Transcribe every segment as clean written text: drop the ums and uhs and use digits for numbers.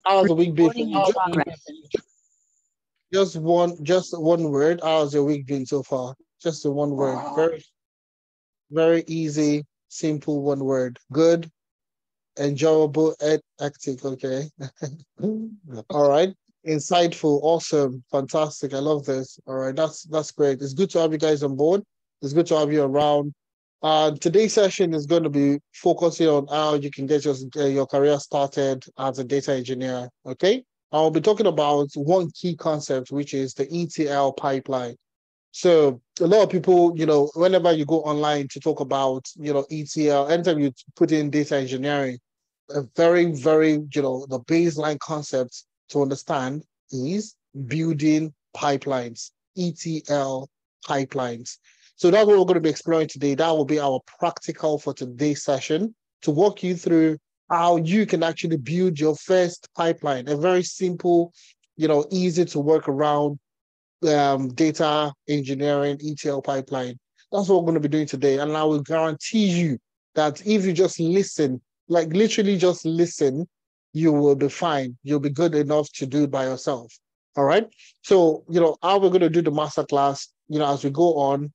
How's the week been for Recording you? in progress. Just one word. How's your week been so far? Just the one word. Very, very easy, simple one word. Good, enjoyable, hectic. Okay. All right. Insightful, awesome, fantastic. I love this. All right, that's great. It's good to have you guys on board. It's good to have you around. Today's session is going to be focusing on how you can get your career started as a data engineer. Okay, I'll be talking about one key concept, which is the ETL pipeline. So a lot of people, whenever you go online to talk about, ETL, anytime you put in data engineering, a very, very, the baseline concept to understand is building pipelines, ETL pipelines. So that's what we're going to be exploring today. That will be our practical for today's session to walk you through how you can actually build your first pipeline, a very simple, easy to work around data engineering ETL pipeline. That's what we're going to be doing today. And I will guarantee you that if you just listen, like literally just listen, you will be fine. You'll be good enough to do it by yourself. All right. So, how we're going to do the masterclass, as we go on,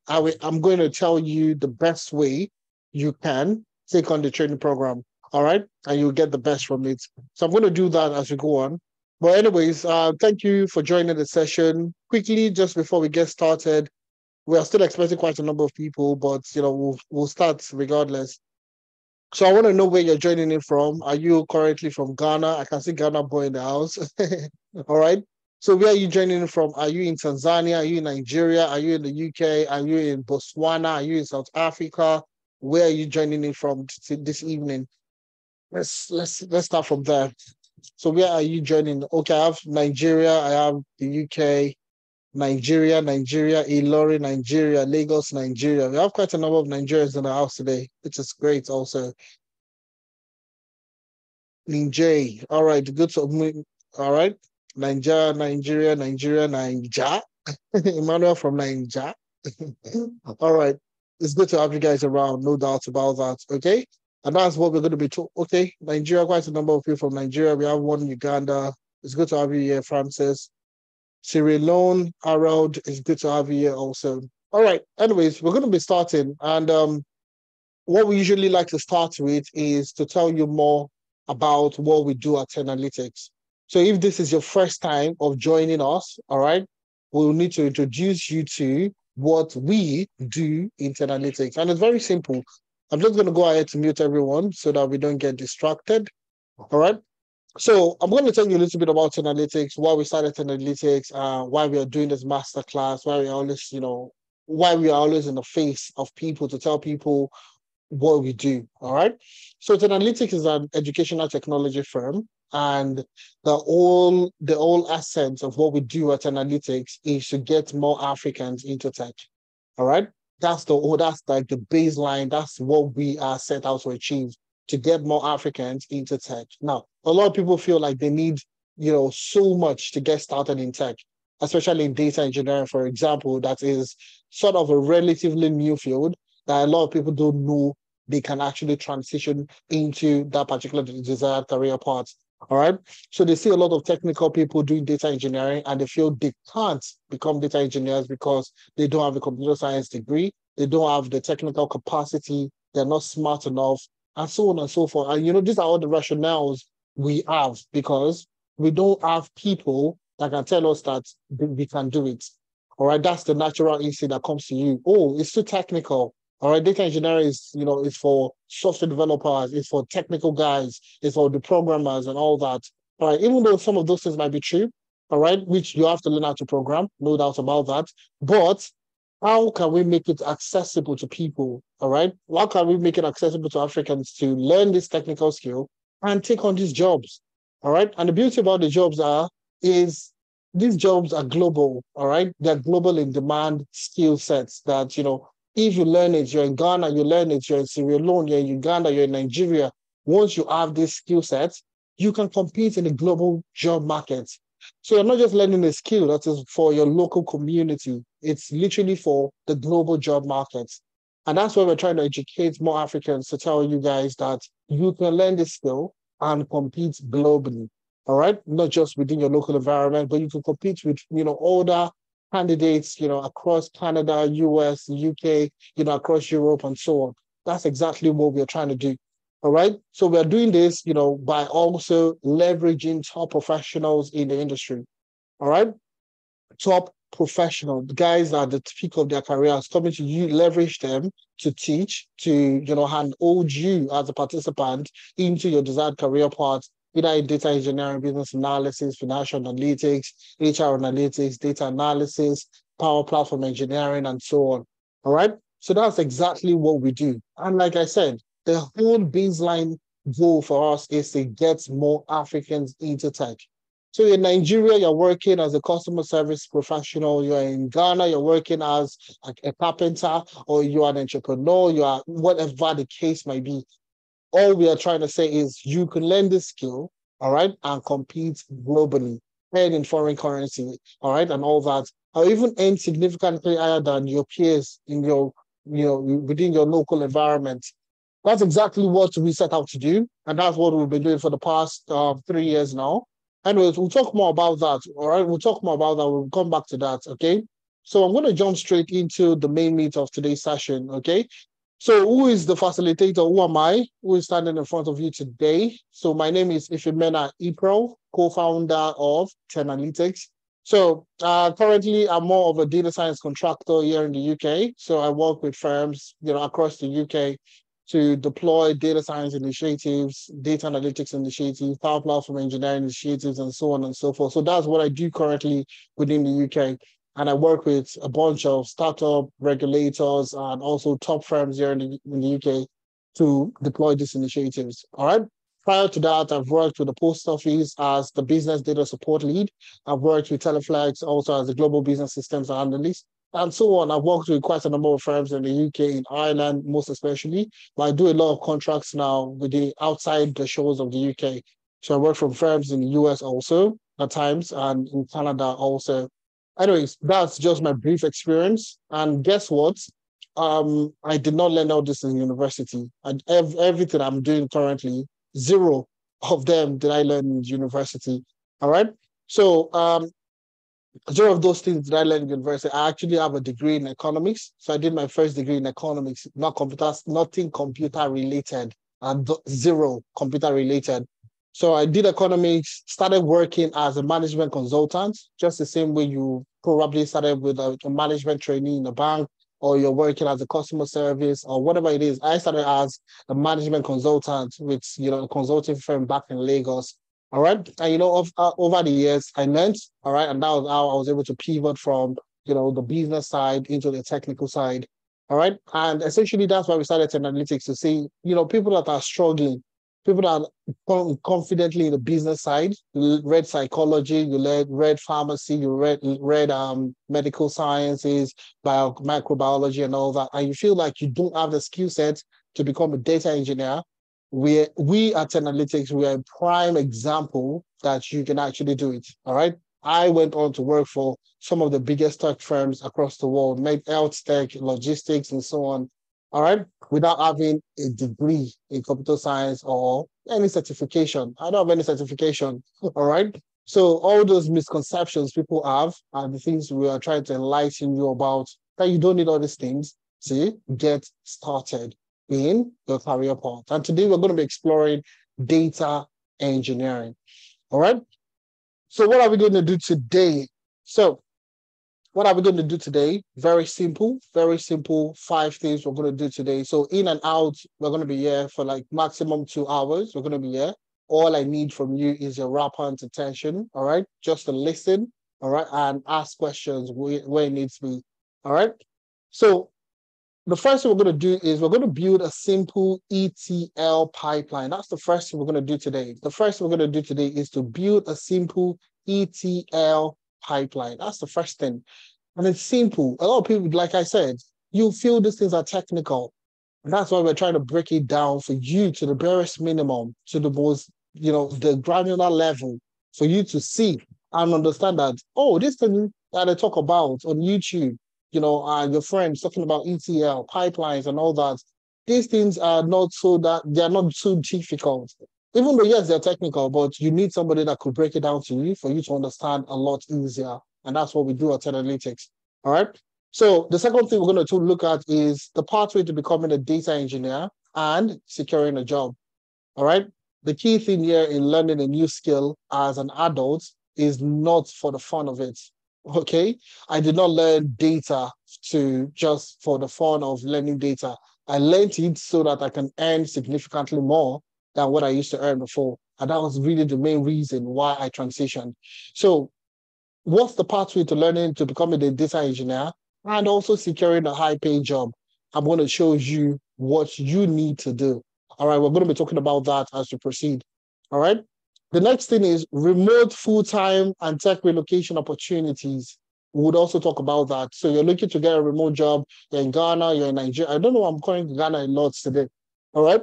I'm going to tell you the best way you can take on the training program. All right. And you'll get the best from it. So I'm going to do that as we go on. But anyways, thank you for joining the session. Quickly, just before we get started, we are still expecting quite a number of people, but we'll start regardless. So I want to know where you're joining in from. Are you currently from Ghana? I can see Ghana boy in the house. All right. So where are you joining in from? Are you in Tanzania? Are you in Nigeria? Are you in the UK? Are you in Botswana? Are you in South Africa? Where are you joining in from this evening? Let's start from there. So where are you joining? Okay, I have Nigeria, I have the UK, Nigeria, Ilori, Nigeria, Lagos, Nigeria. We have quite a number of Nigerians in the house today, which is great also. Ninja. All right, good to all right. Nigeria. Emmanuel from Nigeria. All right. It's good to have you guys around, no doubt about that. Okay. And that's what we're going to be talking. Okay, Nigeria, quite a number of people from Nigeria. We have one in Uganda. It's good to have you here, Francis. Sierra Leone, Harold, it's good to have you here also. All right. Anyways, we're going to be starting. And what we usually like to start with is to tell you more about what we do at Analytics. So if this is your first time of joining us, all right, we'll need to introduce you to what we do in Analytics. And it's very simple. I'm just going to go ahead to mute everyone so that we don't get distracted. All right. So I'm going to tell you a little bit about Analytics, why we started Analytics, why we are doing this masterclass, why we are always, why we are always in the face of people to tell people what we do. All right. So Analytics is an educational technology firm, and the whole essence of what we do at Analytics is to get more Africans into tech. All right. That's like the baseline. That's what we are set out to achieve, to get more Africans into tech. Now, a lot of people feel like they need, so much to get started in tech, especially in data engineering, for example, that is sort of a relatively new field that a lot of people don't know they can actually transition into that particular desired career path. All right. So they see a lot of technical people doing data engineering and they feel they can't become data engineers because they don't have a computer science degree. They don't have the technical capacity. They're not smart enough, and so on and so forth. And, these are all the rationales we have because we don't have people that can tell us that we can do it. All right. That's the natural instinct that comes to you. Oh, it's too technical. All right, data engineering is, it's for software developers, it's for technical guys, it's for the programmers and all that. All right, even though some of those things might be true, all right, which you have to learn how to program, no doubt about that. But how can we make it accessible to people? All right, how can we make it accessible to Africans to learn this technical skill and take on these jobs? All right, and the beauty about the jobs is these jobs are global. All right, they're global in demand skill sets that if you learn it, you're in Ghana, you learn it, you're in Sierra Leone, you're in Uganda, you're in Nigeria. Once you have these skill sets, you can compete in the global job market. So you're not just learning a skill that is for your local community. It's literally for the global job market. And that's why we're trying to educate more Africans to tell you guys that you can learn this skill and compete globally. All right, not just within your local environment, but you can compete with older candidates, across Canada, US, UK, across Europe, and so on. That's exactly what we're trying to do. All right. So we're doing this, by also leveraging top professionals in the industry. All right. Top professional, the guys at the peak of their careers, coming to you, leverage them to teach, to handhold you as a participant into your desired career path, either in data engineering, business analysis, financial analytics, HR analytics, data analysis, power platform engineering, and so on. All right. So that's exactly what we do. And like I said, the whole baseline goal for us is to get more Africans into tech. So in Nigeria, you're working as a customer service professional. You're in Ghana, you're working as a carpenter, or you're an entrepreneur, you are whatever the case might be. All we are trying to say is you can learn this skill, all right, and compete globally, earn in foreign currency, all right, and all that, or even earn significantly higher than your peers in your, within your local environment. That's exactly what we set out to do, and that's what we've been doing for the past 3 years now. Anyways, we'll talk more about that. All right, we'll talk more about that. We'll come back to that. Okay. So I'm going to jump straight into the main meat of today's session. Okay. So who is the facilitator? Who am I? Who is standing in front of you today? So my name is Ifemena Ipro, co-founder of Tenalytics. So currently, I'm more of a data science contractor here in the UK. So I work with firms, across the UK to deploy data science initiatives, data analytics initiatives, power platform engineering initiatives, and so on and so forth. So that's what I do currently within the UK. And I work with a bunch of startup regulators and also top firms here in the UK to deploy these initiatives. All right. Prior to that, I've worked with the post office as the business data support lead. I've worked with Teleflex also as the global business systems analyst, and so on. I've worked with quite a number of firms in the UK, in Ireland, most especially. But I do a lot of contracts now with the outside the shores of the UK. So I work from firms in the US also at times, and in Canada also. Anyways, that's just my brief experience. And guess what? I did not learn all this in university. Everything I'm doing currently, zero of them did I learn in university. All right. So zero of those things did I learn in university. I actually have a degree in economics. So I did my first degree in economics, nothing computer related, and zero computer related. So I did economics, started working as a management consultant, just the same way you probably started with a management trainee in a bank, or you're working as a customer service or whatever it is. I started as a management consultant with, a consulting firm back in Lagos. All right. And, over the years I learned, all right. And that was how I was able to pivot from, the business side into the technical side. All right. And essentially that's why we started Tenalytics, to see, people that are struggling, people that are confidently in the business side. You read psychology, you read pharmacy, you read medical sciences, microbiology, and all that, and you feel like you don't have the skill set to become a data engineer. We at Tenalytics, we are a prime example that you can actually do it. All right. I went on to work for some of the biggest tech firms across the world, made health tech, logistics, and so on. All right, without having a degree in computer science or any certification. I don't have any certification. All right. So all those misconceptions people have are the things we are trying to enlighten you about, that you don't need all these things to get started in your career path. And today we're going to be exploring data engineering. All right. So what are we going to do today? What are we going to do today? Very simple, 5 things we're going to do today. So in and out, we're going to be here for like maximum 2 hours. We're going to be here. All I need from you is your rapt attention, all right? Just to listen, all right? And ask questions where it needs to be, all right? So the first thing we're going to do is we're going to build a simple ETL pipeline. That's the first thing we're going to do today. The first thing we're going to do today is to build a simple ETL pipeline. That's the first thing. And it's simple. A lot of people, like I said, you feel these things are technical. And that's why we're trying to break it down for you to the barest minimum, to the most, the granular level, for you to see and understand that, oh, this thing that I talk about on YouTube, your friends talking about ETL, pipelines and all that. These things are not they are not so difficult. Even though, yes, they're technical, but you need somebody that could break it down to you for you to understand a lot easier. And that's what we do at Analytics. All right. So the second thing we're going to look at is the pathway to becoming a data engineer and securing a job. All right. The key thing here in learning a new skill as an adult is not for the fun of it. Okay. I did not learn data to just for the fun of learning data. I learned it so that I can earn significantly more than what I used to earn before. And that was really the main reason why I transitioned. So what's the pathway to learning to becoming a data engineer and also securing a high-paying job? I'm going to show you what you need to do. All right, we're going to be talking about that as we proceed. All right. The next thing is remote, full-time, and tech relocation opportunities. We would also talk about that. So you're looking to get a remote job. You're in Ghana, you're in Nigeria. I don't know why I'm calling Ghana a lot today. All right.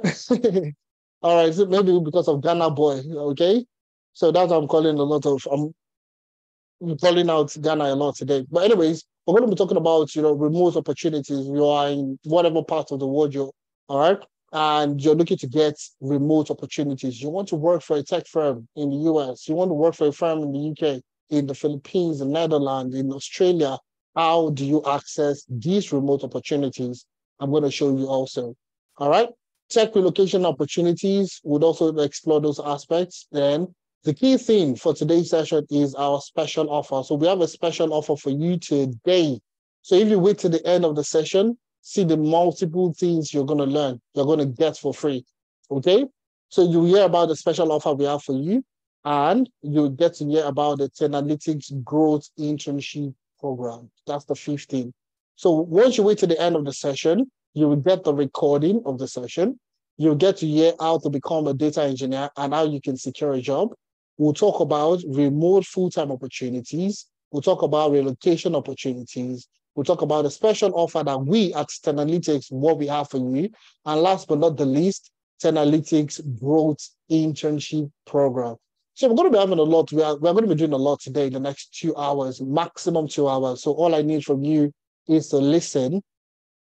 All right, so maybe because of Ghana boy, okay? So that's what I'm calling I'm calling out Ghana a lot today. But anyways, we're going to be talking about, remote opportunities. You are in whatever part of the world you're, all right? And you're looking to get remote opportunities. You want to work for a tech firm in the US. You want to work for a firm in the UK, in the Philippines, the Netherlands, in Australia. How do you access these remote opportunities? I'm going to show you also, all right? Tech relocation opportunities would also explore those aspects. Then the key thing for today's session is our special offer. So we have a special offer for you today. So if you wait to the end of the session, see the multiple things you're going to learn, you're going to get for free. Okay? So you hear about the special offer we have for you, and you get to hear about the Analytics Growth Internship Program. That's the 15th. So once you wait to the end of the session, you will get the recording of the session. You'll get to hear how to become a data engineer and how you can secure a job. We'll talk about remote full-time opportunities. We'll talk about relocation opportunities. We'll talk about a special offer that we at Analytics, what we have for you. And last but not the least, Analytics Growth Internship Program. So we're going to be having a lot. We're going to be doing a lot today in the next 2 hours, maximum 2 hours. So all I need from you is to listen.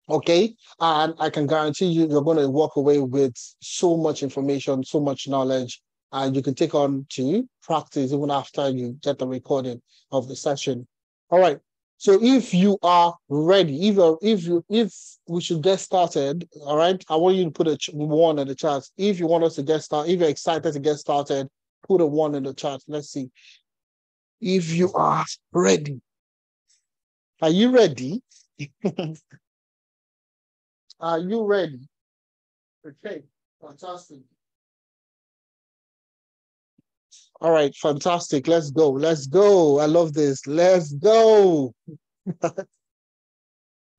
Okay, and I can guarantee you're going to walk away with so much information, so much knowledge, and you can take on to practice even after you get the recording of the session. All right. So if you are ready, if we should get started, all right, I want you to put a 1 in the chat. If you want us to get started, if you're excited to get started, put a 1 in the chat. Let's see. If you are ready. Are you ready? Are you ready? Okay, fantastic. All right, fantastic. Let's go. Let's go. I love this. Let's go.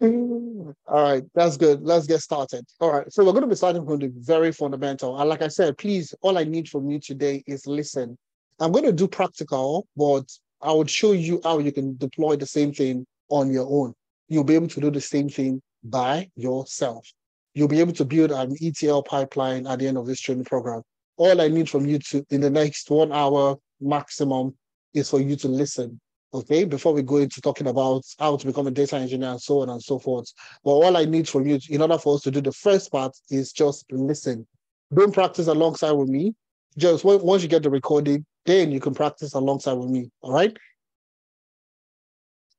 All right, that's good. Let's get started. All right, so we're going to be starting from the very fundamental. And like I said, please, all I need from you today is listen. I'm going to do practical, but I would show you how you can deploy the same thing on your own. You'll be able to do the same thing by yourself. You'll be able to build an ETL pipeline at the end of this training program. All I need from you in the next 1 hour maximum is for you to listen, okay? Before we go into talking about how to become a data engineer and so on and so forth. But all I need from you in order for us to do the first part is just listen. Don't practice alongside with me. Just once you get the recording, then you can practice alongside with me, all right?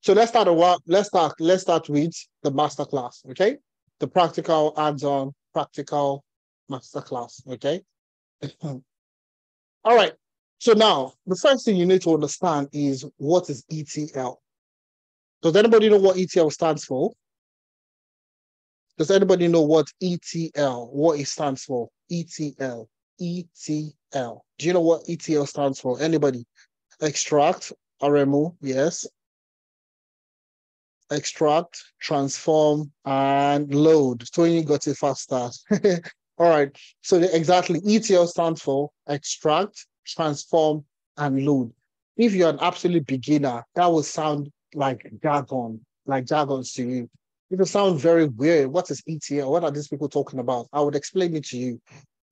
So let's start with the masterclass, okay? The practical hands-on practical masterclass, okay? All right. So now, the first thing you need to understand is what is ETL? Does anybody know what ETL stands for? Does anybody know what ETL, what it stands for? ETL, ETL. Do you know what ETL stands for? Anybody? Extract, RMO, yes. Extract, transform, and load. So you got it faster. All right. So exactly, ETL stands for extract, transform, and load. If you're an absolute beginner, that will sound like jargons to you. It will sound very weird. What is ETL? What are these people talking about? I would explain it to you.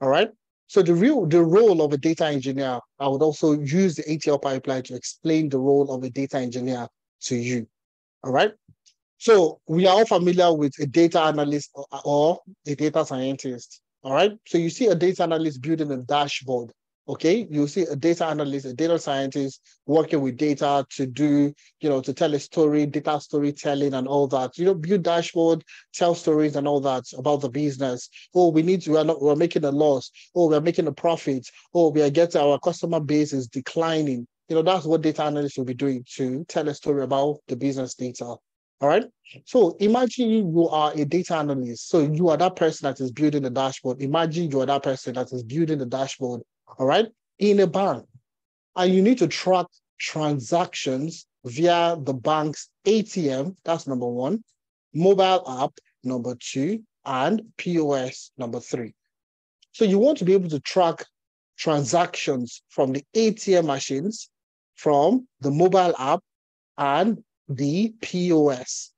All right. So the role of a data engineer, I would also use the ETL pipeline to explain the role of a data engineer to you. All right. So we are all familiar with a data analyst or a data scientist. All right. So you see a data analyst building a dashboard. Okay. You see a data analyst, a data scientist working with data to do, to tell a story, data storytelling and all that. Build dashboard, tell stories and all that about the business. Oh, we're making a loss. Oh, we're making a profit. Oh, we are getting our customer base is declining. That's what data analysts will be doing to tell a story about the business data. All right. So imagine you are a data analyst. So you are that person that is building the dashboard. Imagine you are that person that is building the dashboard. All right. In a bank. And you need to track transactions via the bank's ATM. That's number one. Mobile app, number two. And POS, number three. So you want to be able to track transactions from the ATM machines, from the mobile app, and the POS.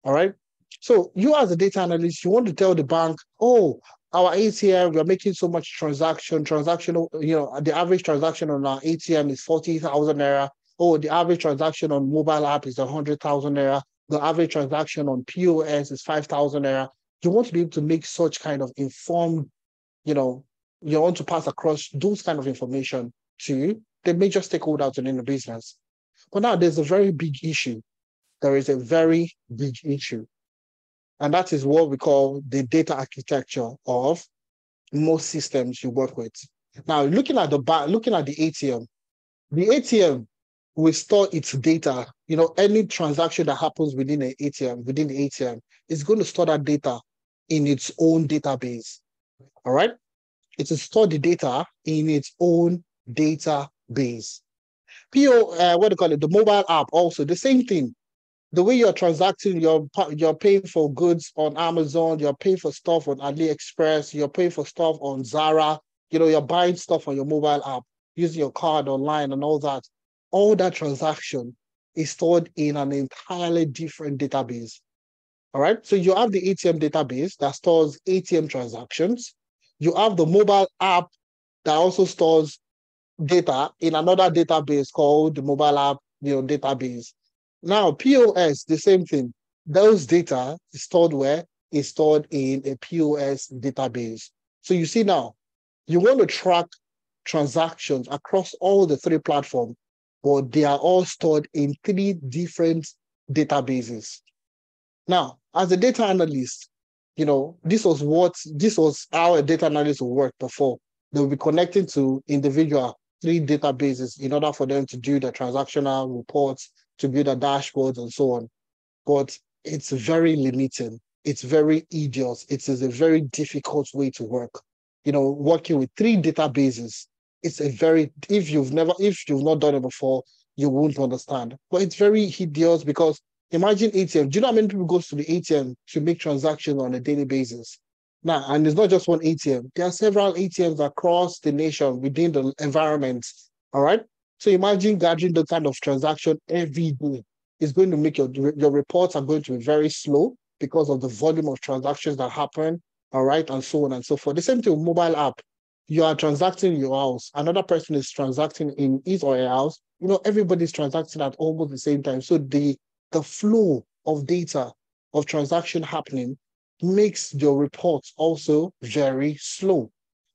All right. So you as a data analyst, you want to tell the bank, oh, our ATM, we're making so much transactional, the average transaction on our ATM is 40,000 naira. Oh, the average transaction on mobile app is 100,000 naira. The average transaction on POS is 5,000 naira. You want to be able to make such kind of informed, you want to pass across those kind of information to the major stakeholders within the business. But now there's a very big issue. There is a very big issue. And that is what we call the data architecture of most systems you work with. Now, looking at the ATM, the ATM will store its data. Any transaction that happens within the ATM is going to store that data in its own database. All right? It will store the data in its own database. The mobile app also, the same thing. The way you're transacting, you're paying for goods on Amazon, you're paying for stuff on AliExpress, you're paying for stuff on Zara, you're buying stuff on your mobile app, using your card online and all that. All that transaction is stored in an entirely different database. All right. So you have the ATM database that stores ATM transactions. You have the mobile app that also stores data in another database called the mobile app, database. Now, POS, the same thing. Those data is stored where? Is stored in a POS database. So you see now, you want to track transactions across all the three platforms, but they are all stored in three different databases. Now, as a data analyst, this was how a data analyst will work before. They'll be connecting to individual three databases in order for them to do the transactional reports, to build the dashboards and so on. But it's very limiting. It's very arduous. It is a very difficult way to work. Working with three databases, if you've not done it before, you won't understand. But it's very hideous because imagine ATM. Do you know how many people go to the ATM to make transactions on a daily basis? Now, and it's not just one ATM. There are several ATMs across the nation within the environment. All right. So imagine gathering the kind of transaction every day. It's going to make your reports are going to be very slow because of the volume of transactions that happen. All right. And so on and so forth. The same thing with mobile app. You are transacting in your house. Another person is transacting in his or her house. Everybody's transacting at almost the same time. So the flow of data of transaction happening makes your reports also very slow.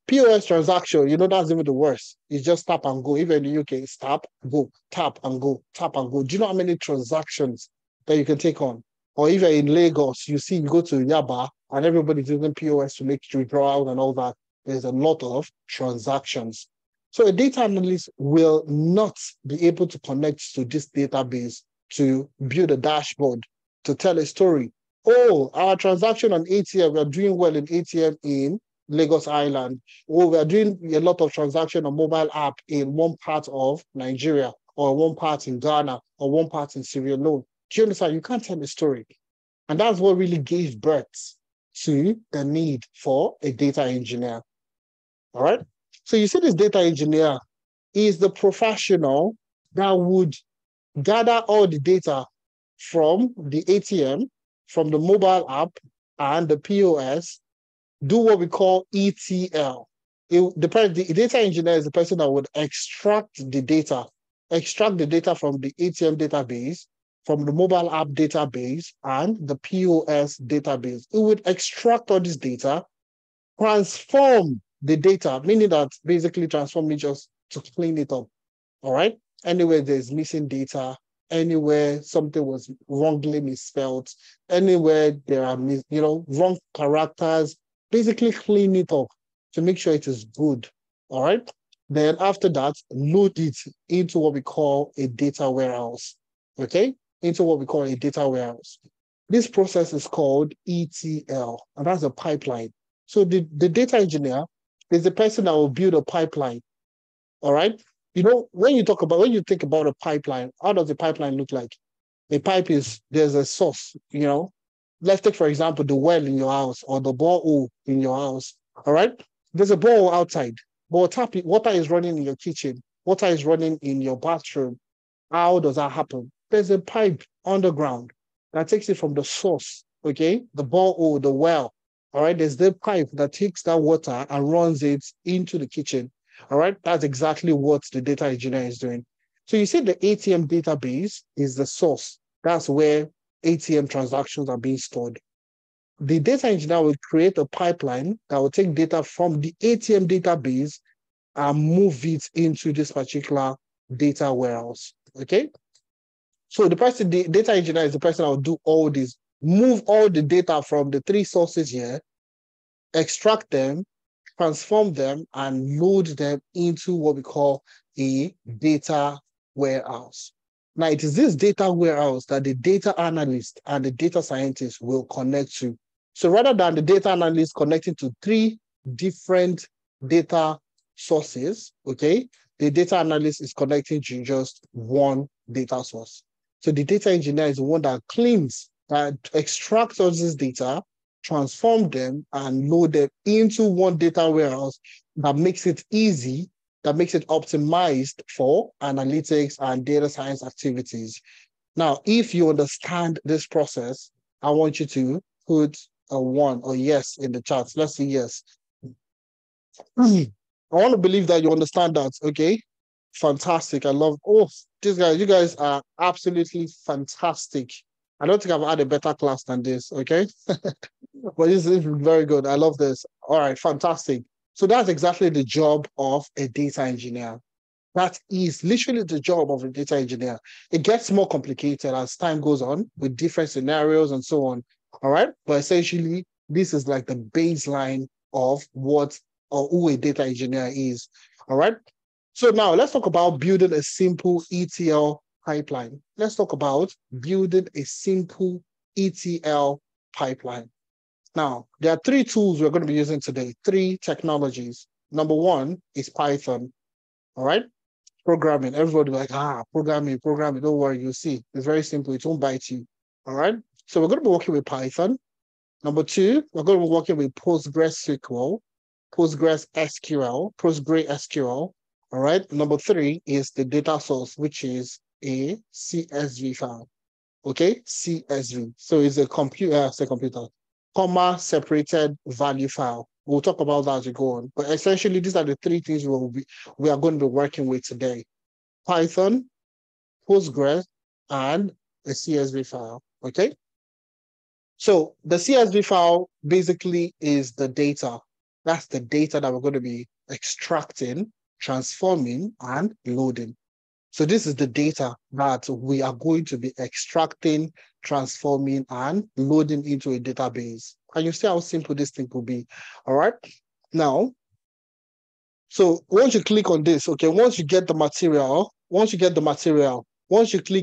POS transaction, that's even the worst. It's just tap and go. Even in the UK, it's tap, go, tap and go, tap and go. Do you know how many transactions that you can take on? Or even in Lagos, you go to Yaba and everybody's using POS to make withdrawal and all that. There's a lot of transactions. So a data analyst will not be able to connect to this database to build a dashboard, to tell a story. Oh, our transaction on ATM, we're doing well in ATM in Lagos Island. Oh, we're doing a lot of transaction on mobile app in one part of Nigeria, or one part in Ghana, or one part in Sierra Leone. Do you understand? You can't tell a story. And that's what really gave birth to the need for a data engineer. All right? So you see this data engineer is the professional that would gather all the data from the ATM, from the mobile app, and the POS, do what we call ETL. The data engineer is the person that would extract the data from the ATM database, from the mobile app database and the POS database. It would extract all this data, transform the data, meaning that basically transform it just to clean it up. All right. Anywhere there's missing data, anywhere something was wrongly misspelled, anywhere there are wrong characters, basically clean it up to make sure it is good. All right. Then after that, load it into what we call a data warehouse. Okay, into what we call a data warehouse. This process is called ETL, and that's a pipeline. So the data engineer is the person that will build a pipeline. All right. When you think about a pipeline, how does the pipeline look like? A pipe there's a source, Let's take, for example, the well in your house or the borehole in your house. All right. There's a borehole outside, but water is running in your kitchen. Water is running in your bathroom. How does that happen? There's a pipe underground that takes it from the source, okay? The borehole, the well. All right. There's the pipe that takes that water and runs it into the kitchen. All right, that's exactly what the data engineer is doing. So you see the ATM database is the source. That's where ATM transactions are being stored. The data engineer will create a pipeline that will take data from the ATM database and move it into this particular data warehouse, okay? So the data engineer is the person that will do all this, move all the data from the three sources here, extract them, transform them, and load them into what we call a data warehouse. Now, it is this data warehouse that the data analyst and the data scientist will connect to. So rather than the data analyst connecting to three different data sources, okay, the data analyst is connecting to just one data source. So the data engineer is the one that cleans, that extracts all this data, transform them, and load them into one data warehouse that makes it easy, that makes it optimized for analytics and data science activities. Now, if you understand this process, I want you to put a 1 or yes in the chat. Let's see yes. I want to believe that you understand that, okay? Fantastic. I love, you guys are absolutely fantastic. I don't think I've had a better class than this, okay? But this is very good. I love this. All right, fantastic. So that's exactly the job of a data engineer. That is literally the job of a data engineer. It gets more complicated as time goes on with different scenarios and so on. All right. But essentially, this is like the baseline of what or who a data engineer is. All right. So now let's talk about building a simple ETL pipeline. Let's talk about building a simple ETL pipeline. Now, there are 3 tools we're going to be using today, 3 technologies. Number 1 is Python. All right. Programming. Everybody like, programming. Don't worry, you'll see. It's very simple. It won't bite you. All right. So we're going to be working with Python. Number 2, we're going to be working with PostgreSQL, PostgreSQL. All right. Number 3 is the data source, which is a CSV file. Okay, CSV. So it's a computer, comma separated value file. We'll talk about that as we go on. But essentially, these are the 3 things we are going to be working with today: Python, Postgres, and a CSV file. Okay. So the CSV file basically is the data. That's the data that we're going to be extracting, transforming, and loading. So this is the data that we are going to be extracting, transforming, and loading into a database. And you see how simple this thing could be. All right. Now, so once you click on this, okay, once you click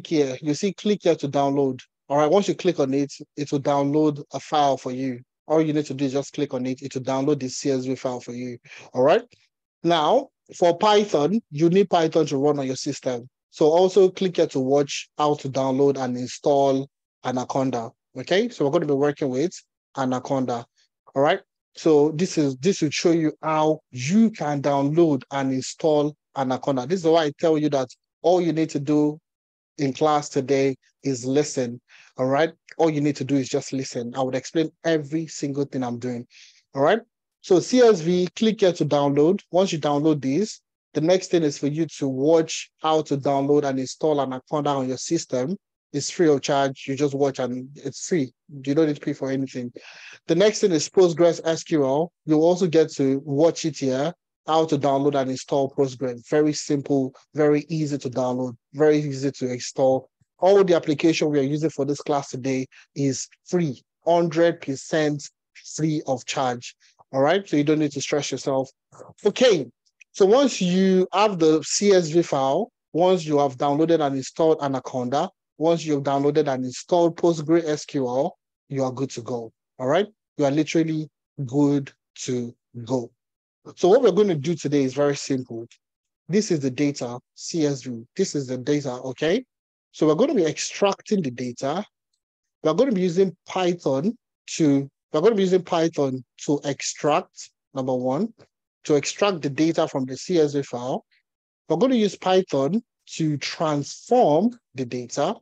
here, you see click here to download. All right. Once you click on it, it will download a file for you. All you need to do is just click on it. It will download the CSV file for you. All right. Now, for Python, you need Python to run on your system. So also click here to watch how to download and install Anaconda. Okay, so we're going to be working with Anaconda. All right. So this will show you how you can download and install Anaconda. This is why I tell you that all you need to do in class today is listen. All right. All you need to do is just listen. I would explain every single thing I'm doing. All right. So CSV, click here to download. Once you download this, the next thing is for you to watch how to download and install Anaconda on your system. It's free of charge. You just watch and it's free. You don't need to pay for anything. The next thing is PostgreSQL. You'll also get to watch it here, how to download and install Postgres. Very simple, very easy to download, very easy to install. All the application we are using for this class today is free, 100% free of charge. All right, so you don't need to stress yourself. Okay, so once you have the CSV file, once you have downloaded and installed Anaconda, once you've downloaded and installed PostgreSQL, you are good to go. All right, you are literally good to go. So what we're going to do today is very simple. This is the data, CSV. This is the data, okay? So we're going to be extracting the data. We're going to be using Python to extract, number one, to extract the data from the CSV file. We're going to use Python to transform the data,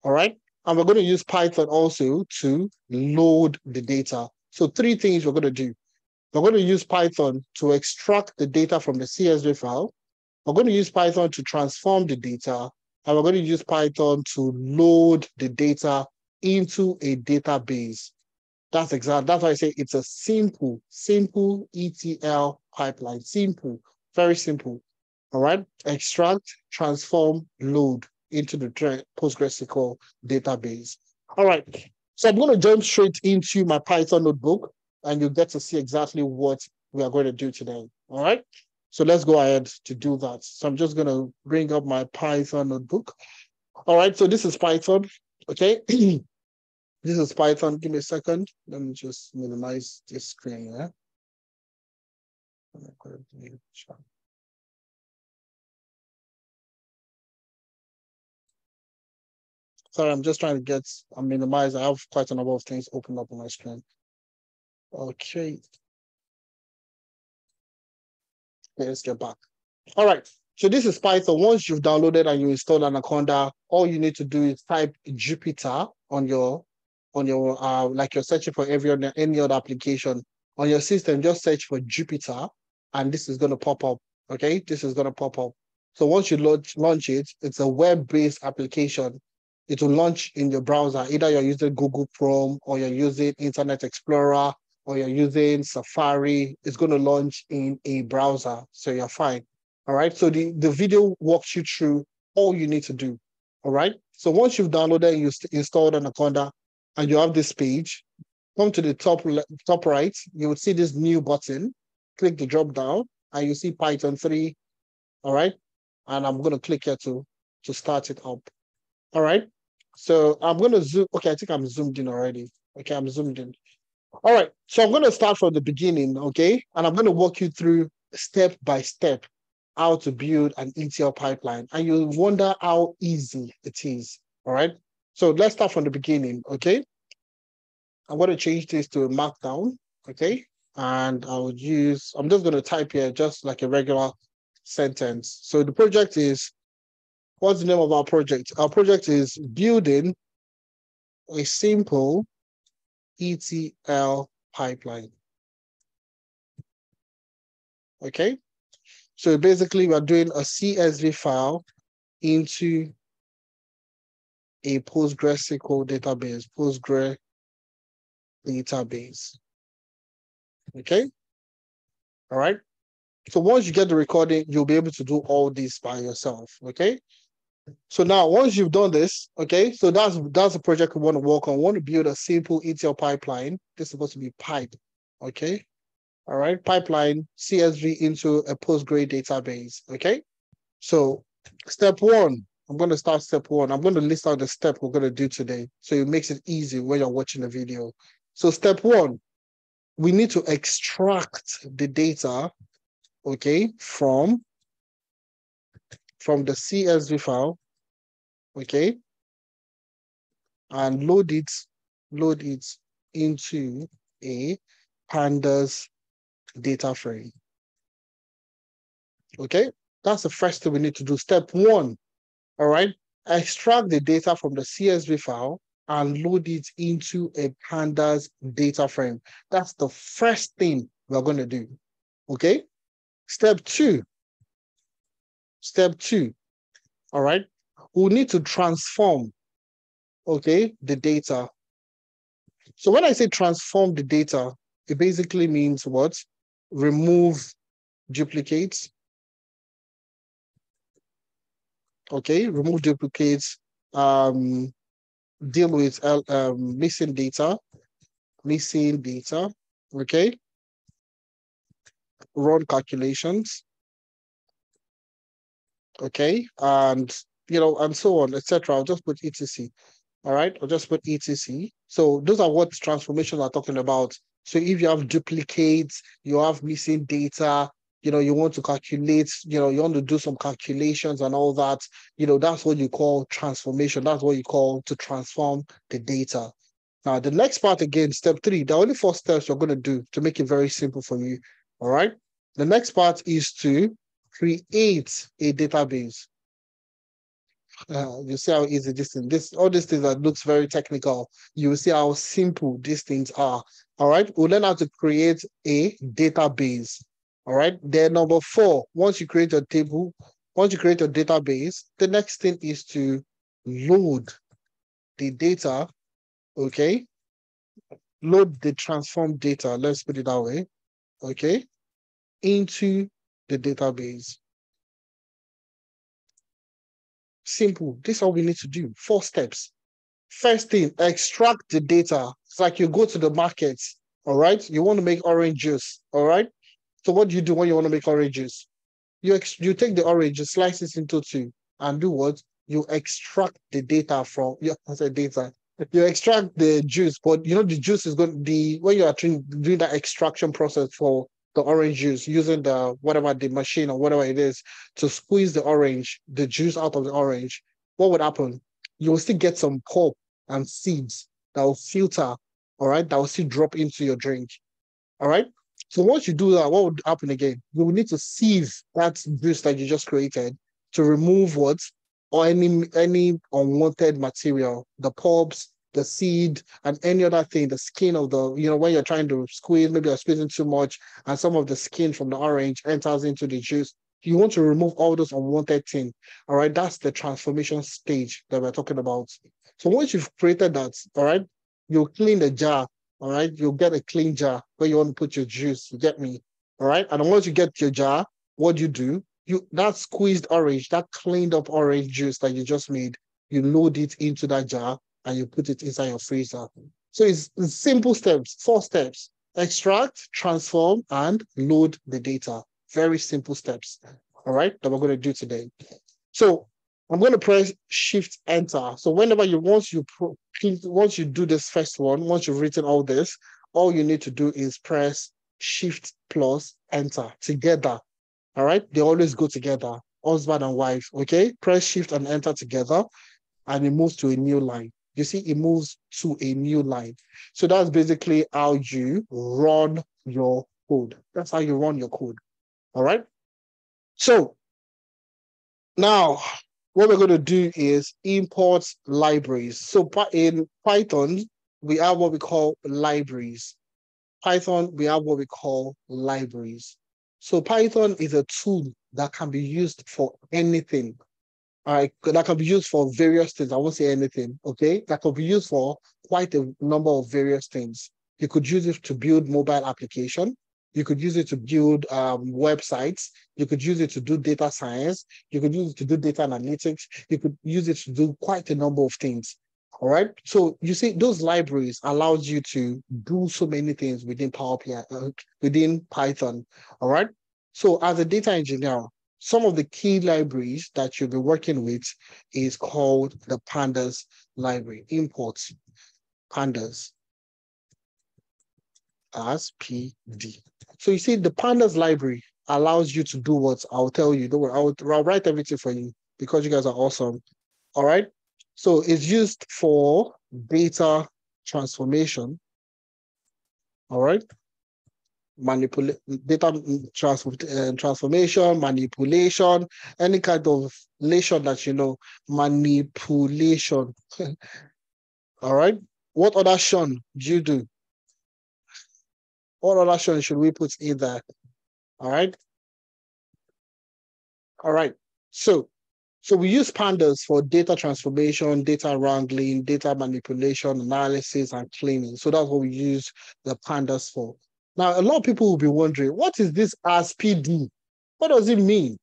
all right? And we're going to use Python also to load the data. So three things we're going to do. We're going to use Python to extract the data from the CSV file. We're going to use Python to transform the data. And we're going to use Python to load the data into a database. That's why I say it's a simple ETL pipeline. Simple, very simple. All right. Extract, transform, load into the PostgreSQL database. All right. So I'm going to jump straight into my Python notebook, and you'll get to see exactly what we are going to do today. All right. So let's go ahead to do that. So I'm just going to bring up my Python notebook. All right. So this is Python. Okay. This is Python. Give me a second. Let me just minimize this screen here. Sorry, I'm just trying to minimize. I have quite a number of things open up on my screen. Okay. Let's get back. All right. So this is Python. Once you've downloaded and you install Anaconda, all you need to do is type Jupyter on your like you're searching for any other application on your system. Just search for Jupyter, and this is going to pop up. Okay, this is going to pop up. So once you launch it, it's a web-based application. It will launch in your browser. Either you're using Google Chrome or you're using Internet Explorer or you're using Safari. It's going to launch in a browser, so you're fine. All right. So the video walks you through all you need to do. All right. So once you've downloaded and you installed Anaconda, and you have this page, come to the top right, you will see this new button. Click the drop down, and you see Python 3. All right. And I'm going to click here to start it up. All right. So I'm going to zoom. Okay, I think I'm zoomed in already. Okay, I'm zoomed in. All right. So I'm going to start from the beginning. Okay. And I'm going to walk you through step by step how to build an ETL pipeline. And you'll wonder how easy it is. All right. So let's start from the beginning, okay? I'm going to change this to a markdown, okay? And I'm just going to type here just like a regular sentence. So the project is, what's the name of our project? Our project is building a simple ETL pipeline, okay? So basically we're doing a CSV file into a PostgreSQL database, database. Okay. All right. So once you get the recording, you'll be able to do all this by yourself. Okay. So now once you've done this, okay, so that's the project we want to work on. We want to build a simple ETL pipeline. This is supposed to be pipe. Okay. All right. Pipeline CSV into a Postgre database. Okay. So step one. I'm going to start step one. I'm going to list out the step we're going to do today, so it makes it easy when you're watching the video. So step one, we need to extract the data, okay, from the CSV file, okay, and load it into a pandas data frame. Okay, that's the first thing we need to do. Step one. All right, extract the data from the CSV file and load it into a pandas data frame. That's the first thing we're going to do. Okay. Step two. All right, we'll need to transform okay, the data. So when I say transform the data, it basically means what? Remove duplicates. Okay, remove duplicates, deal with missing data, okay, run calculations, okay, and and so on, etc. I'll just put etc. All right, I'll just put etc. So those are what transformations are talking about. So if you have duplicates, you have missing data, you want to calculate, you want to do some calculations and all that, that's what you call transformation. That's what you call to transform the data. Now, the next part again, step 3, there are only 4 steps you're going to do to make it very simple for you. All right. The next part is to create a database. You see how easy all these things that looks very technical. You will see how simple these things are. All right. We'll learn how to create a database. All right. Then number 4, once you create a table, once you create a database, the next thing is to load the data. Okay. Load the transformed data. Let's put it that way. Okay. Into the database. Simple. This is all we need to do. 4 steps. First thing, extract the data. It's like you go to the market, all right? You want to make orange juice, all right? So what do you do when you want to make orange juice? You take the orange, you slice it into 2, and do what? You extract the data from, I said data. You extract the juice, but the juice is going to be, when you are doing that extraction process for the orange juice, using the machine or whatever it is to squeeze the juice out of the orange, what would happen? You will still get some pulp and seeds that will filter, all right, that will still drop into your drink, all right? So once you do that, what would happen again? You will need to sieve that juice that you just created to remove what? Or any unwanted material, the pulps, the seed, and any other thing, the skin of the, when you're trying to squeeze, maybe you're squeezing too much, and some of the skin from the orange enters into the juice. You want to remove all those unwanted things. All right, that's the transformation stage that we're talking about. So once you've created that, all right, you'll clean the jar. All right, you'll get a clean jar where you want to put your juice. You get me? All right, and once you get your jar, what do? That squeezed orange, that cleaned up orange juice that you just made, you load it into that jar and you put it inside your freezer. So it's simple steps, 4 steps: extract, transform, and load the data. Very simple steps. All right, that we're going to do today. So I'm going to press Shift Enter. So whenever once you do this first one, once you've written all this, all you need to do is press Shift plus Enter together. All right, they always go together, husband and wife. Okay, press Shift and Enter together, and it moves to a new line. You see, it moves to a new line. So that's basically how you run your code. That's how you run your code. All right. So now, what we're going to do is import libraries. So in Python, we have what we call libraries. So Python is a tool that can be used for anything. All right, that can be used for various things. I won't say anything, okay? That can be used for quite a number of various things. You could use it to build mobile application. You could use it to build websites. You could use it to do data science. You could use it to do data analytics. You could use it to do quite a number of things. All right. So you see, those libraries allows you to do so many things within within Python. All right. So as a data engineer, some of the key libraries that you'll be working with is called the pandas library. Import pandas as PD. So you see, the pandas library allows you to do what I'll tell you. Don't worry, I'll write everything for you because you guys are awesome. All right. So it's used for data transformation. All right. Data transformation, manipulation, any kind of relation that manipulation. All right. What other shun do you do? What other shun should we put in there? All right. All right. So So we use pandas for data transformation, data wrangling, data manipulation, analysis, and cleaning. So that's what we use the pandas for. Now, a lot of people will be wondering, what is this ASPD? What does it mean?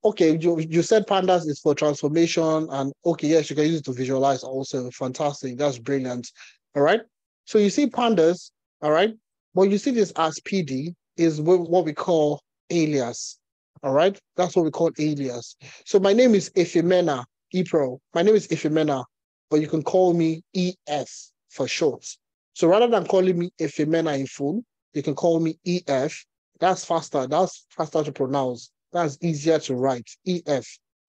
Okay, you said pandas is for transformation, and okay, yes, you can use it to visualize also. Fantastic, that's brilliant. All right. So you see pandas, all right, but you see this as PD is what we call alias. All right, that's what we call alias. So my name is Ifemena Epro. My name is Ifemena, but you can call me EF for short. So rather than calling me Ifemena in full, you can call me EF. That's faster. That's faster to pronounce. That's easier to write. EF.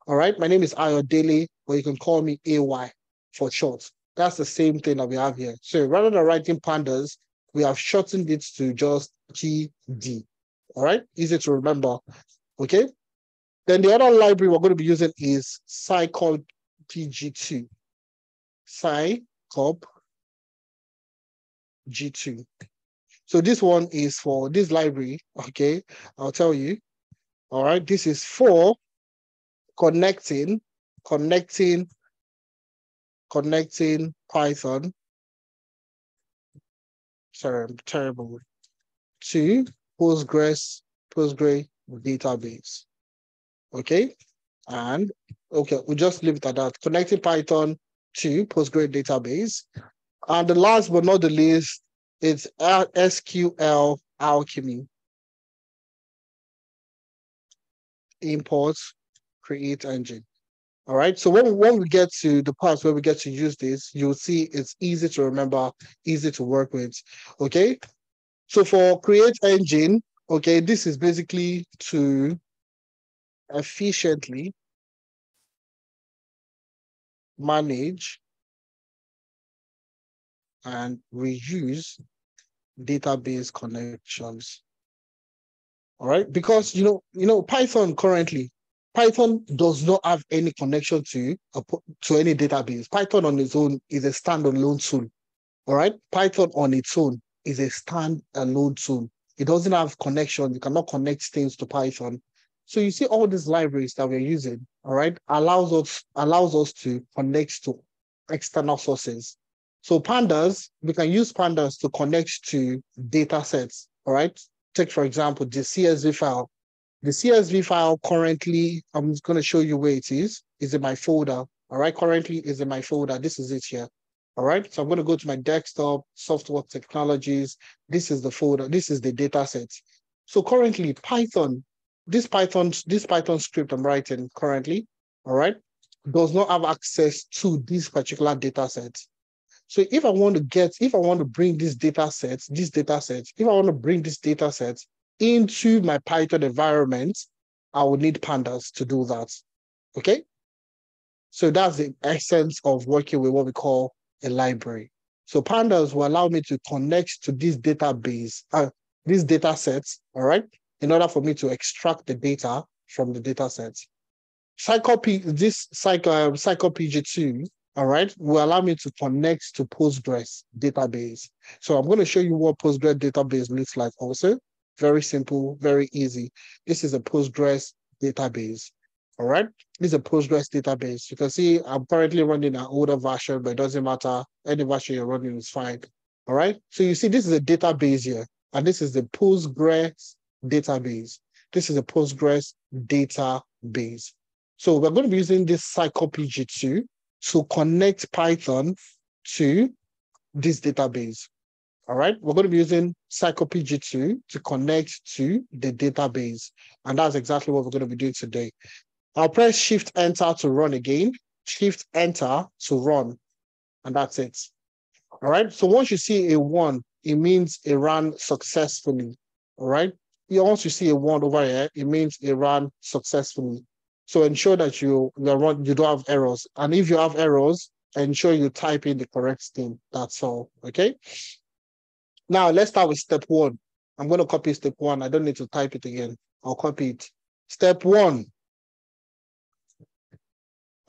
All right. My name is Ayodele, but you can call me AY for short. That's the same thing that we have here. So rather than writing pandas, we have shortened it to just GD. All right. Easy to remember. Okay. Then the other library we're going to be using is Scicop PG2. Scicop G2. So this one is for this library. Okay. I'll tell you. All right. This is for connecting Python. Sorry, I'm terrible. To Postgres database. Okay. And okay, we'll just leave it at that. Connecting Python to Postgres database. And the last but not the least, it's SQL Alchemy. Import, create engine. All right. So when we get to the parts where we get to use this, you'll see it's easy to remember, easy to work with. Okay. So for create engine, okay, this is basically to efficiently manage and reuse database connections. All right, because Python currently, Python does not have any connection to any database. Python on its own is a standalone tool. All right, Python on its own is a standalone tool. It doesn't have connection. You cannot connect things to Python. So you see all these libraries that we're using, all right, allows us to connect to external sources. So pandas, we can use pandas to connect to data sets, all right? Take, for example, the CSV file. The CSV file currently, I'm just going to show you where it is in my folder, all right? Currently is in my folder. This is it here. All right, so I'm going to go to my desktop, software technologies. This is the folder. This is the data set. So currently, this Python script I'm writing currently, all right, does not have access to this particular data set. So if I want to bring this data set into my Python environment, I will need pandas to do that. Okay. So that's the essence of working with what we call a library. So pandas will allow me to connect to this database, these data sets, all right, in order for me to extract the data from the data sets. Scicop PG2, all right, will allow me to connect to Postgres database. So I'm going to show you what Postgres database looks like also. Very simple, very easy. This is a Postgres database. All right, this is a Postgres database. You can see I'm currently running an older version, but it doesn't matter. Any version you're running is fine. All right, so you see this is a database here, and this is the Postgres database. This is a Postgres database. So we're going to be using this Scicop PG2 to connect Python to this database. All right, we're going to be using Scicop PG2 to connect to the database. And that's exactly what we're going to be doing today. I'll press Shift Enter to run again, Shift Enter to run, and that's it. All right, so once you see a 1, it means it ran successfully. All right, once you see a 1 over here, it means it ran successfully. So ensure that you don't have errors. And if you have errors, ensure you type in the correct thing. That's all, okay? Now, let's start with step 1. I'm going to copy step 1. I don't need to type it again. I'll copy it. Step 1.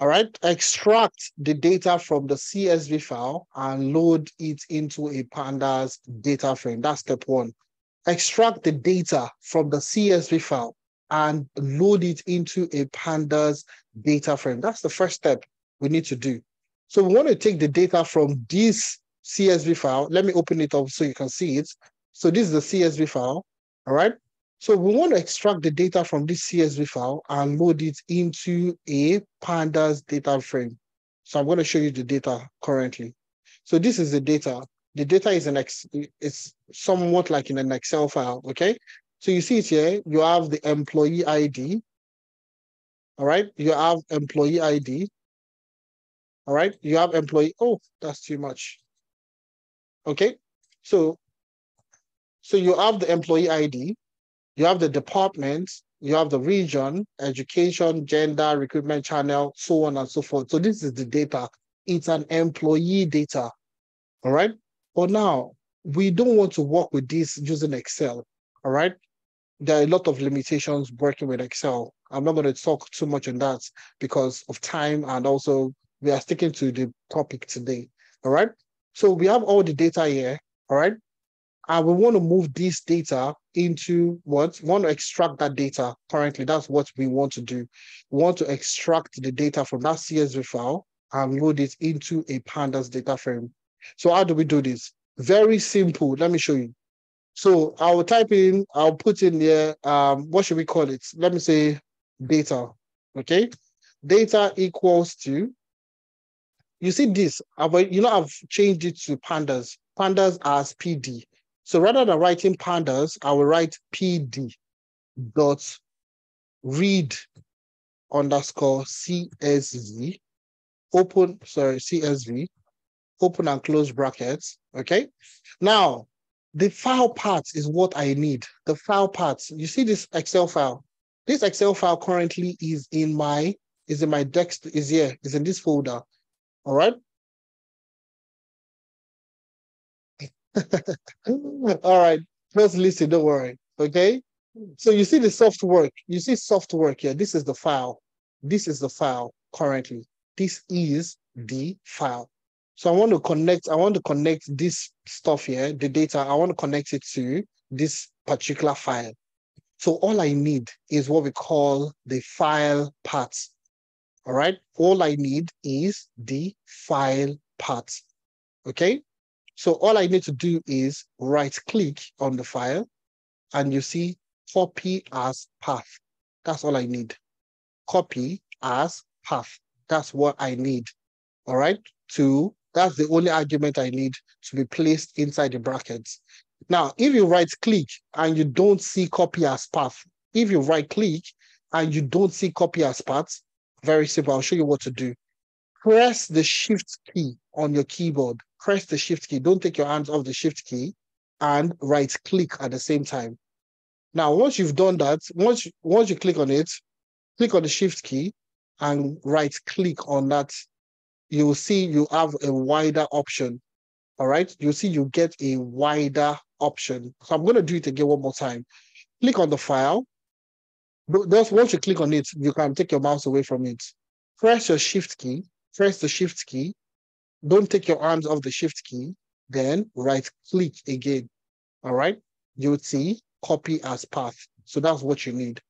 All right, extract the data from the CSV file and load it into a pandas data frame. That's step 1. Extract the data from the CSV file and load it into a pandas data frame. That's the first step we need to do. So we want to take the data from this CSV file. Let me open it up so you can see it. So this is the CSV file, all right? So we want to extract the data from this CSV file and load it into a pandas data frame. So I'm going to show you the data currently. So this is the data. The data is it's somewhat like in an Excel file, okay? So you see it here, you have the employee ID, all right? You have employee ID, all right? You have employee, oh, that's too much. Okay, so you have the employee ID, you have the department, you have the region, education, gender, recruitment channel, so on and so forth. So this is the data. It's an employee data, all right? But now, we don't want to work with this using Excel, all right? There are a lot of limitations working with Excel. I'm not going to talk too much on that because of time, and also we are sticking to the topic today, all right? So we have all the data here, all right? And we want to move this data into what? We want to extract that data currently. That's what we want to do. We want to extract the data from that CSV file and load it into a pandas data frame. So how do we do this? Very simple. Let me show you. So I'll put in here, what should we call it? Let me say data, okay? Data equals to, you see this, I've changed it to pandas as PD. So rather than writing pandas, I will write PD dot read underscore CSV, CSV, open and close brackets, okay? Now, the file part is what I need. The file part, you see this Excel file. This Excel file currently is in my desktop, is in this folder, all right? All right, just listen, don't worry, okay? So you see the soft work. You see soft work here. This is the file. This is the file currently. This is the file. So I want to connect this stuff here, the data, I want to connect it to this particular file. So all I need is what we call the file part. All right. All I need is the file part. Okay. So all I need to do is right click on the file and you see copy as path. That's all I need. Copy as path. That's what I need. All right. That's the only argument I need to be placed inside the brackets. Now, if you right click and you don't see copy as path, if you right click and you don't see copy as path, very simple. I'll show you what to do. Press the shift key on your keyboard. Press the shift key. Don't take your hands off the shift key and right click at the same time. Now, once you've done that, once you click on it, click on the shift key and right click on that. You will see you have a wider option. All right. You'll see you get a wider option. So I'm going to do it again one more time. Click on the file. Just once you click on it, you can take your mouse away from it. Press your shift key. Press the shift key. Don't take your hands off the shift key. Then right click again. All right. You'll see copy as path. So that's what you need.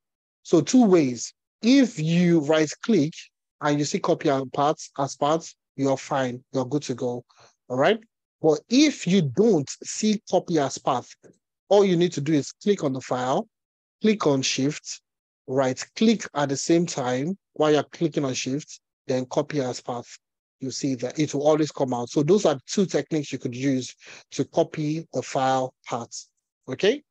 So two ways. If you right click and you see copy as path, you're fine. You're good to go. All right. But if you don't see copy as path, all you need to do is click on the file, click on shift, right click at the same time while you're clicking on shift, then copy as path. You see that it will always come out. So those are two techniques you could use to copy the file paths. Okay.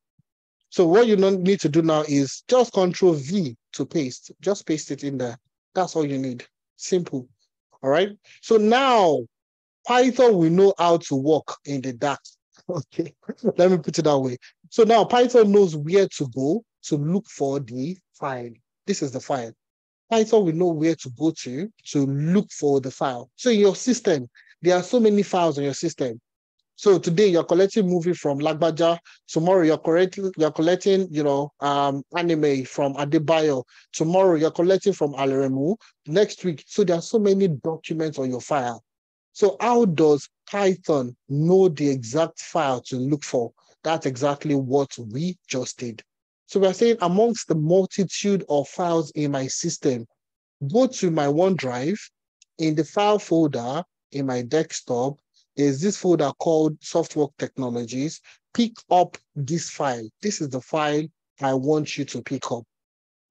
So what you need to do now is just Control V to paste. Just paste it in there. That's all you need. Simple. All right. So now Python will know how to work in the dark. Okay. Let me put it that way. So now Python knows where to go to look for the file. This is the file. Python will know where to go to look for the file. So in your system, there are so many files in your system. So today you're collecting movie from Lagbaja. Tomorrow you're collecting, anime from Adebayo. Tomorrow you're collecting from Aleremu. Next week. So there are so many documents on your file. So how does Python know the exact file to look for? That's exactly what we just did. So we're saying amongst the multitude of files in my system, go to my OneDrive. In the file folder in my desktop, is this folder called Software Technologies. Pick up this file. This is the file I want you to pick up.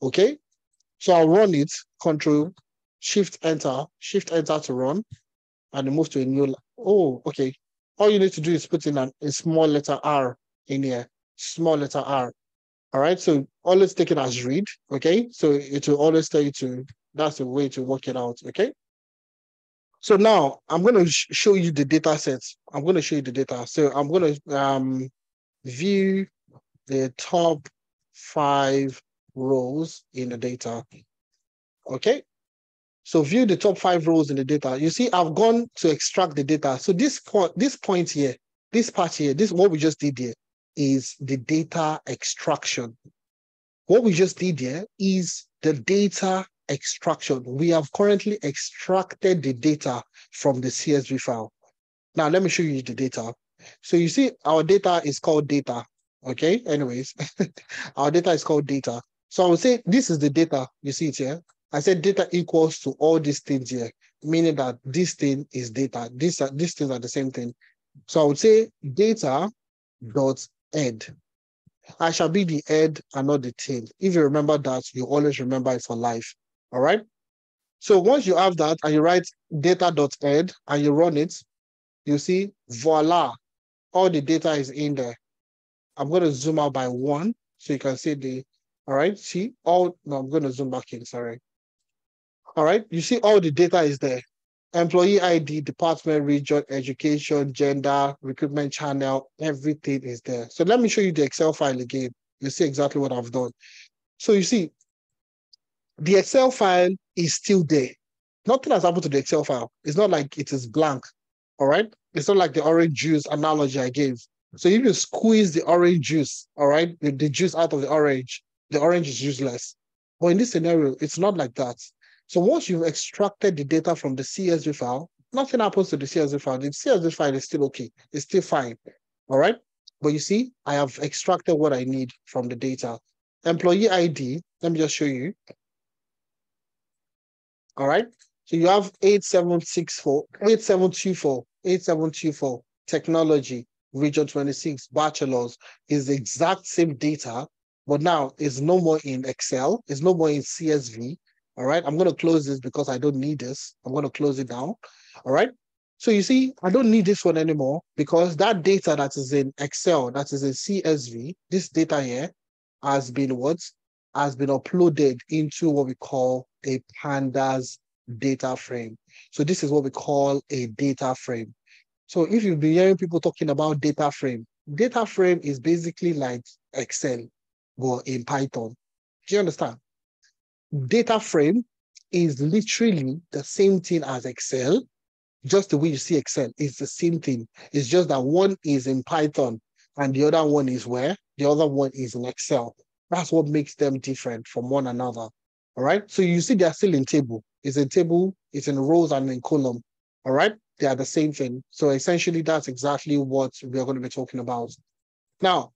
Okay? So I'll run it, Control, Shift Enter to run, and it moves to a new. Oh, okay. All you need to do is put in a small letter R in here, small letter R. All right. So always take it as read. Okay. So it will always tell you to. That's the way to work it out. Okay. So now I'm going to show you the data sets. I'm going to show you the data. So I'm going to view the top 5 rows in the data. Okay. So view the top 5 rows in the data. You see, I've gone to extract the data. So this point here, this part here, this what we just did here is the data extraction. What we just did here is the data extraction. We have currently extracted the data from the CSV file. Now, let me show you the data. So you see, our data is called data. Okay, anyways, our data is called data. So I would say this is the data. You see it here. I said data equals to all these things here, meaning that this thing is data. These things are the same thing. So I would say data dot head. I shall be the head and not the tail. If you remember that, you always remember it for life. All right. So once you have that and you write data.head and you run it, you see, voila, all the data is in there. I'm going to zoom out by 1 so you can see the, all right, see all, no, I'm going to zoom back in, sorry. All right, you see all the data is there. Employee ID, department, region, education, gender, recruitment channel, everything is there. So let me show you the Excel file again. You see exactly what I've done. So you see, the Excel file is still there. Nothing has happened to the Excel file. It's not like it is blank, all right? It's not like the orange juice analogy I gave. So if you squeeze the orange juice, all right, the juice out of the orange is useless. But in this scenario, it's not like that. So once you've extracted the data from the CSV file, nothing happens to the CSV file. The CSV file is still okay. It's still fine, all right? But you see, I have extracted what I need from the data. Employee ID, let me just show you. All right. So you have 8724, technology, region 26, bachelor's is the exact same data, but now it's no more in Excel, it's no more in CSV. All right. I'm going to close this because I don't need this. I'm going to close it down. All right. So you see, I don't need this one anymore because that data that is in Excel, that is in CSV, this data here has been what? Has been uploaded into what we call a pandas data frame. So this is what we call a data frame. So if you've been hearing people talking about data frame is basically like Excel, but in Python. Do you understand? Data frame is literally the same thing as Excel. Just the way you see Excel, it's the same thing. It's just that one is in Python and the other one is where? The other one is in Excel. That's what makes them different from one another. All right. So you see they're still in table. It's in table, it's in rows and in column. All right. They are the same thing. So essentially, that's exactly what we are going to be talking about. Now,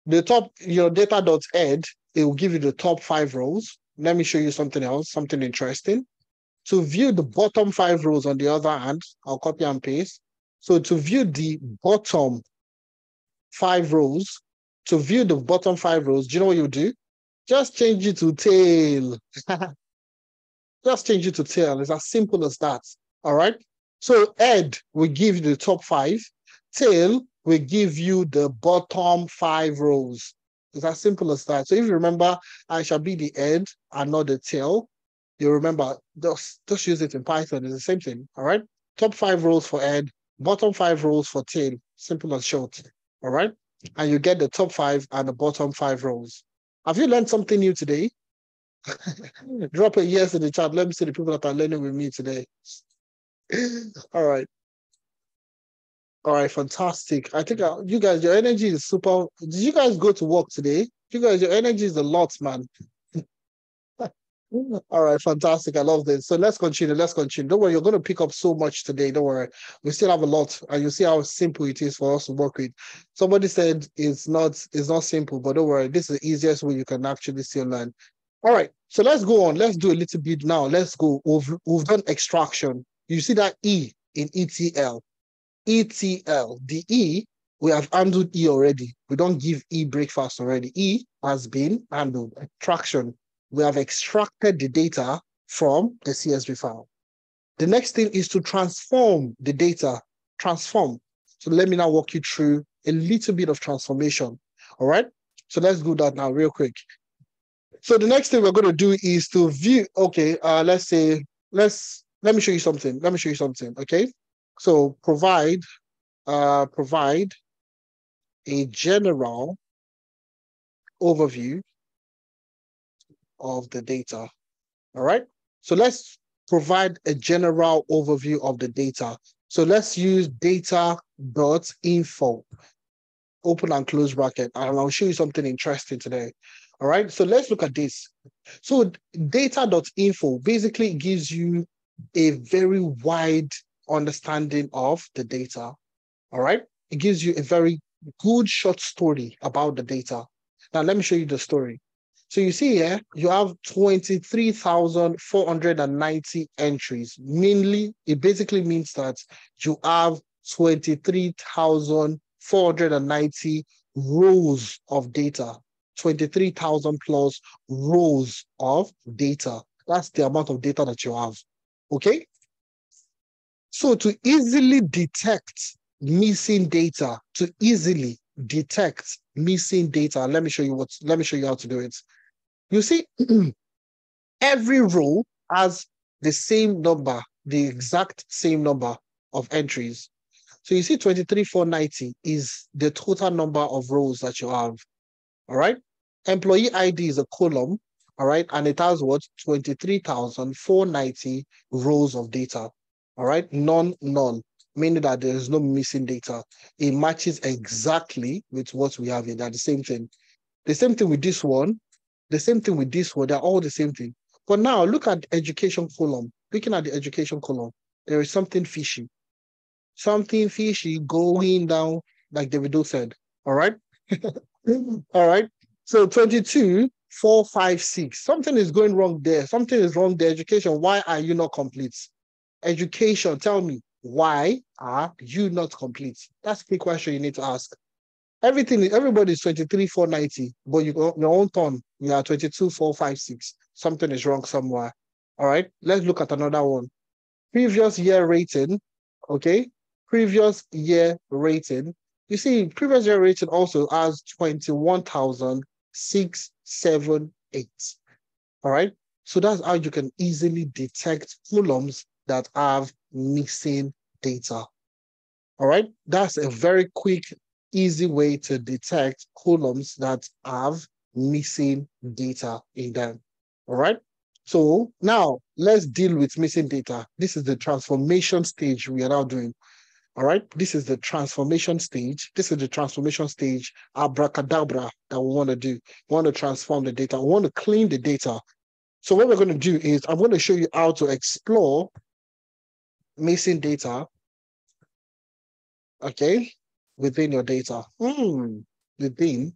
the top, your data.head, it will give you the top 5 rows. Let me show you something else, something interesting. To view the bottom 5 rows on the other hand, I'll copy and paste. So to view the bottom 5 rows, do you know what you do? Just change it to tail. Just change it to tail. It's as simple as that. All right. So head will give you the top 5. Tail will give you the bottom 5 rows. It's as simple as that. So if you remember, I shall be the head and not the tail. You remember, just use it in Python. It's the same thing. All right. Top 5 rows for head, bottom 5 rows for tail. Simple and short. All right. And you get the top 5 and the bottom 5 rows. Have you learned something new today? Drop a yes in the chat. Let me see the people that are learning with me today. All right. All right, fantastic. I think you guys, your energy is super. Did you guys go to work today? You guys, your energy is a lot, man. All right, fantastic. I love this. So let's continue. Let's continue. Don't worry, you're going to pick up so much today. Don't worry. We still have a lot, and you see how simple it is for us to work with. Somebody said it's not simple, but don't worry. This is the easiest way you can actually still learn. All right. So let's go on. Let's do a little bit now. Let's go. We've done extraction. You see that E in ETL. ETL. The E, we have handled E already. We don't give E breakfast already. E has been handled. Extraction. We have extracted the data from the CSV file. The next thing is to transform the data. Transform. So let me now walk you through a little bit of transformation. All right. So let's do that now real quick. So the next thing we're going to do is to view. Okay. Let me show you something. Let me show you something. Okay. So provide a general overview of the data. All right. So let's provide a general overview of the data. So let's use data.info, open and close bracket, and I'll show you something interesting today. All right. So let's look at this. So data.info basically gives you a very wide understanding of the data. All right. It gives you a very good short story about the data. Now, let me show you the story. So you see here, you have 23,490 entries. Mainly, it basically means that you have 23,490 rows of data. 23,000 plus rows of data. That's the amount of data that you have. Okay? So to easily detect missing data, let me show you how to do it. You see, every row has the same number, the exact same number of entries. So you see 23,490 is the total number of rows that you have. All right. Employee ID is a column. All right. And it has what? 23,490 rows of data. All right. None, meaning that there is no missing data. It matches exactly with what we have here. They're the same thing. The same thing with this one. The same thing with this one. They're all the same thing. But now look at education column. Looking at the education column, there is something fishy. Something fishy going down, like Davido said. All right. All right. So 22,456. Something is going wrong there. Something is wrong there. Education. Why are you not complete? Education. Tell me, why are you not complete? That's the question you need to ask. Everybody is 23,490, but your own turn, you are 22,456. Something is wrong somewhere. All right. Let's look at another one. Previous year rating. Okay. Previous year rating. You see, previous year rating also has 21,678. All right. So that's how you can easily detect columns that have missing data. All right. That's a very quick, easy way to detect columns that have missing data in them. All right. So now let's deal with missing data. This is the transformation stage we are now doing. All right. This is the transformation stage. Abracadabra, that we want to do. We want to transform the data. We want to clean the data. So what we're going to do is I'm going to show you how to explore missing data. Okay. Within your data. Within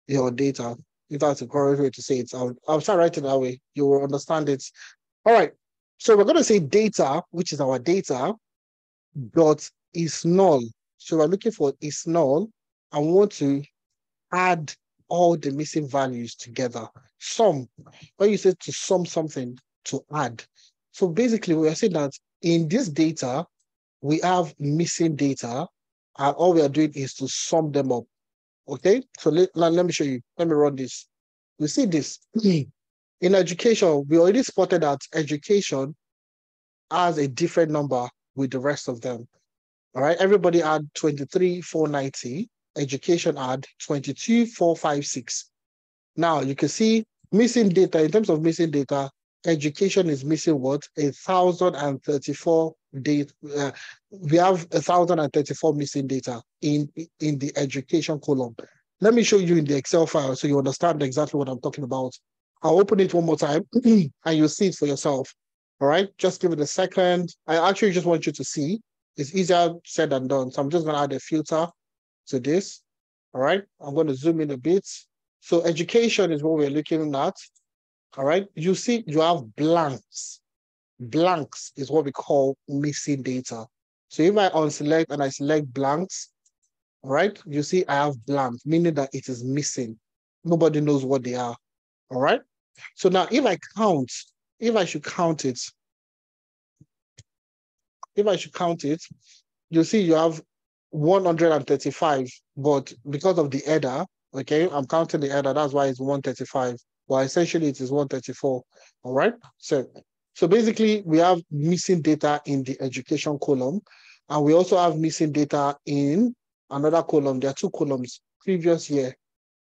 your data. If that's the correct way to say it, I'll start writing that way. You will understand it. All right. So we're going to say data, which is our data, dot is null. So we're looking for is null. I want to add all the missing values together. Sum. When you say to sum something, to add. So basically, we are saying that in this data, we have missing data, and all we are doing is to sum them up. Okay, so let me show you. Let me run this. You see this. In education, we already spotted that education has a different number with the rest of them. All right, everybody had 23,490. Education had 22,456. Now you can see missing data. In terms of missing data, education is missing what? 1,034 data. We have 1,034 missing data in the education column. Let me show you in the Excel file so you understand exactly what I'm talking about. I'll open it one more time and you'll see it for yourself. All right, just give it a second. I actually just want you to see. It's easier said than done. So I'm just going to add a filter to this. All right, I'm going to zoom in a bit. So education is what we're looking at. All right, you see you have blanks. Blanks is what we call missing data. So if I unselect and I select blanks, all right, you see I have blank, meaning that it is missing. Nobody knows what they are. All right. So now if I should count it, you see you have 135, but because of the header, okay, I'm counting the header, that's why it's 135. Well, essentially it is 134. All right. So basically we have missing data in the education column, and we also have missing data in another column. There are two columns, previous year.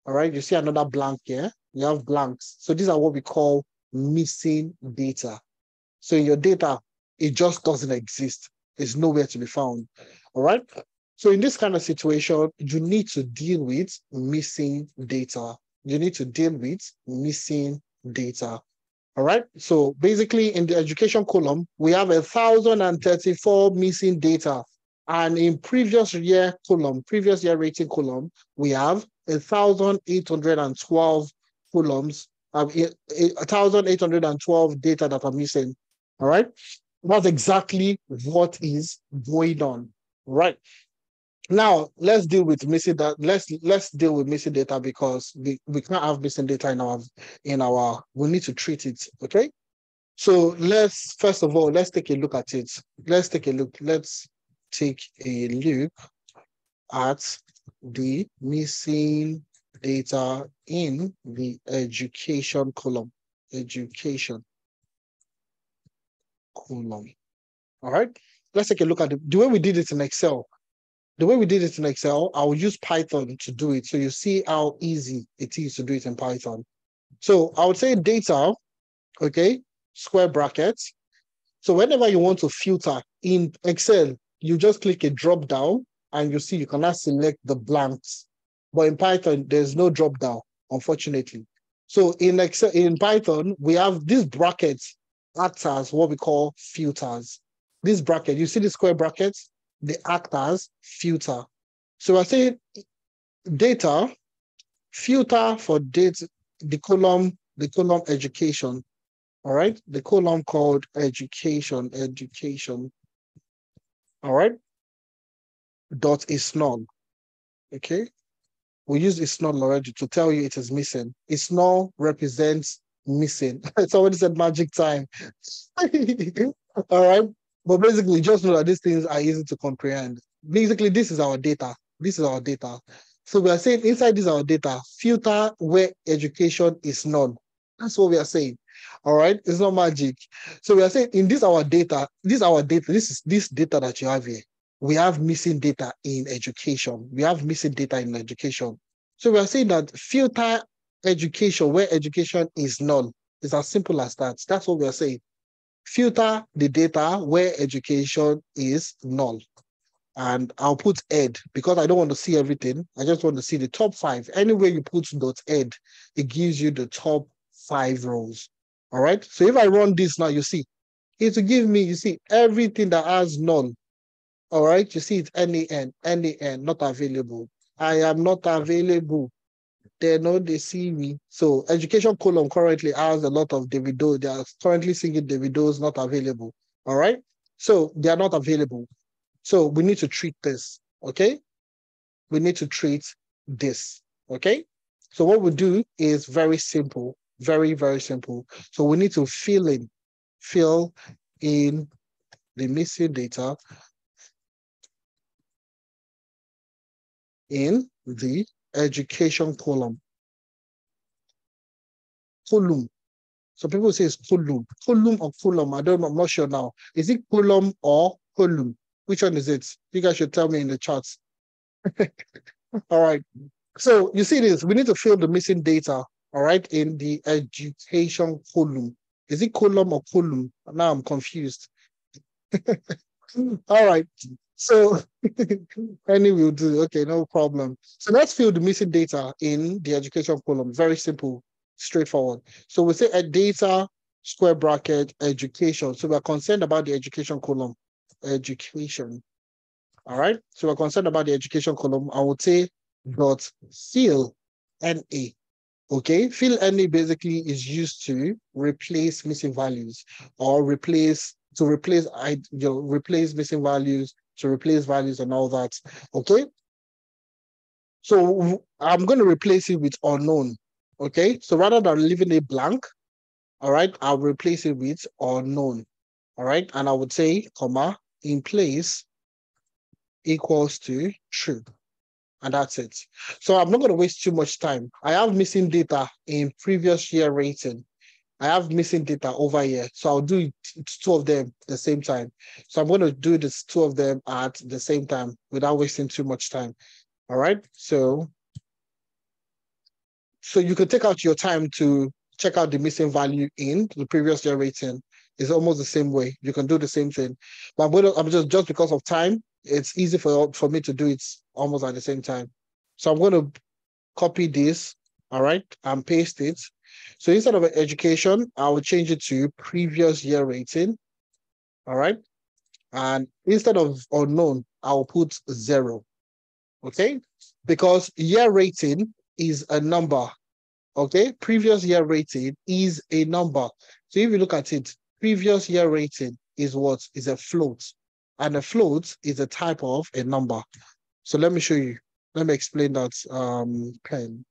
All right, you see another blank here. You have blanks. So these are what we call missing data. So in your data, it just doesn't exist. It's nowhere to be found. All right. So in this kind of situation, you need to deal with missing data. You need to deal with missing data. All right. So basically in the education column, we have 1,034 missing data. And in previous year rating column, we have 1,812 columns, 1,812 data that are missing. All right. That's exactly what is going on. Right. Now let's deal with missing data. Let's deal with missing data, because we can't have missing data in our we need to treat it. Okay. So first of all, let's take a look at it. Let's take a look at the missing data in the education column. All right. Let's take a look at the way we did it in Excel. I'll use Python to do it. So you see how easy it is to do it in Python. So I would say data, okay, square brackets. So whenever you want to filter in Excel, you just click a drop down and you see you cannot select the blanks. But in Python, there's no drop down, unfortunately. So in Python, we have these brackets act as what we call filters. This bracket, you see the square brackets? They act as filter. So I say data, filter for data, the column education. All right, the column called education. All right, dot is null. Okay, we use is null already to tell you it is missing. Is null represents missing. Somebody said magic time. All right. But basically, just know that these things are easy to comprehend. Basically, this is our data. So we are saying inside this our data, filter where education is null. That's what we are saying. All right. It's not magic. So we are saying in this data is this data that you have here. We have missing data in education. So we are saying that filter education where education is null. It's as simple as that. That's what we are saying. Filter the data where education is null. And I'll put ed because I don't want to see everything. I just want to see the top 5. Anywhere you put .ed, it gives you the top 5 rows. All right. So if I run this now, you see, it will give me, you see, everything that has null. All right. You see, it's NaN, not available. I am not available. They see me. So education column currently has a lot of Davido. They are currently singing Davido's not available. All right. So they are not available. So we need to treat this. Okay. We need to treat this. Okay. So what we do is very simple. Very, very simple. So we need to fill in the missing data in the education column. Column. So people say it's column. Column or column. I'm not sure now. Is it column or column? Which one is it? You guys should tell me in the chats. All right. So you see this. We need to fill the missing data, all right, in the education column. Is it column or column? Now I'm confused. All right. So any will do. Okay, no problem. So let's fill the missing data in the education column. Very simple. straightforward. So we say a data square bracket education. So we're concerned about the education column. Education. All right. So we're concerned about the education column. I would say dot fill NA. Okay. Fill NA basically is used to replace missing values or replace missing values, to replace values and all that. Okay. So I'm going to replace it with unknown. Okay. So rather than leaving it blank, all right, I'll replace it with unknown. All right. And I would say, comma, in place equals to true. And that's it. So I'm not going to waste too much time. I have missing data in previous year rating. I have missing data over here. So I'll do two of them at the same time. So I'm going to do this two of them at the same time without wasting too much time. All right. So you can take out your time to check out the missing value in the previous year rating. It's almost the same way. You can do the same thing. But I'm just because of time, it's easy for me to do it almost at the same time. So I'm going to copy this, all right, and paste it. So instead of education, I will change it to previous year rating, all right? And instead of unknown, I'll put 0, okay? Because year rating is a number, okay? Previous year rating is a number. So if you look at it, previous year rating is what? Is a float. And a float is a type of a number. So let me show you. Let me explain that. Pen.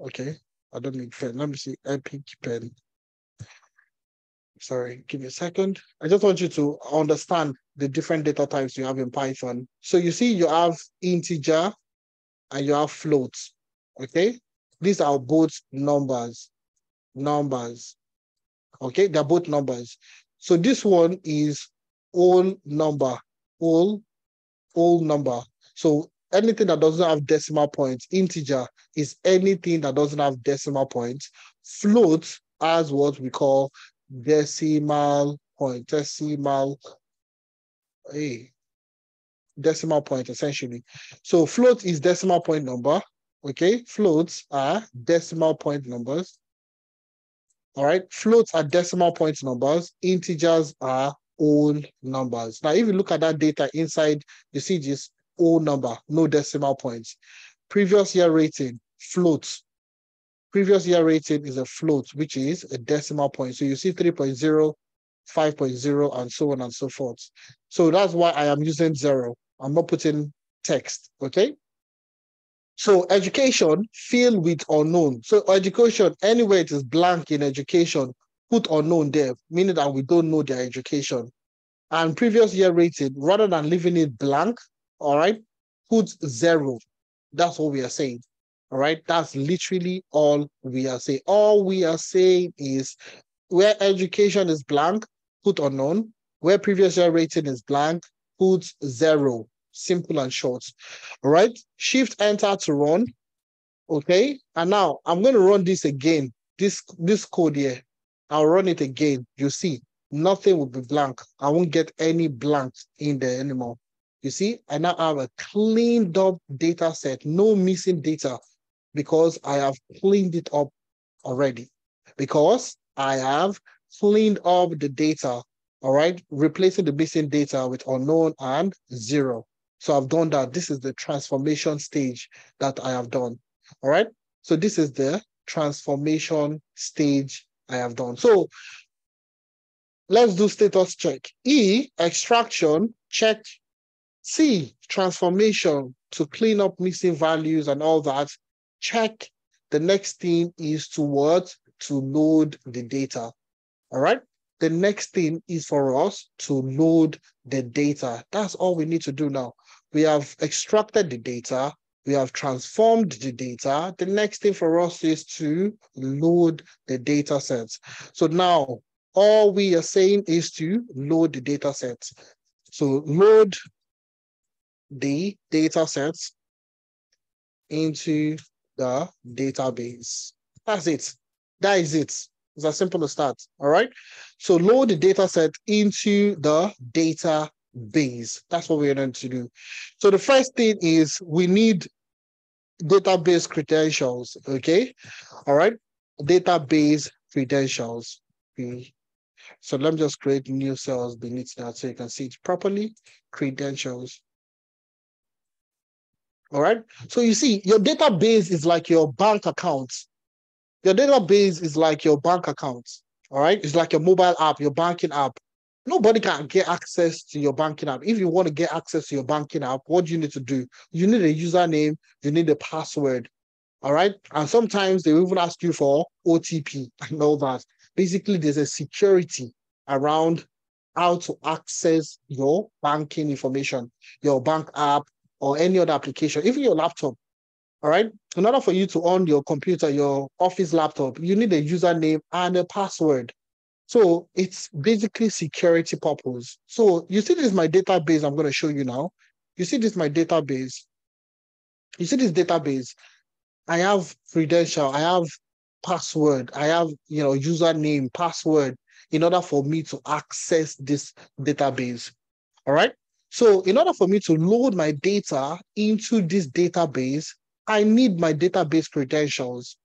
Okay. I don't need pen. Let me see. Epic pen. Sorry, give me a second. I just want you to understand the different data types you have in Python. So you see you have integer and you have floats. Okay. These are both numbers. Okay, they're both numbers. So this one is whole number. Whole number. So anything that doesn't have decimal points, integer is anything that doesn't have decimal points. Float has what we call decimal point. Decimal point, essentially. So float is decimal point number. Okay, floats are decimal point numbers. All right, floats are decimal point numbers. Integers are whole numbers. Now, if you look at that data inside, you see this whole number, no decimal points. Previous year rating, float. Previous year rating is a float, which is a decimal point. So you see 3.0, 5.0, and so on and so forth. So that's why I am using 0. I'm not putting text, okay? So education, fill with unknown. So education, anywhere it is blank in education, put unknown there, meaning that we don't know their education. And previous year rating, rather than leaving it blank, all right, put 0. That's what we are saying. All right, that's literally all we are saying. All we are saying is where education is blank, put unknown. Where previous year rating is blank, put 0. Simple and short. All right, shift enter to run. Okay, and now I'm going to run this again. This code here, I'll run it again. You see, nothing will be blank. I won't get any blanks in there anymore. You see, I now have a cleaned up data set, no missing data, because I have cleaned it up already. Because I have cleaned up the data, all right, replacing the missing data with unknown and 0. So I've done that. This is the transformation stage that I have done. All right. So this is the transformation stage I have done. So let's do status check. E, extraction, check. C, transformation to clean up missing values and all that. Check. The next thing is to what? To load the data. All right. The next thing is for us to load the data. That's all we need to do now. We have extracted the data. We have transformed the data. The next thing for us is to load the data sets. So now all we are saying is to load the data sets. So load the data sets into the database. That's it. That is it. It's as simple as that. All right. So load the data set into the database. That's what we're going to do. So the first thing is we need database credentials. Okay. All right. database credentials. So let me just create new cells beneath that so you can see it properly. Credentials. All right. So you see, your database is like your bank account. Your database is like your bank account. All right. It's like your mobile app, your banking app. Nobody can get access to your banking app. If you want to get access to your banking app, what do you need to do? You need a username, you need a password. All right. And sometimes they even ask you for OTP and all that. Basically, there's a security around how to access your banking information, your bank app, or any other application, even your laptop. All right. In order for you to on your computer, your office laptop, you need a username and a password. So it's basically security purpose. So you see, this is my database I'm going to show you now. You see, this is my database. You see this database. I have credential, I have password, I have username, password in order for me to access this database. All right. So in order for me to load my data into this database, I need my database credentials.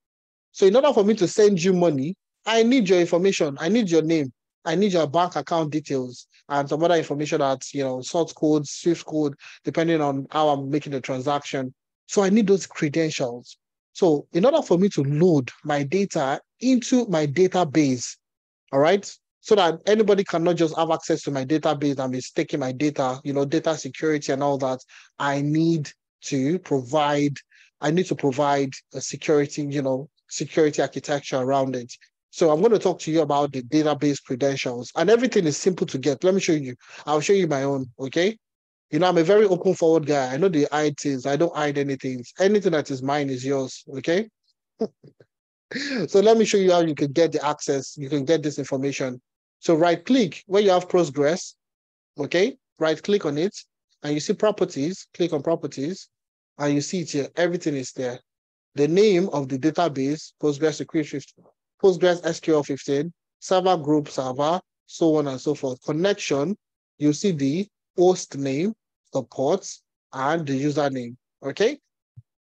So in order for me to send you money, I need your information. I need your name. I need your bank account details and some other information that's, source code, Swift code, depending on how I'm making the transaction. So I need those credentials. So in order for me to load my data into my database, all right, so that anybody cannot just have access to my database and be taking my data, data security and all that, I need to provide a security, security architecture around it. So I'm going to talk to you about the database credentials, and everything is simple to get. Let me show you. I'll show you my own, okay? I'm a very open forward guy. I know the hide things. I don't hide anything. Anything that is mine is yours, okay? So let me show you how you can get the access. You can get this information. So right click where you have Postgres, okay? Right click on it and you see properties, click on properties and you see it here. Everything is there. The name of the database, Postgres SQL 15, server group server, so on and so forth. Connection, you see the host name, the ports, and the username, okay?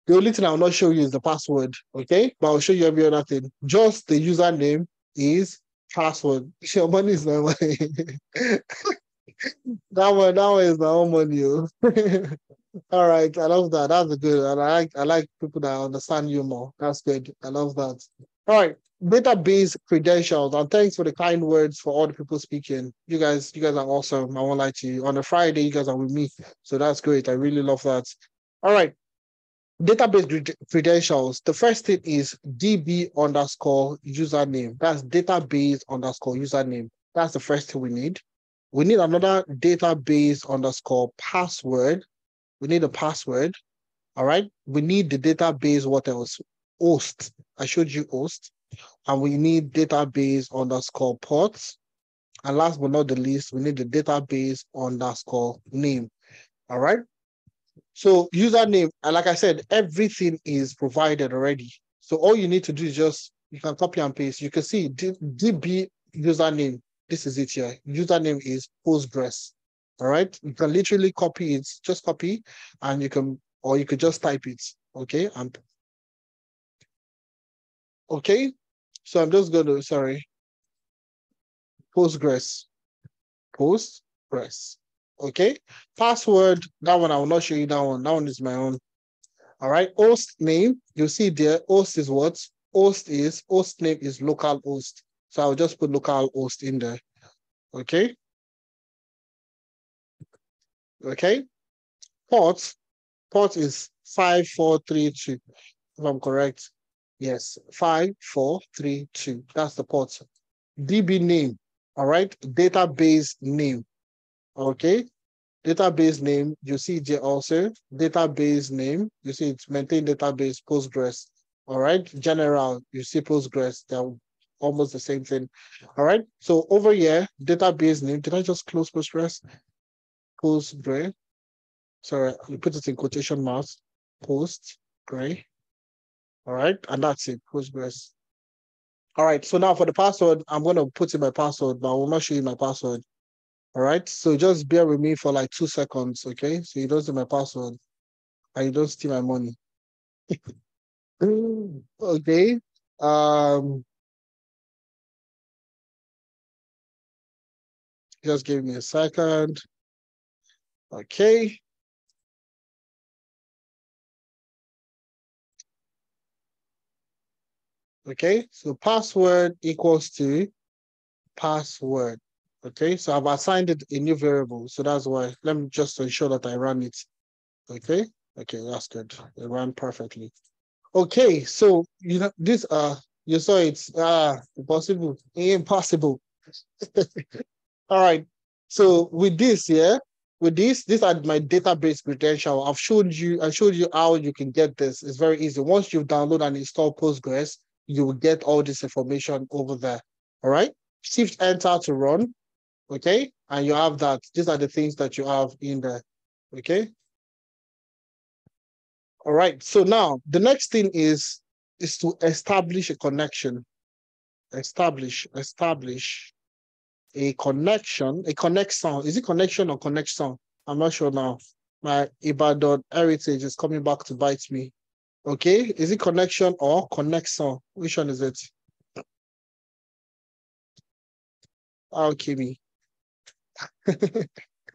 The only thing I'll not show you is the password, okay? But I'll show you every other thing. Just the username is password. Your money is my money. that one is my own money. All right, I love that. That's good. I like people that understand you more. That's good. I love that. All right, database credentials. And thanks for the kind words for all the people speaking. You guys are awesome. I won't lie to you. On a Friday, you guys are with me, so that's great. I really love that. All right. Database credentials. The first thing is DB underscore username. That's database underscore username. That's the first thing we need. We need another database underscore password. We need a password. All right. We need the database, what else? Host. I showed you host. And we need database underscore ports. And last but not the least, we need the database underscore name. All right. So username, and like I said, everything is provided already. So all you need to do is you can copy and paste. You can see DB username. This is it here. Username is Postgres. All right. You can literally copy it. Just copy and you could just type it. Okay. Okay. So I'm just going to, Postgres. Okay. Password, that one I will not show you that one. That one is my own. All right. Host name, you see there, host is what? Host name is local host. So I'll just put local host in there. Okay. Okay. Port is 5432. If I'm correct. Yes, 5432. That's the port. DB name. All right. Database name. Okay. Database name, you see there also. Database name, you see it's maintain database Postgres. All right. General, you see Postgres. They're almost the same thing. All right. So over here, database name. Did I just close Postgres? Postgres. Sorry, you put it in quotation marks. Postgres. All right. And that's it. Postgres. All right. So now for the password, I'm going to put in my password, but I will not show you my password. All right. So just bear with me for like 2 seconds. Okay. So you don't see my password and you don't steal my money. Okay. Just give me a second. Okay. Okay, so password equals to password. Okay, so I've assigned it a new variable. So that's why. Let me just ensure that I run it. Okay, okay, that's good. It ran perfectly. Okay, so you know this you saw it's impossible. All right. So with this, yeah, with this, these are my database credential. I showed you how you can get this. It's very easy. Once you download and install Postgres, you will get all this information over there. All right. Shift enter to run. Okay. And you have that. These are the things that you have in there. Okay. All right. So now the next thing is to establish a connection. Establish a connection, a connection. Is it connection or connection? I'm not sure now. My Ibadan heritage is coming back to bite me. Okay, is it connection or connection? Which one is it? Alchemy.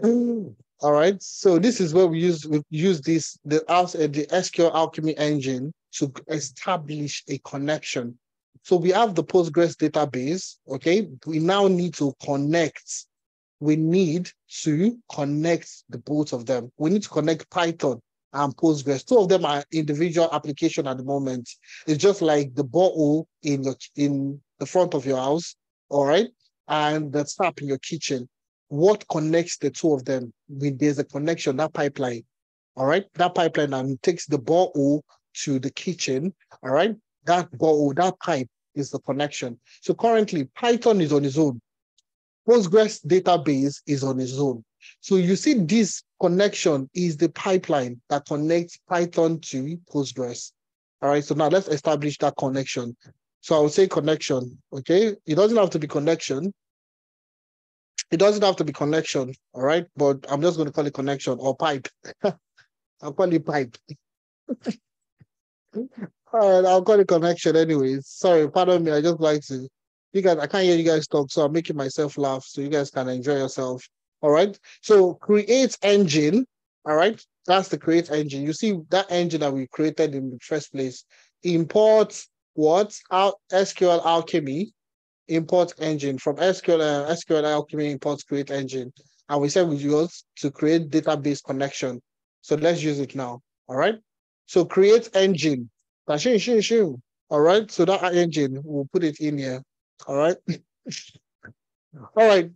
All right. So this is where we use the SQL Alchemy engine to establish a connection. So we have the Postgres database. Okay. We now need to connect. We need to connect the both of them. We need to connect Python and Postgres. Two of them are individual application at the moment. It's just like the borehole in the front of your house, all right, and the tap in your kitchen. What connects the two of them? There's a connection, that pipeline, all right? That pipeline takes the borehole to the kitchen, all right? That borehole, that pipe is the connection. So currently, Python is on its own. Postgres database is on its own. So you see this connection is the pipeline that connects Python to Postgres. All right, so now let's establish that connection. So I would say connection, okay? It doesn't have to be connection. It doesn't have to be connection, all right? But I'm just going to call it connection or pipe. I'll call it pipe. All right, I'll call it connection anyways. Sorry, pardon me. I just like to, you guys, I can't hear you guys talk, so I'm making myself laugh so you guys can enjoy yourself. All right. So create engine. All right. That's the create engine. You see that engine that we created in the first place. Import what? SQL Alchemy. Import engine from SQL Alchemy import create engine. And we said we use to create database connection. So let's use it now. All right. So create engine. All right. So that engine, we'll put it in here. All right. All right.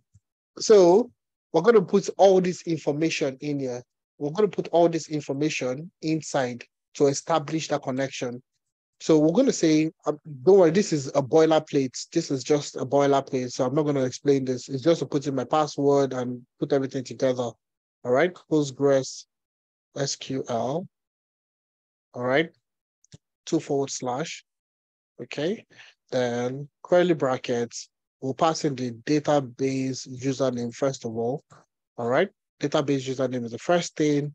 So we're going to put all this information in here. We're going to put all this information inside to establish that connection. So we're going to say, don't worry, this is a boilerplate. This is just a boilerplate. So I'm not going to explain this. It's just to put in my password and put everything together. All right. Postgres SQL. All right. 2// okay, then curly brackets, we'll pass in the database username first of all right, database username is the first thing,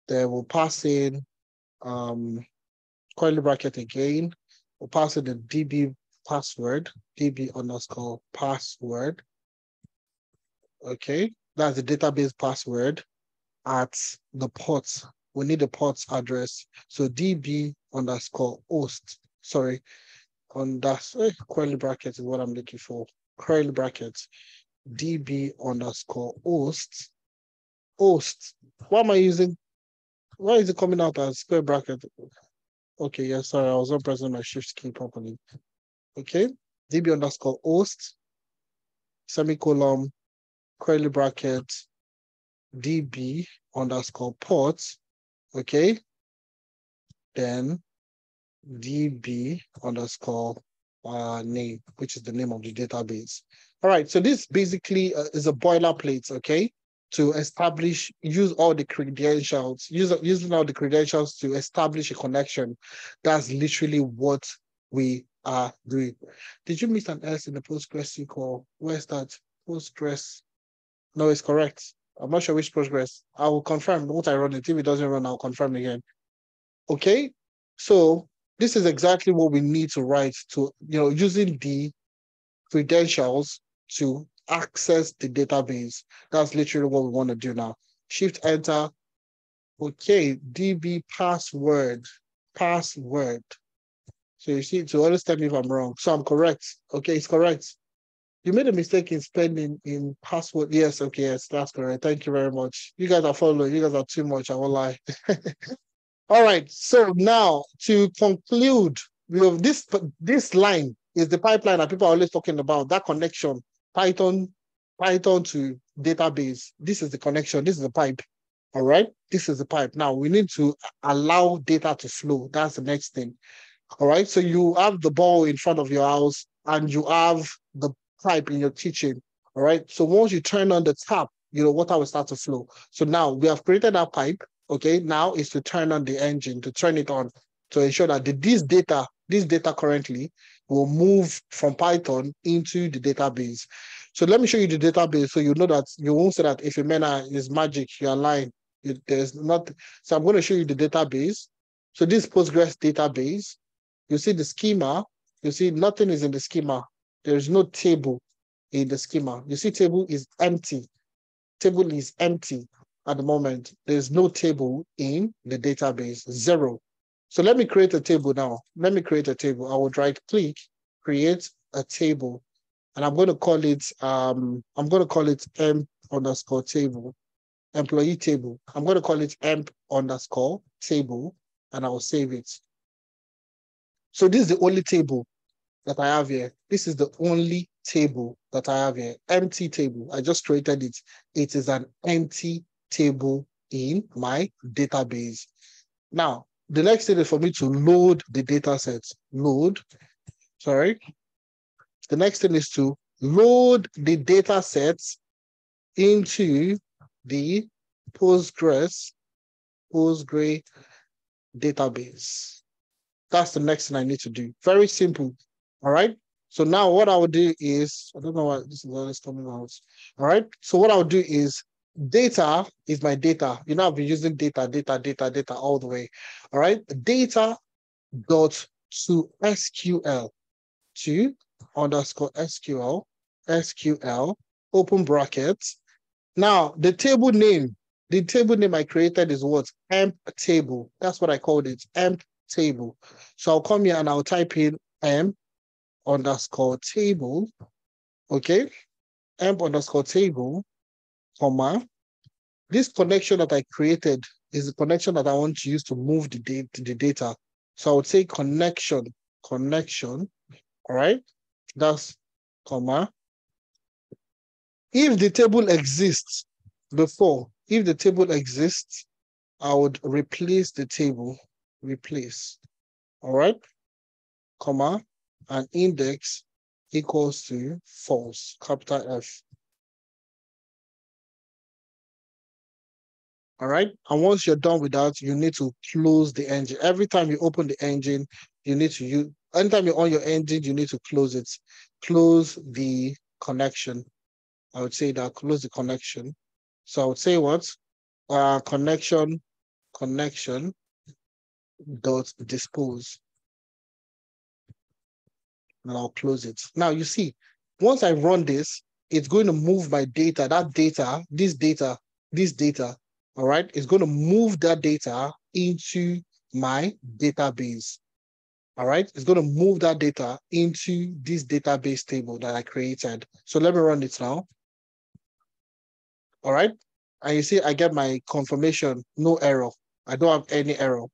then we'll pass in curly bracket again, we'll pass in the DB password, DB underscore password, okay, that's the database password at the port. We need the port's address, so DB underscore host, sorry, on that curly brackets is what I'm looking for. Curly brackets, DB underscore host. Host. Why am I using? Why is it coming out as square bracket? Okay, yeah, sorry, I was not pressing my shift key properly. Okay, DB underscore host, semicolon, curly bracket, DB underscore port. Okay, then DB underscore name, which is the name of the database. All right, so this basically is a boilerplate, okay, to establish, use all the credentials, using all the credentials to establish a connection. That's literally what we are doing. Did you miss an S in the PostgreSQL? Where's that? Postgres. No, it's correct. I'm not sure which Postgres. I will confirm once I run it. If it doesn't run, I'll confirm again. Okay, so this is exactly what we need to write to, using the credentials to access the database. That's literally what we want to do now. Shift enter. Okay, DB password. So you see, to always tell me if I'm wrong. So I'm correct. Okay, it's correct. You made a mistake in spelling in password. Yes, okay, yes, that's correct. Thank you very much. You guys are following. You guys are too much. I won't lie. All right. So now to conclude, we have this line is the pipeline that people are always talking about. That connection, Python to database. This is the connection. This is the pipe. All right. This is the pipe. Now we need to allow data to flow. That's the next thing. All right. So you have the ball in front of your house and you have the pipe in your kitchen. All right. So once you turn on the tap, water will start to flow. So now we have created that pipe. Okay. Now is to turn on the engine, to turn it on, to ensure that this data currently will move from Python into the database. So let me show you the database so you know that you won't say that if a mena is magic, you're lying. There's not. So I'm going to show you the database. So this Postgres database, you see the schema, you see nothing is in the schema. There's no table in the schema. You see table is empty. Table is empty at the moment. There's no table in the database, 0. So let me create a table now. Let me create a table. I will right click, create a table, and I'm going to call it emp_table, employee table. I'm going to call it emp_table, and I will save it. So this is the only table that I have here. This is the only table that I have here. Empty table. I just created it. It is an empty table in my database. Now, the next thing is for me to load the data sets. The next thing is to load the data sets into the Postgres database. That's the next thing I need to do. Very simple. All right. So now what I will do is, I don't know why this is always coming out. All right. So what I will do is, data is my data. I've been using data all the way. All right. Data dot to SQL, to _SQL, open brackets. Now the table name I created is what? Emp table. That's what I called it. Emp table. So I'll come here and I'll type in emp_table. Okay. Emp_table, comma. This connection that I created is the connection that I want to use to move the data. So I would say connection. All right. That's comma. If the table exists, I would replace the table. All right. Comma, and index equals to false, capital F. All right. And once you're done with that, you need to close the engine. Every time you open the engine, anytime you're on your engine, you need to close it. Close the connection. I would say that, close the connection. So I would say what? Connection dot dispose. And I'll close it. Now you see, once I run this, it's going to move my data, this data, all right? It's going to move that data into my database, all right? It's going to move that data into this database table that I created. So let me run it now. All right? And you see, I get my confirmation, no error. I don't have any error.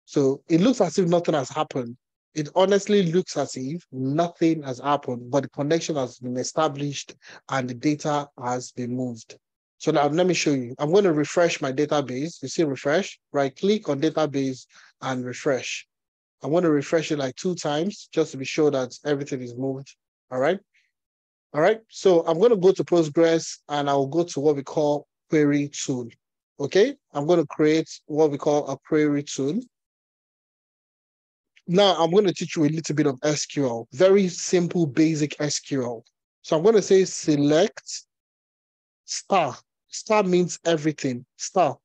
So it looks as if nothing has happened. It honestly looks as if nothing has happened, but the connection has been established and the data has been moved. So now let me show you. I'm going to refresh my database. You see refresh, right click on database and refresh. I want to refresh it like 2 times just to be sure that everything is moved. All right. All right. So I'm going to go to Postgres and I'll go to what we call query tool. Okay. I'm going to create what we call a query tool. Now I'm going to teach you a little bit of SQL, very simple, basic SQL. So I'm going to say select star. Star means everything. Star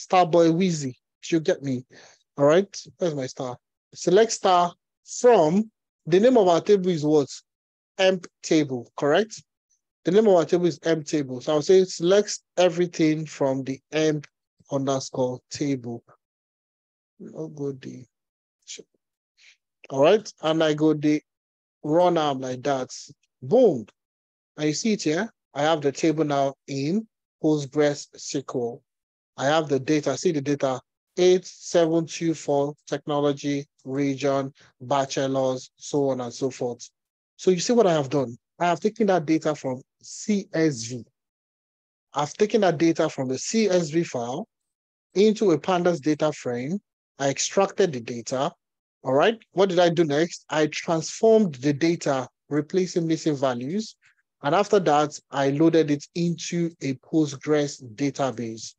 boy Wheezy. You get me? All right. Where's my star? select star from, the name of our table is what? Emp table, correct? The name of our table is emp table. So I'll say select everything from the emp underscore table. I'll go the, all right. And I go the run arm like that. Boom. And you see it here. I have the table now in PostgreSQL. I have the data. See the data 8724 technology, region, bachelors, so on and so forth. So you see what I have done? I have taken that data from CSV. I've taken that data from the CSV file into a pandas data frame. I extracted the data. All right. What did I do next? I transformed the data, replacing missing values. And after that, I loaded it into a Postgres database.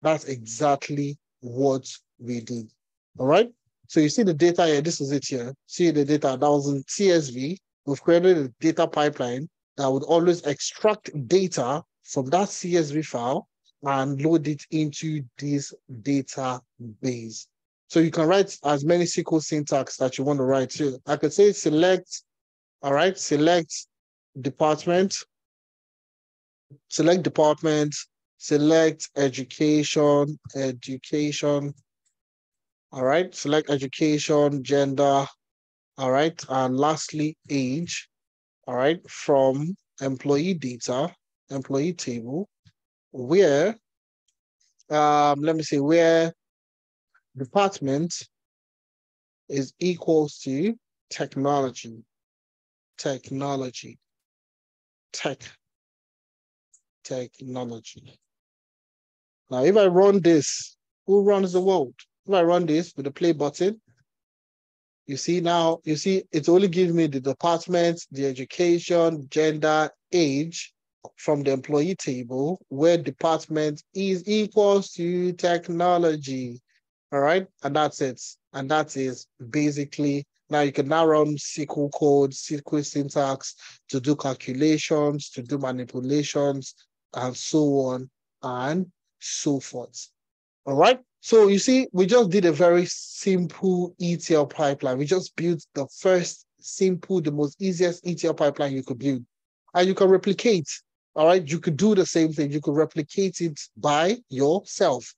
That's exactly what we did. All right. So you see the data here. This is it here. See the data that was in CSV. We've created a data pipeline that would always extract data from that CSV file and load it into this database. So you can write as many SQL syntax that you want to write here. I could say select, all right, select department, select education, all right, select education, gender, all right, and lastly, age, all right, from employee data, employee table, where, let me see, where department is equals to technology. Technology. Now, if I run this, who runs the world? If I run this with the play button, you see now, you see it only gives me the department, the education, gender, age from the employee table, where department is equals to technology. All right, and that's it. And that is basically, now you can now run SQL code, SQL syntax to do calculations, to do manipulations, and so on and so forth. All right. So you see, we just did a very simple ETL pipeline. We just built the first simple, the most easiest ETL pipeline you could build. And you can replicate. All right. You could do the same thing. You could replicate it by yourself.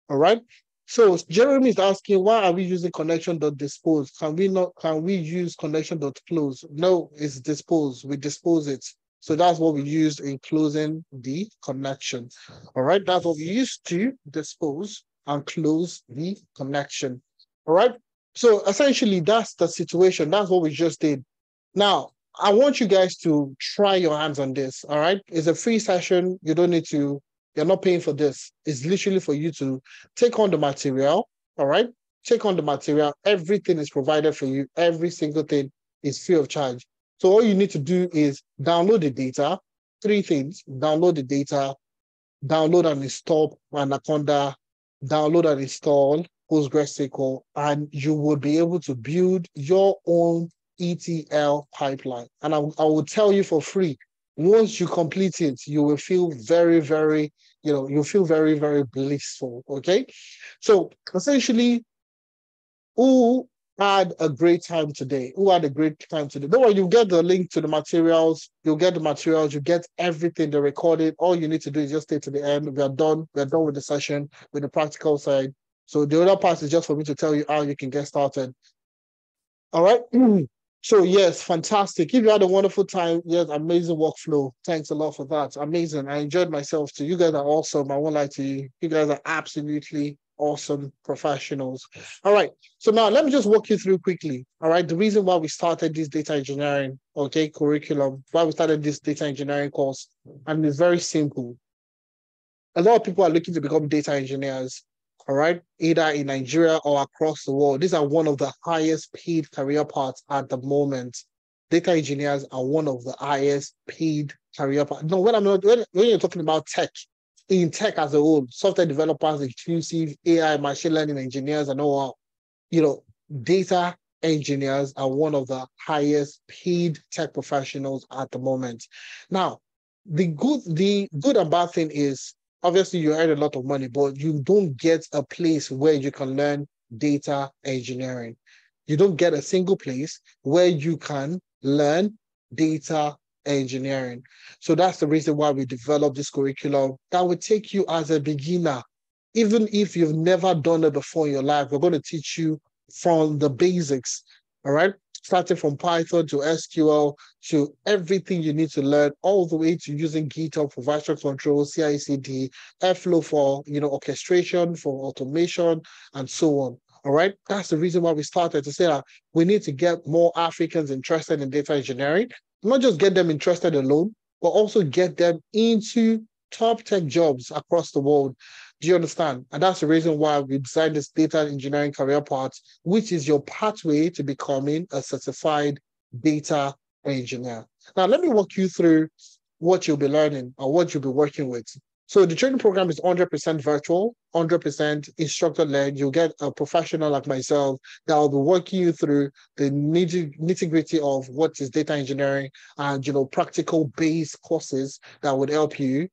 All right. So Jeremy is asking, why are we using connection.dispose? Can we use connection.close? No, it's dispose. We dispose it. So that's what we used in closing the connection. All right, that's what we used to dispose and close the connection. All right. So essentially, that's the situation. That's what we just did. Now, I want you guys to try your hands on this. All right. It's a free session. You don't need to. You're not paying for this. It's literally for you to take on the material, all right? Take on the material. Everything is provided for you. Every single thing is free of charge. So all you need to do is download the data. 3 things. Download the data, download and install Anaconda, download and install PostgreSQL, and you will be able to build your own ETL pipeline. And I will tell you for free, once you complete it, you will feel very, very, you'll feel very, very blissful, okay? So essentially, who had a great time today? Who had a great time today? Don't worry, you get the link to the materials. You'll get the materials. You get everything, the recorded. All you need to do is just stay to the end. We are done. We are done with the session, with the practical side. So the other part is just for me to tell you how you can get started. All right? So yes, fantastic. If you had a wonderful time, yes, amazing workflow. Thanks a lot for that. Amazing. I enjoyed myself too. You guys are awesome. I won't lie to you. You guys are absolutely awesome professionals. All right. So now let me just walk you through quickly. All right. The reason why we started this data engineering, okay, curriculum, why we started this data engineering course, and it's very simple. A lot of people are looking to become data engineers. All right, either in Nigeria or across the world. These are one of the highest paid career paths at the moment. Data engineers are one of the highest paid career paths. No, when you're talking about tech, in tech as a whole, software developers, inclusive AI, machine learning engineers, and all, data engineers are one of the highest paid tech professionals at the moment. Now, the good and bad thing is, obviously, you earn a lot of money, but you don't get a place where you can learn data engineering. You don't get a single place where you can learn data engineering. So that's the reason why we developed this curriculum that will take you as a beginner. Even if you've never done it before in your life, we're going to teach you from the basics, all right? Starting from Python to SQL to everything you need to learn, all the way to using GitHub for version control, CI/CD, Airflow for orchestration, for automation, and so on. All right. That's the reason why we started to say that we need to get more Africans interested in data engineering, not just get them interested alone, but also get them into top tech jobs across the world. Do you understand? And that's the reason why we designed this data engineering career path, which is your pathway to becoming a certified data engineer. Now, let me walk you through what you'll be learning or what you'll be working with. So the training program is 100% virtual, 100% instructor-led. You'll get a professional like myself that will be walking you through the nitty-gritty of what is data engineering and, practical-based courses that would help you,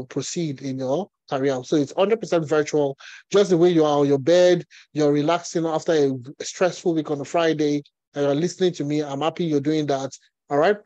proceed in your career. So it's 100% virtual, just the way you are on your bed, you're relaxing after a stressful week on a Friday, and you're listening to me. I'm happy you're doing that. All right.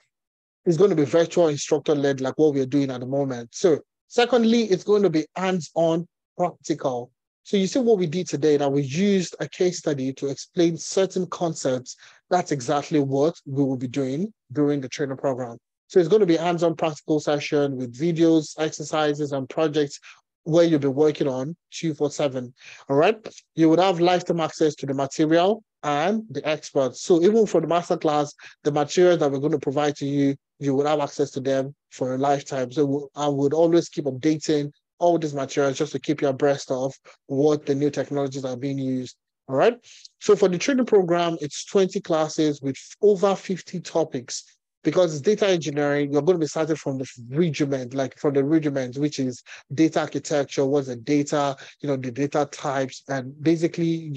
It's going to be virtual instructor-led like what we're doing at the moment. So secondly, it's going to be hands-on practical. So you see what we did today, that we used a case study to explain certain concepts. That's exactly what we will be doing during the training program. So it's going to be hands-on practical session with videos, exercises, and projects where you'll be working on 24/7. All right. You would have lifetime access to the material and the experts. So even for the masterclass, the materials that we're going to provide to you, you would have access to them for a lifetime. So I would always keep updating all these materials just to keep you abreast of what the new technologies are being used. All right. So for the training program, it's 20 classes with over 50 topics. Because it's data engineering, you're going to be starting from the rudiment, which is data architecture, what's the data, the data types, and basically,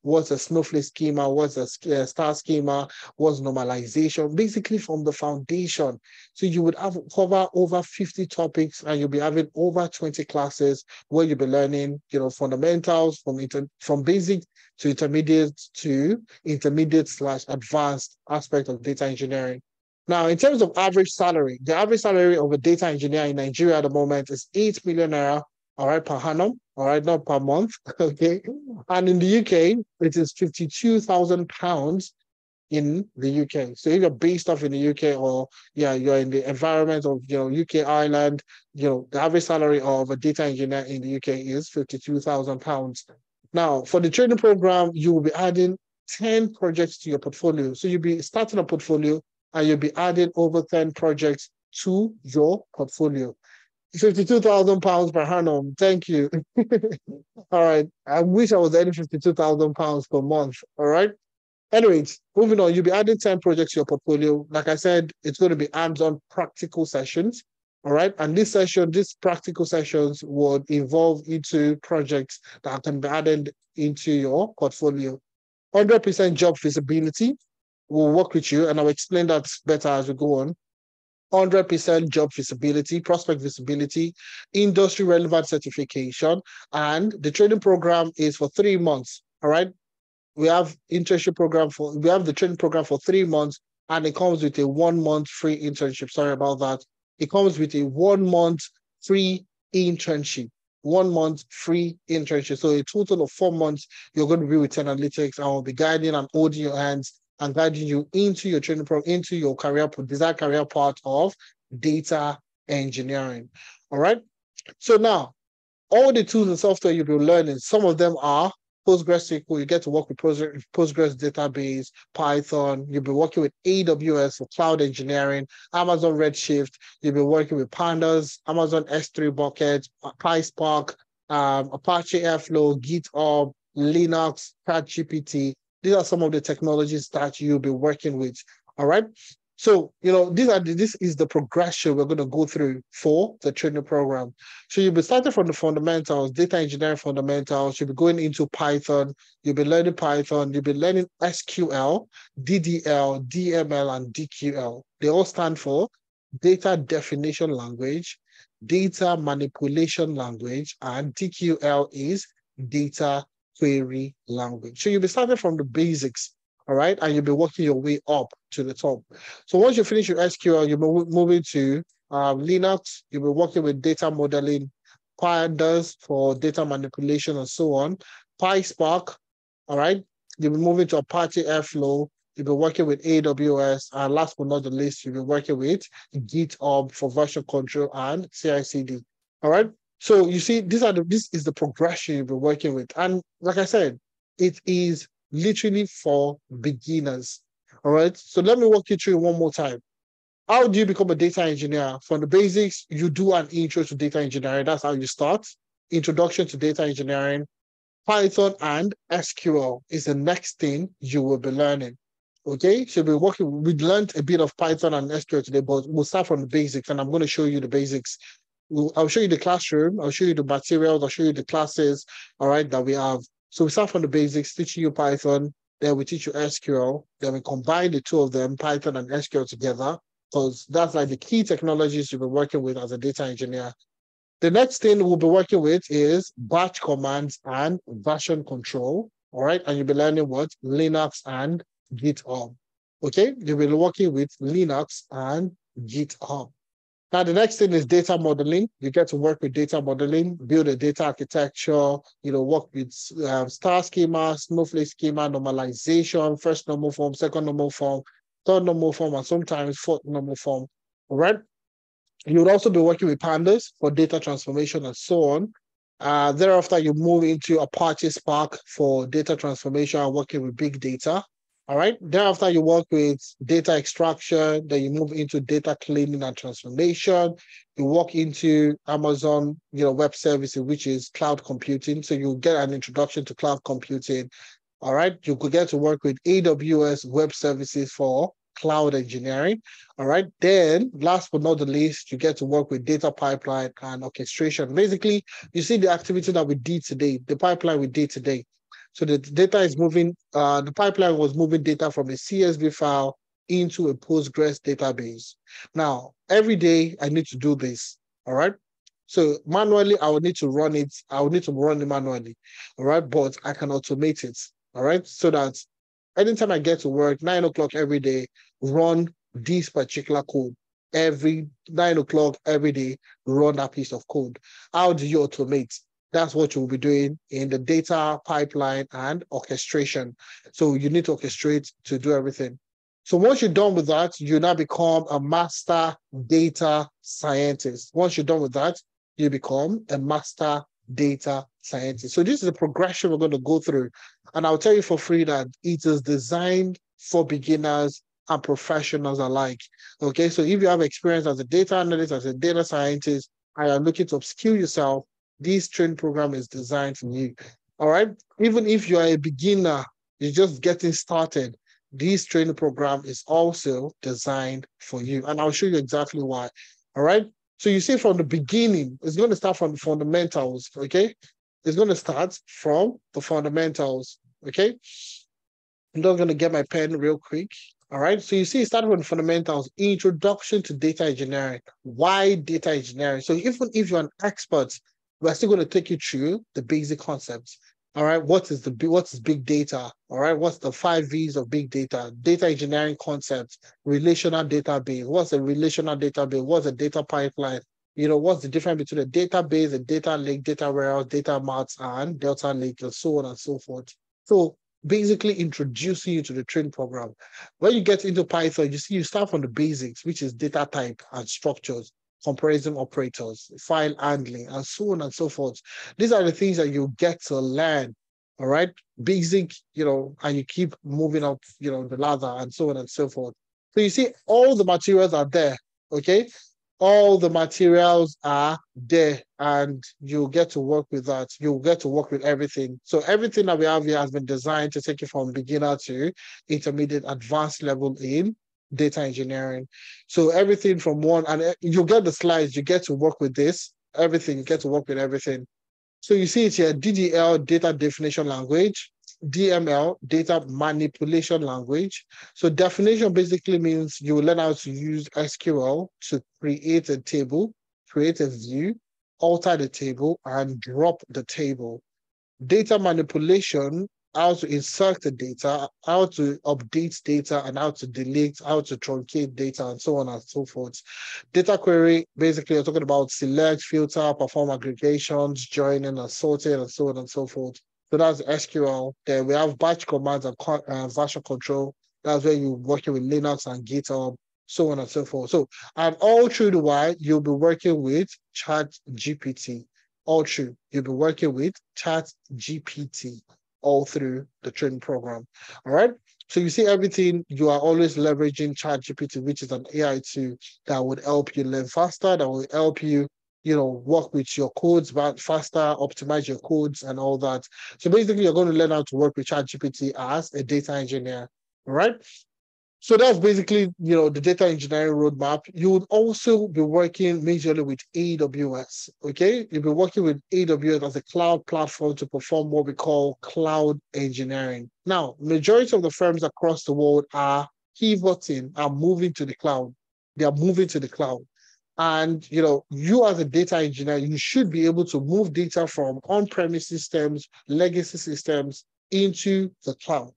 what's a Snowflake schema, what's a star schema, what's normalization, basically from the foundation. So you would cover over 50 topics, and you'll be having over 20 classes where you'll be learning, fundamentals from basic to intermediate/advanced aspect of data engineering. Now, in terms of average salary, the average salary of a data engineer in Nigeria at the moment is 8 million naira, all right, per annum, all right, not per month, okay? And in the UK, it is 52,000 pounds in the UK. So if you're based off in the UK or you're in the environment of UK, Ireland, the average salary of a data engineer in the UK is 52,000 pounds. Now, for the training program, you will be adding 10 projects to your portfolio. So you'll be starting a portfolio and you'll be adding over 10 projects to your portfolio. 52,000 pounds per annum. Thank you. All right. I wish I was earning 52,000 pounds per month. All right. Anyways, moving on, you'll be adding 10 projects to your portfolio. Like I said, it's going to be hands-on practical sessions. All right. And these practical sessions would involve into projects that can be added into your portfolio. 100% job feasibility. We'll work with you, and I'll explain that better as we go on. 100% job visibility, prospect visibility, industry relevant certification, and the training program is for 3 months. All right. We have the training program for 3 months, and it comes with a 1 month free internship. Sorry about that. It comes with a 1 month free internship. 1 month free internship. So a total of 4 months, you're going to be with 10 Analytics. I will be guiding and holding your hands and guiding you into your training program, into your desired career part of data engineering. All right. So now, all the tools and software you'll be learning, some of them are PostgreSQL. You get to work with Postgres database, Python. You'll be working with AWS for cloud engineering, Amazon Redshift. You'll be working with pandas, Amazon S3 bucket, PySpark, Apache Airflow, GitHub, Linux, ChatGPT. These are some of the technologies that you'll be working with. All right. So, this is the progression we're going to go through for the training program. So you'll be starting from the fundamentals, data engineering fundamentals. You'll be going into Python. You'll be learning Python. You'll be learning SQL, DDL, DML, and DQL. They all stand for data definition language, data manipulation language, and DQL is data query language. So you'll be starting from the basics. all right? And you'll be working your way up to the top. So once you finish your SQL, you'll be moving to Linux. You'll be working with data modeling, pandas for data manipulation and so on, PySpark, all right? You'll be moving to Apache Airflow. You'll be working with AWS. And last but not the least, you'll be working with GitHub for version control and CI/CD, all right? So you see, this is the progression you'll be working with. And like I said, it is literally for beginners, all right? So let me walk you through one more time. How do you become a data engineer? From the basics, you do an intro to data engineering. That's how you start. Introduction to data engineering. Python and SQL is the next thing you will be learning. Okay, so we learned a bit of Python and SQL today, but we'll start from the basics, and I'm going to show you the basics. I'll show you the classroom, I'll show you the materials, I'll show you the classes, all right, that we have. So we start from the basics, teaching you Python, then we teach you SQL, then we combine the two of them, Python and SQL together, because that's like the key technologies you'll be working with as a data engineer. The next thing we'll be working with is batch commands and version control, all right? And you'll be learning what? Linux and GitHub, okay? You'll be working with Linux and GitHub. Now, the next thing is data modeling. You get to work with data modeling, build a data architecture, work with star schema, snowflake schema, normalization, first normal form, second normal form, third normal form, and sometimes fourth normal form, all right? You would also be working with pandas for data transformation and so on. Thereafter, you move into Apache Spark for data transformation and working with big data. All right. Thereafter, you work with data extraction. Then you move into data cleaning and transformation. You work into Amazon, Web Services, which is cloud computing. So you get an introduction to cloud computing. All right. You could get to work with AWS Web Services for cloud engineering. All right. Then last but not the least, you get to work with data pipeline and orchestration. Basically, you see the activity that we did today, the pipeline we did today. So the data is moving, the pipeline was moving data from a CSV file into a Postgres database. Now, every day I need to do this. All right. So manually, I would need to run it. I would need to run it manually. All right. But I can automate it. All right. So that anytime I get to work, 9 o'clock every day, run this particular code. Every 9 o'clock every day, run that piece of code. How do you automate? That's what you'll be doing in the data pipeline and orchestration. So you need to orchestrate to do everything. So once you're done with that, you now become a master data scientist. Once you're done with that, you become a master data scientist. So this is the progression we're going to go through. And I'll tell you for free that it is designed for beginners and professionals alike. Okay, so if you have experience as a data analyst, as a data scientist, and you're looking to upskill yourself, this training program is designed for you. All right. Even if you are a beginner, you're just getting started, this training program is also designed for you. And I'll show you exactly why. All right. So you see from the beginning, it's going to start from the fundamentals. Okay. It's going to start from the fundamentals. Okay. I'm just going to get my pen real quick. All right. So you see, it started with fundamentals, introduction to data engineering. Why data engineering? So even if you're an expert, we're still going to take you through the basic concepts. All right. What is big data? All right. What's the 5 V's of big data? Data engineering concepts, relational database. What's a relational database? What's a data pipeline? What's the difference between a database, a data lake, data warehouse, data marts, and Delta Lake, and so on and so forth. So basically introducing you to the training program. When you get into Python, you start from the basics, which is data type and structures, comparison operators, file handling, and so on and so forth. These are the things that you get to learn, all right? Basic, and you keep moving up, the ladder and so on and so forth. So you see all the materials are there, okay? All the materials are there and you get to work with that. You get to work with everything. So everything that we have here has been designed to take you from beginner to intermediate advanced level in data engineering. So everything from one, and you get the slides, you get to work with this, everything, you get to work with everything. So you see it here, DDL, data definition language, DML, data manipulation language. So definition basically means you will learn how to use SQL to create a table, create a view, alter the table, and drop the table. Data manipulation how to insert the data, how to update data, and how to delete, how to truncate data, and so on and so forth. Data query, basically, you're talking about select, filter, perform aggregations, joining, and sorting, and so on and so forth. So that's SQL. Then we have batch commands and version control. That's where you're working with Linux and GitHub, so on and so forth. So, and all through the while, you'll be working with ChatGPT. All through, you'll be working with ChatGPT all through the training program. All right. So you see everything, you are always leveraging ChatGPT, which is an AI tool that would help you learn faster, that will help you, work with your codes faster, optimize your codes and all that. So basically, you're going to learn how to work with ChatGPT as a data engineer. All right. So that's basically, the data engineering roadmap. You would also be working majorly with AWS, okay? You'll be working with AWS as a cloud platform to perform what we call cloud engineering. Now, majority of the firms across the world are pivoting, are moving to the cloud. They are moving to the cloud. And, you as a data engineer, you should be able to move data from on-premise systems, legacy systems into the cloud.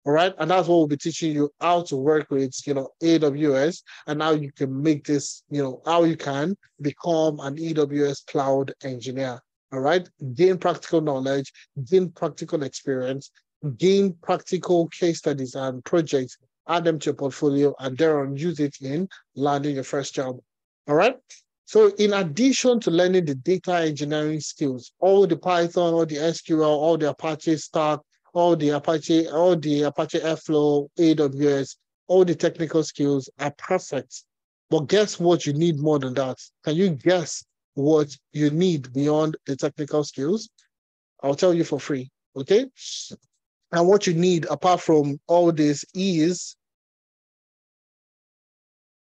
All right. And that's what we'll be teaching you how to work with, AWS and how you can make this, how you can become an AWS cloud engineer. All right. Gain practical knowledge, gain practical experience, gain practical case studies and projects, add them to your portfolio, and thereon use it in landing your first job. All right. So in addition to learning the data engineering skills, all the Python, all the SQL, all the Apache stack, all the Apache Airflow, AWS, all the technical skills are perfect. But guess what you need more than that? Can you guess what you need beyond the technical skills? I'll tell you for free, okay? And what you need apart from all this is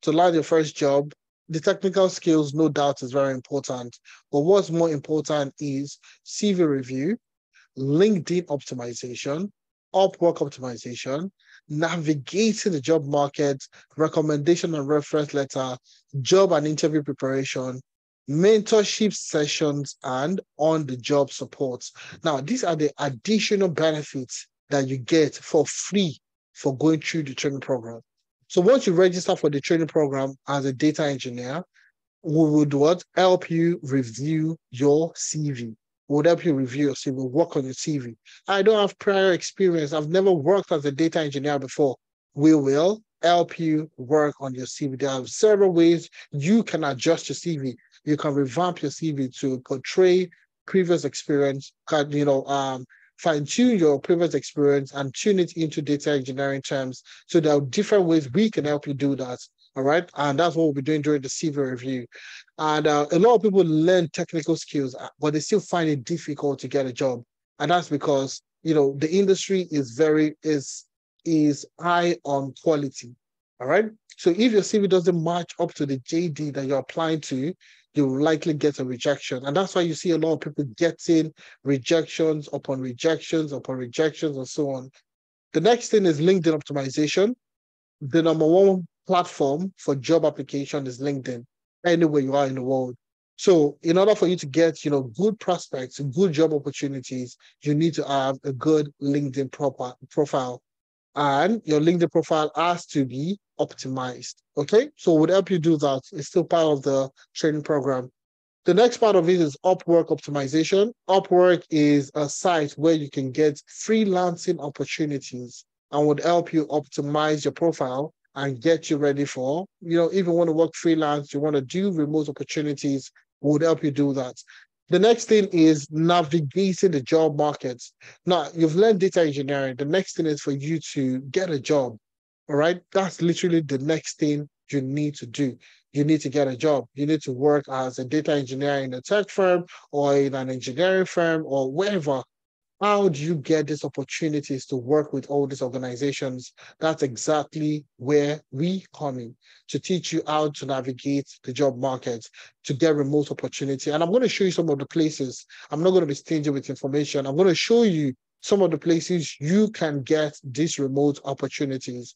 to land your first job. The technical skills, no doubt, is very important. But what's more important is CV review, LinkedIn optimization, Upwork optimization, navigating the job market, recommendation and reference letter, job and interview preparation, mentorship sessions, and on-the-job support. Now, these are the additional benefits that you get for free for going through the training program. So once you register for the training program as a data engineer, we would help you review your CV. Would help you review your CV, work on your CV. I don't have prior experience. I've never worked as a data engineer before. We will help you work on your CV. There are several ways you can adjust your CV. You can revamp your CV to portray previous experience, fine-tune your previous experience and tune it into data engineering terms. So there are different ways we can help you do that. All right. And that's what we'll be doing during the CV review. And a lot of people learn technical skills, but they still find it difficult to get a job. And that's because, the industry is high on quality. All right. So if your CV doesn't match up to the JD that you're applying to, you will likely get a rejection. And that's why you see a lot of people getting rejections upon rejections upon rejections and so on. The next thing is LinkedIn optimization. The number one platform for job application is LinkedIn, anywhere you are in the world. So in order for you to get, good prospects, good job opportunities, you need to have a good LinkedIn profile. And your LinkedIn profile has to be optimized. Okay. So it would help you do that. It's still part of the training program. The next part of it is Upwork optimization. Upwork is a site where you can get freelancing opportunities and would help you optimize your profile and get you ready for, if you want to work freelance, you want to do remote opportunities, would help you do that. The next thing is navigating the job market. Now, you've learned data engineering. The next thing is for you to get a job. All right. That's literally the next thing you need to do. You need to get a job. You need to work as a data engineer in a tech firm or in an engineering firm or wherever. How do you get these opportunities to work with all these organizations? That's exactly where we come in to teach you how to navigate the job market, to get remote opportunity. And I'm going to show you some of the places. I'm not going to be stingy with information. I'm going to show you some of the places you can get these remote opportunities.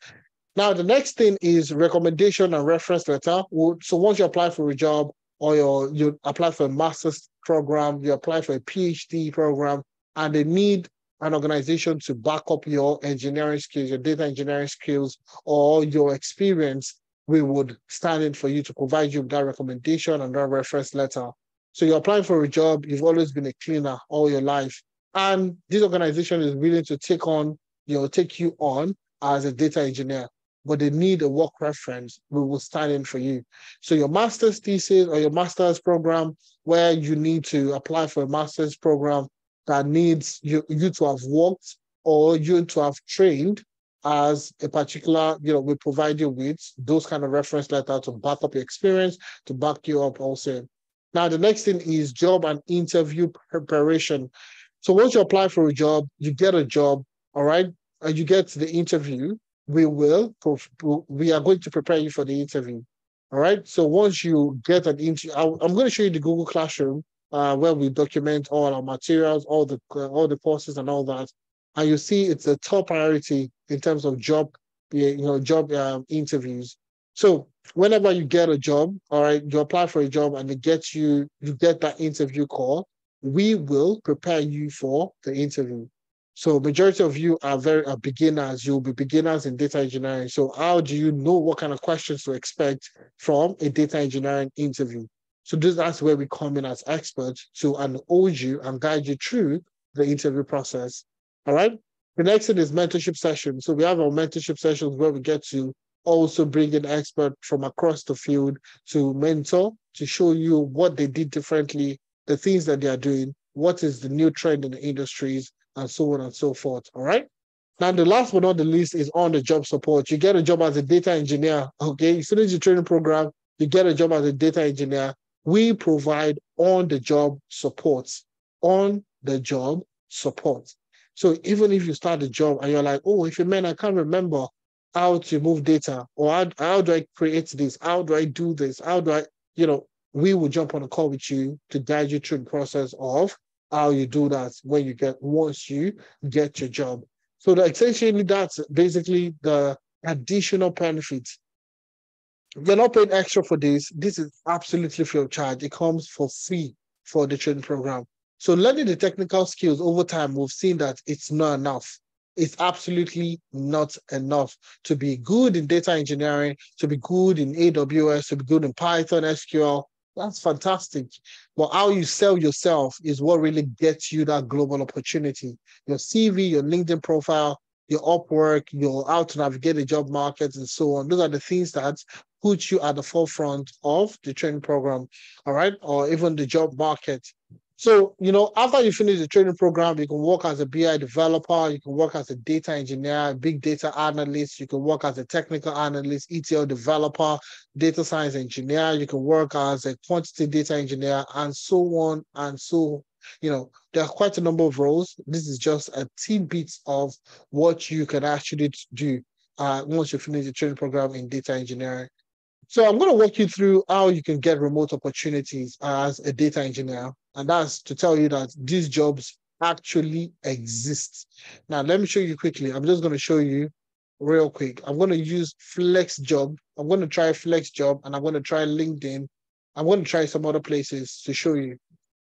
Now, the next thing is recommendation and reference letter. So once you apply for a job or you apply for a master's program, you apply for a PhD program, and they need an organization to back up your engineering skills, your data engineering skills, or your experience, we would stand in for you to provide you with that recommendation and that reference letter. So you're applying for a job, you've always been a cleaner all your life. And this organization is willing to take you on as a data engineer, but they need a work reference. We will stand in for you. So your master's thesis or your master's program, where you need to apply for a master's program that needs you to have worked or you to have trained as a particular, we provide you with those kind of reference letters to back up your experience, to back you up also. Now, the next thing is job and interview preparation. So once you apply for a job, you get a job, all right, and you get to the interview, we are going to prepare you for the interview. All right. So once you get an interview, I'm going to show you the Google Classroom where we document all our materials, all the courses and all that. And you see it's a top priority in terms of job interviews. So whenever you get a job, all right, you apply for a job and you get that interview call, we will prepare you for the interview. So majority of you are beginners. You'll be beginners in data engineering. So how do you know what kind of questions to expect from a data engineering interview? So that's where we come in as experts to hold you and guide you through the interview process. All right. The next thing is mentorship sessions. So we have our mentorship sessions where we get to also bring in experts from across the field to mentor, to show you what they did differently, the things that they are doing, what is the new trend in the industries, and so on and so forth. All right. Now, the last but not the least is on-the-job support. You get a job as a data engineer. Okay. You finish your training program, you get a job as a data engineer. We provide on-the-job support. On-the-job support. So even if you start a job and you're like, oh, if you mean I can't remember how to move data, or how do I create this? How do I do this? How do I, we will jump on a call with you to guide you through the process of how you do that once you get your job. So essentially, that's basically the additional benefits. You're not paying extra for this. This is absolutely free of charge. It comes for free for the training program. So learning the technical skills over time, we've seen that it's not enough. It's absolutely not enough to be good in data engineering, to be good in AWS, to be good in Python, SQL. That's fantastic. But how you sell yourself is what really gets you that global opportunity. Your CV, your LinkedIn profile, your Upwork, your how to navigate the job market, and so on. Those are the things that put you at the forefront of the training program, all right, or even the job market. So, after you finish the training program, you can work as a BI developer, you can work as a data engineer, big data analyst, you can work as a technical analyst, ETL developer, data science engineer, you can work as a quantity data engineer, and so on. And so, there are quite a number of roles. This is just a tidbit of what you can actually do once you finish the training program in data engineering. So I'm going to walk you through how you can get remote opportunities as a data engineer. And that's to tell you that these jobs actually exist. Now, let me show you quickly. I'm just going to show you real quick. I'm going to use FlexJob. I'm going to try FlexJob and I'm going to try LinkedIn. I'm going to try some other places to show you.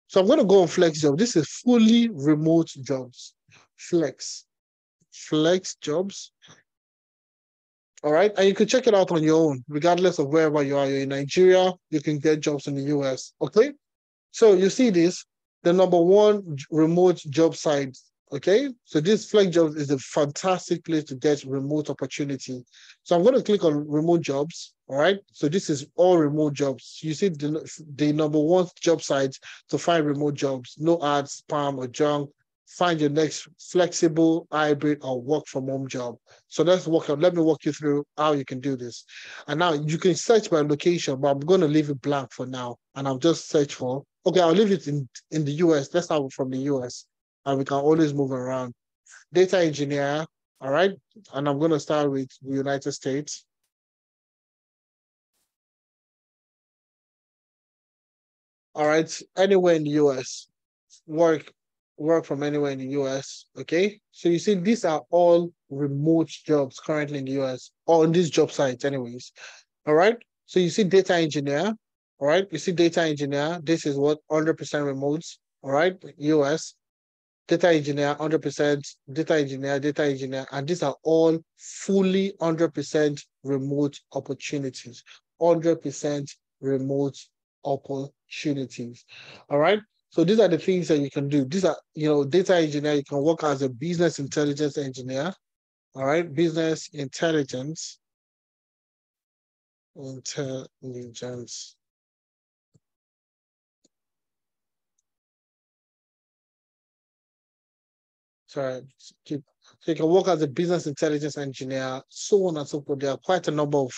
So I'm going to go on FlexJob. This is fully remote jobs. FlexJobs. All right. And you can check it out on your own, regardless of wherever you are. You're in Nigeria, you can get jobs in the US. Okay. So you see this, the number one remote job site. Okay. So this FlexJobs is a fantastic place to get remote opportunity. So I'm going to click on remote jobs. All right. So this is all remote jobs. You see the number one job site to find remote jobs, no ads, spam, or junk. Find your next flexible, hybrid, or work from home job. So let me walk you through how you can do this. And now you can search by location, but I'm going to leave it blank for now. And I'll just search for, okay, I'll leave it in the US. Let's start from the US. And we can always move around. Data engineer, all right? And I'm going to start with the United States. All right, anywhere in the US, work from anywhere in the US, okay? So you see, these are all remote jobs currently in the US, or on these job sites anyways, all right? So you see data engineer, all right? You see data engineer, this is what 100% remote, all right? US. data engineer, 100%, data engineer, and these are all fully 100% remote opportunities. 100% remote opportunities. All right. So these are the things that you can do. These are, data engineer, you can work as a business intelligence engineer. All right. Business intelligence. Sorry, so you can work as a business intelligence engineer, so on and so forth. There are quite a number of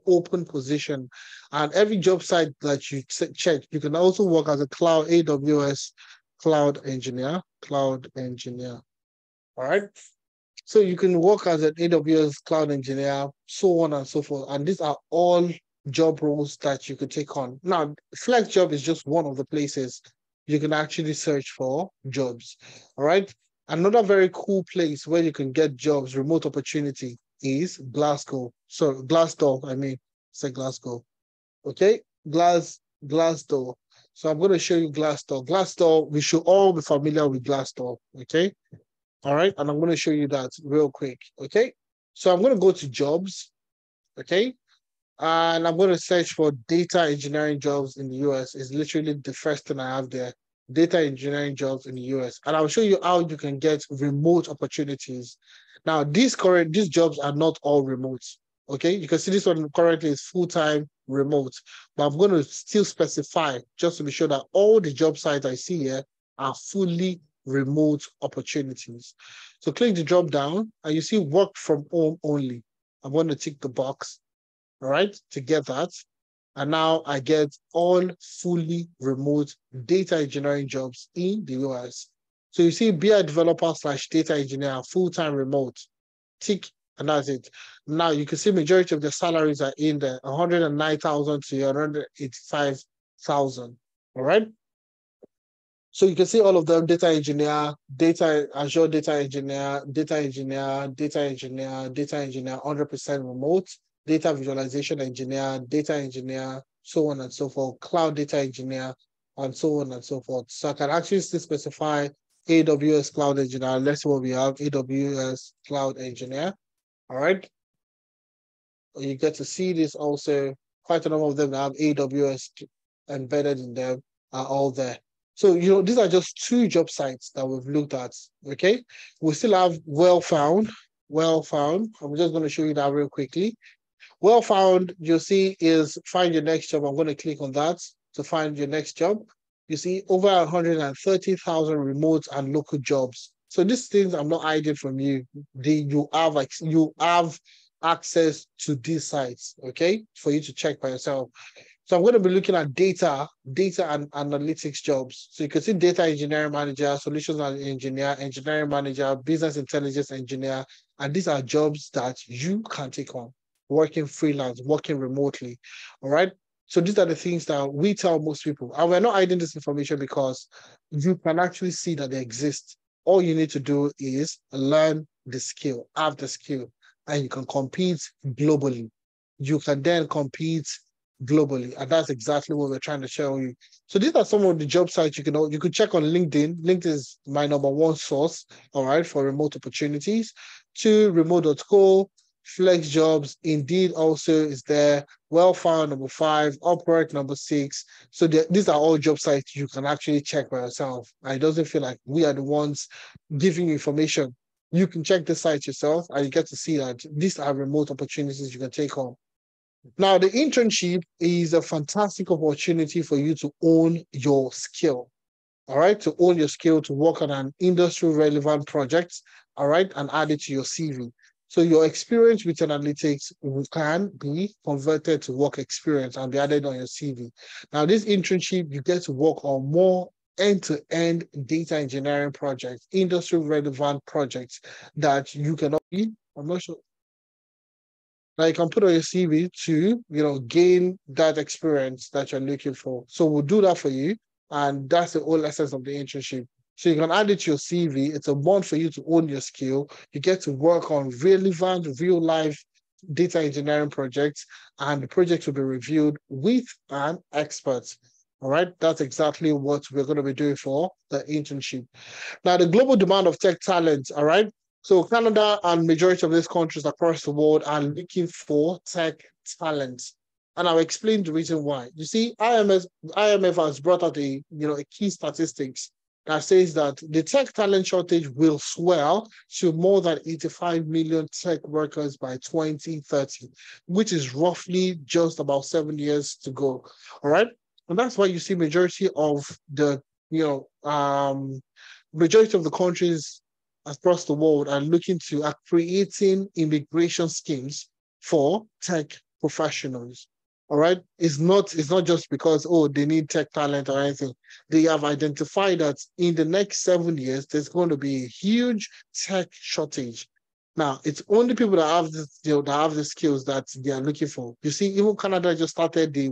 open position, and every job site that you check, you can also work as a cloud AWS cloud engineer. All right. So you can work as an AWS cloud engineer, so on and so forth. And these are all job roles that you could take on. Now, Flex Job is just one of the places you can actually search for jobs. All right. Another very cool place where you can get jobs, remote opportunity, is Glasgow. So Glassdoor, say Glasgow. Okay, Glassdoor. So I'm going to show you Glassdoor. Glassdoor, we should all be familiar with Glassdoor. Okay. All right. And I'm going to show you that real quick. Okay. So I'm going to go to jobs. Okay. And I'm going to search for data engineering jobs in the US. It's literally the first thing I have there. Data engineering jobs in the US. And I'll show you how you can get remote opportunities. Now, these jobs are not all remote. Okay, you can see this one currently is full-time remote, but I'm going to still specify just to be sure that all the job sites I see here are fully remote opportunities. So click the drop down and you see work from home only. I'm going to tick the box, all right, to get that. And now I get all fully remote data engineering jobs in the US. So you see BI developer / data engineer, full-time remote, tick, and that's it. Now you can see majority of the salaries are in there, 109,000 to 185,000. All right. So you can see all of them: data engineer, Azure data engineer, 100% remote, data visualization engineer, data engineer, so on and so forth, cloud data engineer, and so on and so forth. So I can actually still specify AWS cloud engineer. Let's see what we have: AWS cloud engineer. All right. You get to see this also. Quite a number of them that have AWS embedded in them are all there. So, these are just two job sites that we've looked at, okay? We still have well found. I'm just going to show you that real quickly. Well found, you'll see, is find your next job. I'm going to click on that to find your next job. You see over 130,000 remote and local jobs. So these things I'm not hiding from you. You have access to these sites, okay, for you to check by yourself. So I'm going to be looking at data and analytics jobs. So you can see data engineering manager, solutions engineer, engineering manager, business intelligence engineer. And these are jobs that you can take on, working freelance, working remotely. All right. So these are the things that we tell most people. And we're not hiding this information because you can actually see that they exist. All you need to do is learn the skill, have the skill, and you can compete globally. You can then compete globally, and that's exactly what we're trying to show you. So these are some of the job sites you could check on LinkedIn. LinkedIn is my number one source, all right, for remote opportunities. 2, remote.co, Flex Jobs, Indeed also is there. Well found, number 5, Upwork, number 6. So these are all job sites you can actually check by yourself. And it doesn't feel like we are the ones giving you information. You can check the site yourself and you get to see that these are remote opportunities you can take on. Now, the internship is a fantastic opportunity for you to own your skill, all right? To own your skill, to work on an industry-relevant project, all right, and add it to your CV. So your experience with analytics can be converted to work experience and be added on your CV. Now, this internship, you get to work on more end-to-end data engineering projects, industry-relevant projects that you can, I'm not sure, that you can put on your CV to, gain that experience that you're looking for. So we'll do that for you. And that's the whole essence of the internship. So you can add it to your CV. It's a bond for you to own your skill. You get to work on relevant, real-life data engineering projects, and the project will be reviewed with an expert. All right, that's exactly what we're going to be doing for the internship. Now, the global demand of tech talent, all right? So Canada and majority of these countries across the world are looking for tech talent. And I'll explain the reason why. You see, IMF has brought out a key statistics that says that the tech talent shortage will swell to more than 85 million tech workers by 2030, which is roughly just about 7 years to go. All right. And that's why you see majority of the, majority of the countries across the world are looking to are creating immigration schemes for tech professionals. All right. It's not just because, oh, they need tech talent or anything. They have identified that in the next 7 years, there's going to be a huge tech shortage. Now, it's only people that have that have the skills that they are looking for. You see, even Canada just started the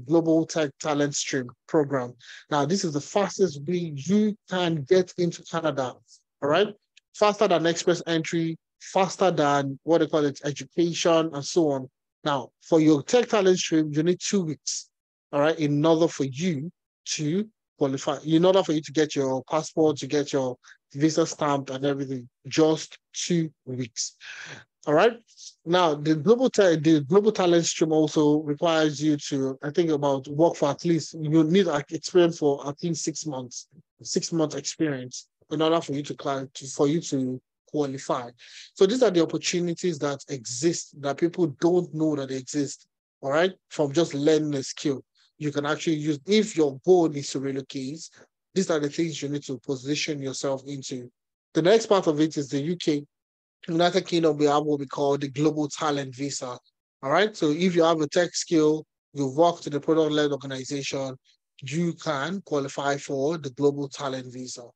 Global Tech Talent Stream program. Now, this is the fastest way you can get into Canada. All right, faster than express entry, faster than what they call it, education, and so on. Now, for your tech talent stream, you need 2 weeks. All right, in order for you to qualify, in order for you to get your passport, to get your visa stamped and everything, just 2 weeks. All right. Now, the global talent stream also requires you to, I think, about work for at least, you need experience for at least 6 months, 6 months experience in order for you to qualify. So these are the opportunities that exist that people don't know that they exist. All right. From just learning a skill, you can actually use, if your goal is to relocate, these are the things you need to position yourself into. The next part of it is the UK. United Kingdom, we have what we call the Global Talent Visa. All right. So if you have a tech skill, you've worked in a product-led organization, you can qualify for the Global Talent Visa.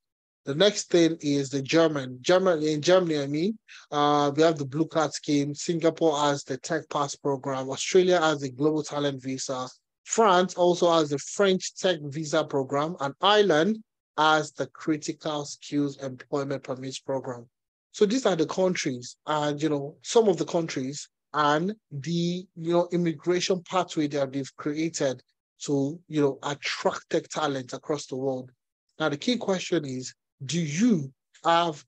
The next thing is the in Germany, we have the Blue Card scheme. Singapore has the Tech Pass program. Australia has the Global Talent Visa. France also has the French Tech Visa program, and Ireland has the Critical Skills Employment Permits program. So these are the countries, and some of the countries and the immigration pathway that they've created to attract tech talent across the world. Now the key question is, do you have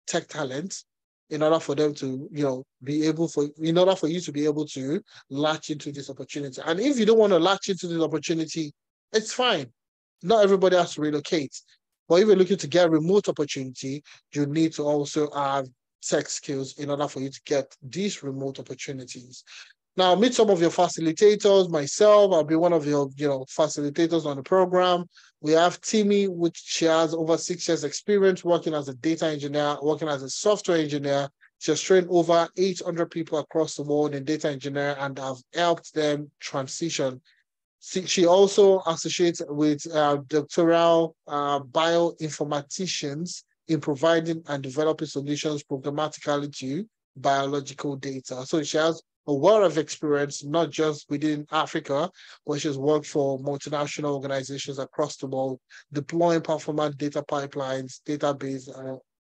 tech talent in order for them to in order for you to be able to latch into this opportunity? And if you don't want to latch into this opportunity, it's fine. Not everybody has to relocate. But if you're looking to get remote opportunity, you need to also have tech skills in order for you to get these remote opportunities. Now, meet some of your facilitators. Myself, I'll be one of your facilitators on the program. We have Timmy, which she has over 6 years experience working as a data engineer, working as a software engineer. She has trained over 800 people across the world in data engineering and have helped them transition. She also associates with doctoral bioinformaticians in providing and developing solutions programmatically to biological data. So she has a wealth of experience, not just within Africa, but she's worked for multinational organizations across the world, deploying performant data pipelines, database,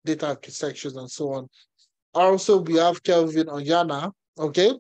data architectures, and so on. Also, we have Kelvin Onyana, okay?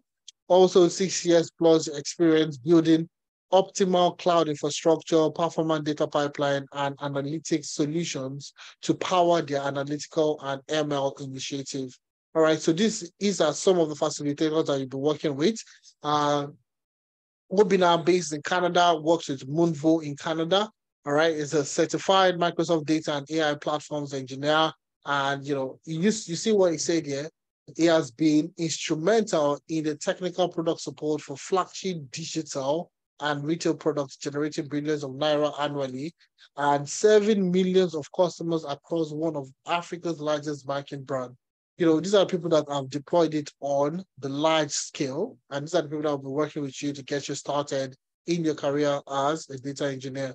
Also 6 years plus experience building optimal cloud infrastructure, performant data pipeline, and analytics solutions to power their analytical and ML initiative. All right, so these are some of the facilitators that you'll be working with. Webinar based in Canada, works with Moonvo in Canada. All right, is a certified Microsoft data and AI platforms engineer. And you see what he said here. He has been instrumental in the technical product support for flagship digital and retail products, generating billions of naira annually and serving millions of customers across one of Africa's largest banking brand. These are people that have deployed it on the large scale, and these are the people that will be working with you to get you started in your career as a data engineer.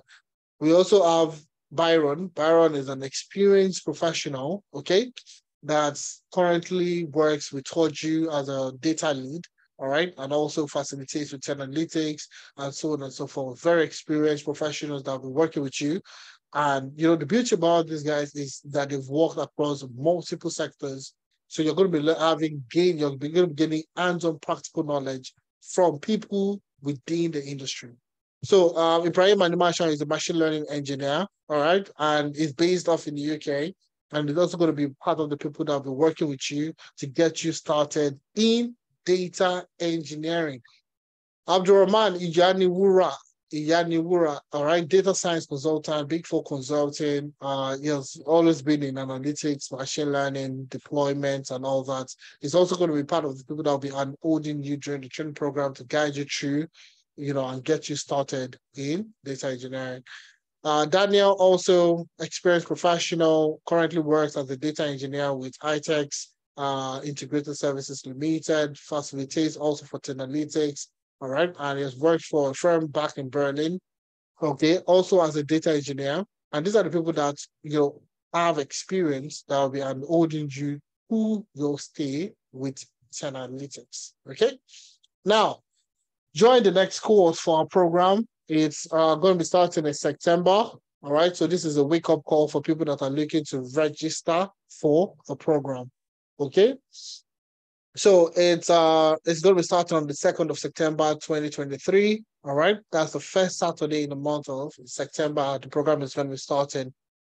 We also have Byron. Byron is an experienced professional, okay, that currently works with Toju as a data lead. All right, and also facilitates with analytics and so on and so forth. Very experienced professionals that will be working with you. And the beauty about these guys is that they've worked across multiple sectors. So you're going to be you're going to be getting hands-on practical knowledge from people within the industry. So Ibrahim Animation is a machine learning engineer, all right, and is based off in the UK. And he's also going to be part of the people that will be working with you to get you started in data engineering. Abdurrahman Iyaniwura, all right, data science consultant, Big Four consulting. He has always been in analytics, machine learning, deployment, and all that. He's also going to be part of the people that will be holding you during the training program to guide you through, and get you started in data engineering. Daniel, also experienced professional, currently works as a data engineer with iTex Integrated Services Limited, facilitates also for Analytics, all right, and he has worked for a firm back in Berlin, okay, also as a data engineer. And these are the people that, have experience that will be holding you who will stay with Analytics, okay? Now, join the next course for our program. It's going to be starting in September. All right. So this is a wake-up call for people that are looking to register for the program. Okay. So it's going to be starting on the 2nd of September, 2023. All right. That's the first Saturday in the month of September. The program is going to be starting.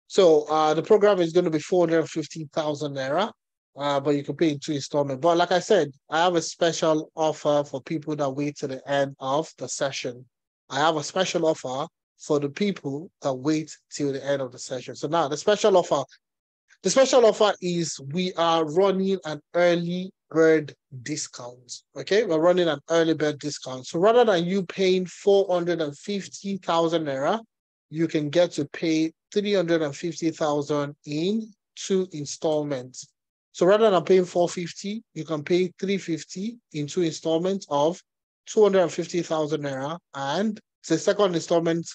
So the program is going to be 450,000 naira. But you can pay in 2 installments. But like I said, I have a special offer for people that wait to the end of the session. I have a special offer for the people that wait till the end of the session. So now the special offer is we are running an early bird discount. Okay, we're running an early bird discount. So rather than you paying 450,000 naira, you can get to pay 350,000 in 2 installments. So rather than paying 450, you can pay 350 in 2 installments of 250,000 naira. And the second installment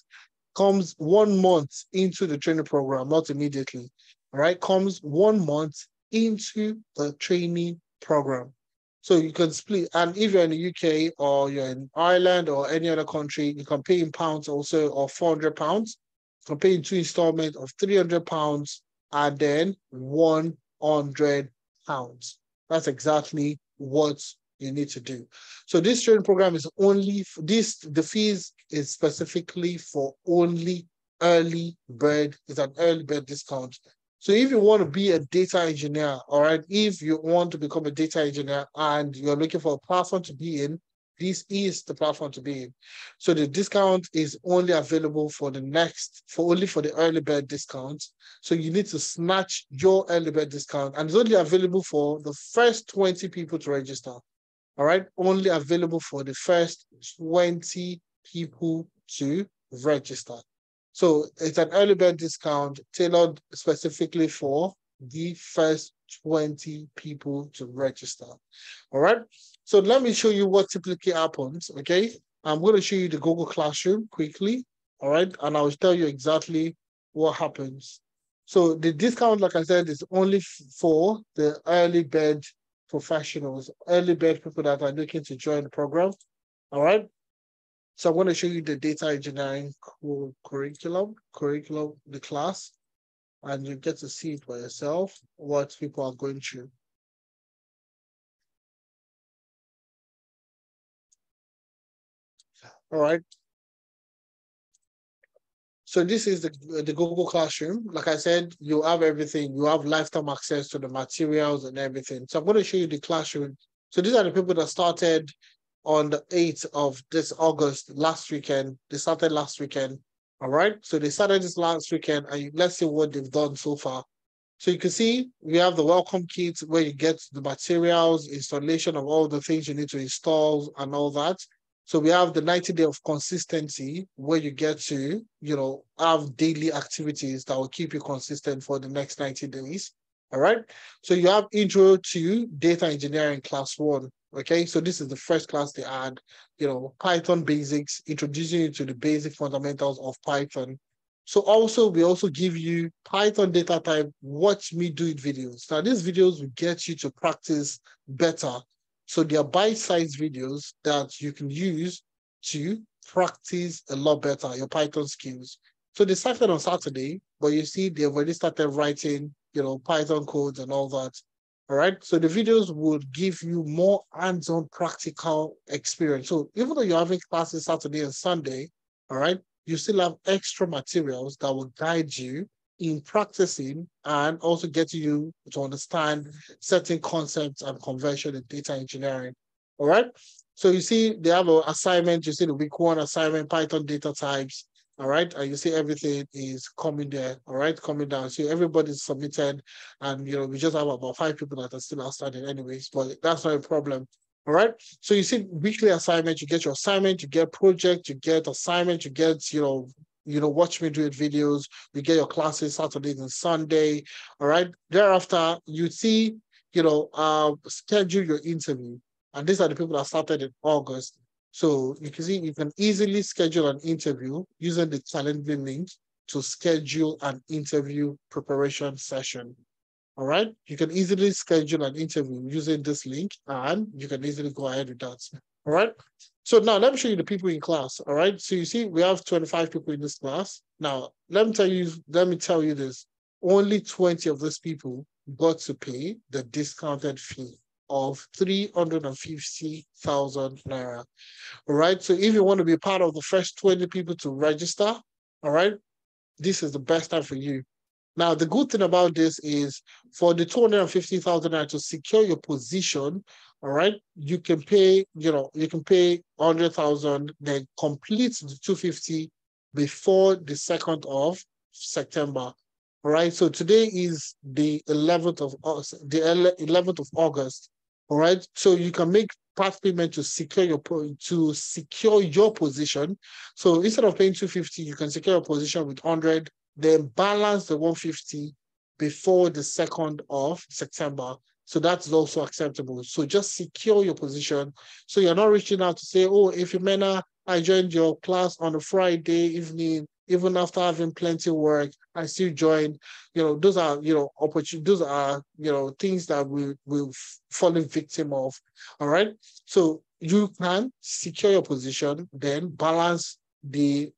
comes 1 month into the training program, not immediately. All right, comes 1 month into the training program. So you can split. And if you're in the UK or you're in Ireland or any other country, you can pay in pounds also, or 400 pounds. You can pay in 2 installments of 300 pounds and then 100 pounds. That's exactly what you need to do. So this training program is only the fees is specifically for only early bird. It's an early bird discount. So if you want to be a data engineer, all right, if you want to become a data engineer and you're looking for a platform to be in, this is the platform to be in. So the discount is only available for only for the early bird discount. So you need to snatch your early bird discount, and it's only available for the first 20 people to register. All right, only available for the first 20 people to register. So it's an early bird discount tailored specifically for the first 20 people to register. All right. So let me show you what typically happens. Okay. I'm going to show you the Google Classroom quickly. All right. And I'll tell you exactly what happens. So the discount, like I said, is only for the early bird professionals, early bird people that are looking to join the program. All right. So I'm going to show you the data engineering curriculum, the class, and you get to see it by yourself, what people are going through. All right. So this is the Google Classroom. Like I said, you have everything. You have lifetime access to the materials and everything. So I'm going to show you the classroom. So these are the people that started on the 8th of this August, last weekend. They started last weekend. All right. So they started this last weekend, and let's see what they've done so far. So you can see we have the welcome kit where you get the materials, installation of all the things you need to install and all that. So we have the 90-day of consistency where you get to, have daily activities that will keep you consistent for the next 90 days. All right. So you have intro to data engineering class 1. Okay. So this is the first class they add, Python basics, introducing you to the basic fundamentals of Python. So also, we also give you Python data type, watch me do it videos. Now, these videos will get you to practice better. So they are bite-sized videos that you can use to practice a lot better your Python skills. So they started on Saturday, but you see they've already started writing, Python codes and all that. All right. So the videos would give you more hands-on practical experience. So even though you're having classes Saturday and Sunday, all right, you still have extra materials that will guide you in practicing and also get you to understand certain concepts and convention in data engineering. All right. So you see, they have an assignment. You see the week 1 assignment, Python data types. All right. And you see everything is coming there. All right. Coming down. So everybody's submitted. And, we just have about 5 people that are still outstanding anyways, but that's not a problem. All right. So you see weekly assignment, you get your assignment, you get project, you get assignment, you get, watch me do it videos, you get your classes Saturdays and Sunday. All right. Thereafter, you see, schedule your interview. And these are the people that started in August. So you can see you can easily schedule an interview using the calendar link to schedule an interview preparation session. All right. You can easily schedule an interview using this link and you can easily go ahead with that. All right. So now let me show you the people in class. All right. So you see, we have 25 people in this class. Now, let me tell you this. Only 20 of these people got to pay the discounted fee of 350,000 naira. All right. So if you want to be part of the first 20 people to register, all right, this is the best time for you. Now, the good thing about this is for the 250,000 naira to secure your position, all right, you can pay 100,000, then complete the 250 before the 2nd of September. All right, so today is the 11th of August. All right, so you can make part payment to secure your position. So instead of paying 250, you can secure your position with 100. Then balance the 150 before the 2nd of September. So that's also acceptable. So just secure your position. So you're not reaching out to say, oh, if I joined your class on a Friday evening, even after having plenty of work, I still join. Those are, opportunities. Those are, things that we'll fallen victim of. All right. So you can secure your position, then balance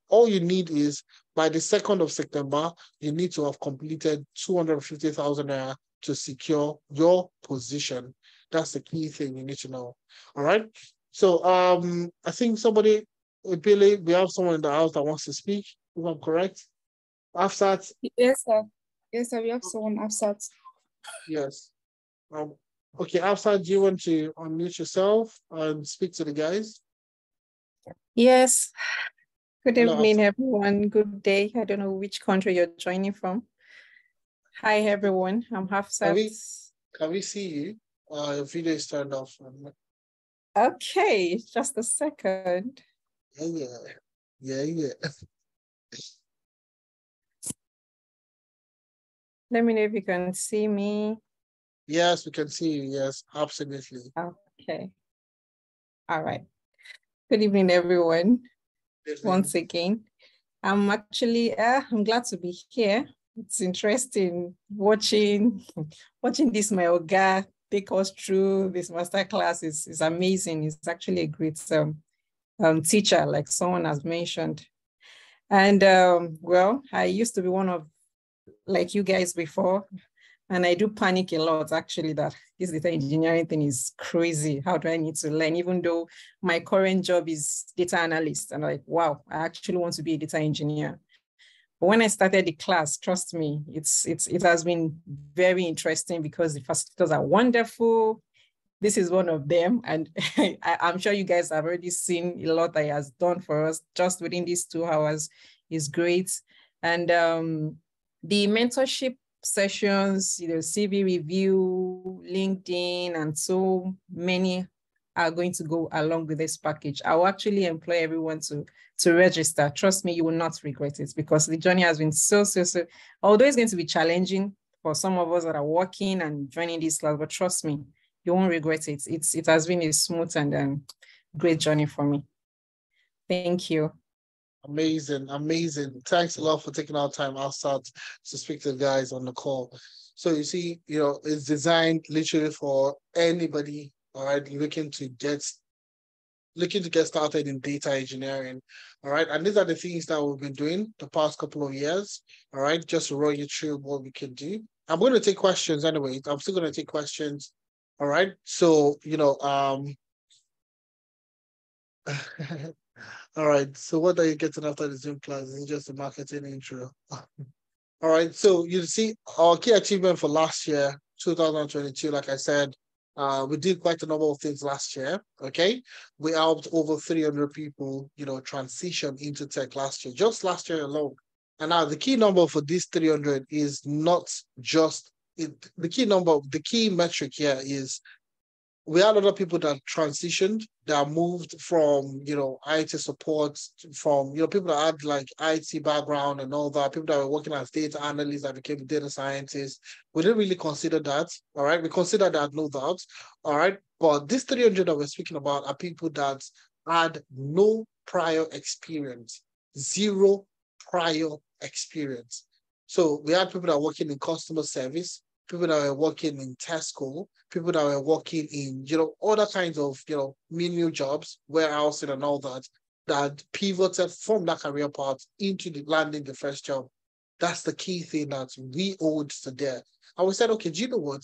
all you need is by the 2nd of September, you need to have completed 250,000 naira to secure your position. That's the key thing you need to know. All right. So I think Billy, we have someone in the house that wants to speak, if I'm correct. Afsat? Yes, sir. Yes, sir. We have someone, Afsat. Yes. Okay, Afsat, do you want to unmute yourself and speak to the guys? Yes. Good Hello, evening, everyone. Good day. I don't know which country you're joining from. Hi, everyone. I'm Hafsat. Can we see you? Your video is turned off. Okay, just a second. Yeah. Let me know if you can see me. Yes, we can see you. Yes, absolutely. Okay. All right. Good evening, everyone. Once again, I'm glad to be here. It's interesting watching this my Oga take us through this masterclass. Is amazing. It's actually a great teacher, like someone has mentioned. And well, I used to be one of like you guys before, and I do panic a lot, actually, that this data engineering thing is crazy. How do I need to learn? Even though my current job is data analyst, and I'm like, wow, I actually want to be a data engineer. But when I started the class, trust me, it has been very interesting because the facilitators are wonderful. This is one of them. And I'm sure you guys have already seen a lot that he has done for us just within these 2 hours is great. And the mentorship sessions, CV review, LinkedIn, and so many are going to go along with this package. I will actually employ everyone to register. Trust me, you will not regret it because the journey has been so, although it's going to be challenging for some of us that are working and joining this class, but trust me, you won't regret it. It has been a smooth and great journey for me. Thank you. Amazing. Thanks a lot for taking our time outside to speak to the guys on the call. So you see, it's designed literally for anybody, all right, looking to get started in data engineering, all right? And these are the things that we've been doing the past couple of years, all right? Just to run you through what we can do. I'm going to take questions anyway. I'm still going to take questions, all right? So, All right. So what are you getting after the Zoom class? Is it just a marketing intro? All right. So you see our key achievement for last year, 2022, like I said, we did quite a number of things last year. Okay. We helped over 300 people, transition into tech last year, just last year alone. And now the key number for this 300 is not just it, the key metric here is we had other people that transitioned, that moved from, IT support, from, people that had like IT background and all that, people that were working as data analysts that became data scientists. We didn't really consider that, all right? We consider that, no doubt, all right? But these 300 that we're speaking about are people that had no prior experience, zero prior experience. So we had people that are working in customer service, people that were working in Tesco, people that were working in, other kinds of, menial jobs, warehousing and all that, that pivoted from that career path into landing the first job. That's the key thing that we owed to there. And we said, okay, do you know what?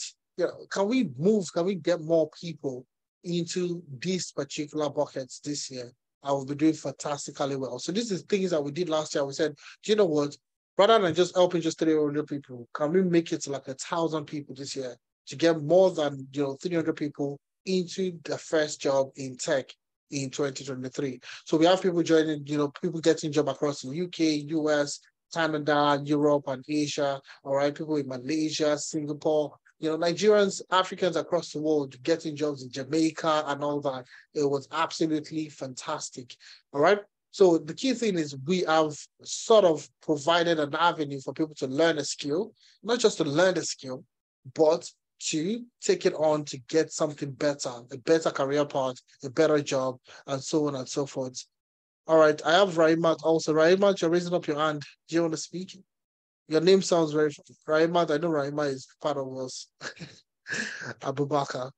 Can we get more people into these particular buckets this year? I will be doing fantastically well. So this is things that we did last year. We said, do you know what? Rather than just helping just 300 people, can we make it like 1,000 people this year to get more than 300 people into the first job in tech in 2023? So we have people joining, people getting job across the UK, US, Canada, Europe, and Asia. All right, people in Malaysia, Singapore, Nigerians, Africans across the world getting jobs in Jamaica and all that. It was absolutely fantastic. All right. So the key thing is we have sort of provided an avenue for people to learn a skill, not just to learn the skill, but to take it on to get something better, a better career path, a better job, and so on and so forth. All right, I have Raimat also. Raimat, you're raising up your hand. Do you want to speak? Your name sounds very Raimat. I know Raimat is part of us. Abubakar.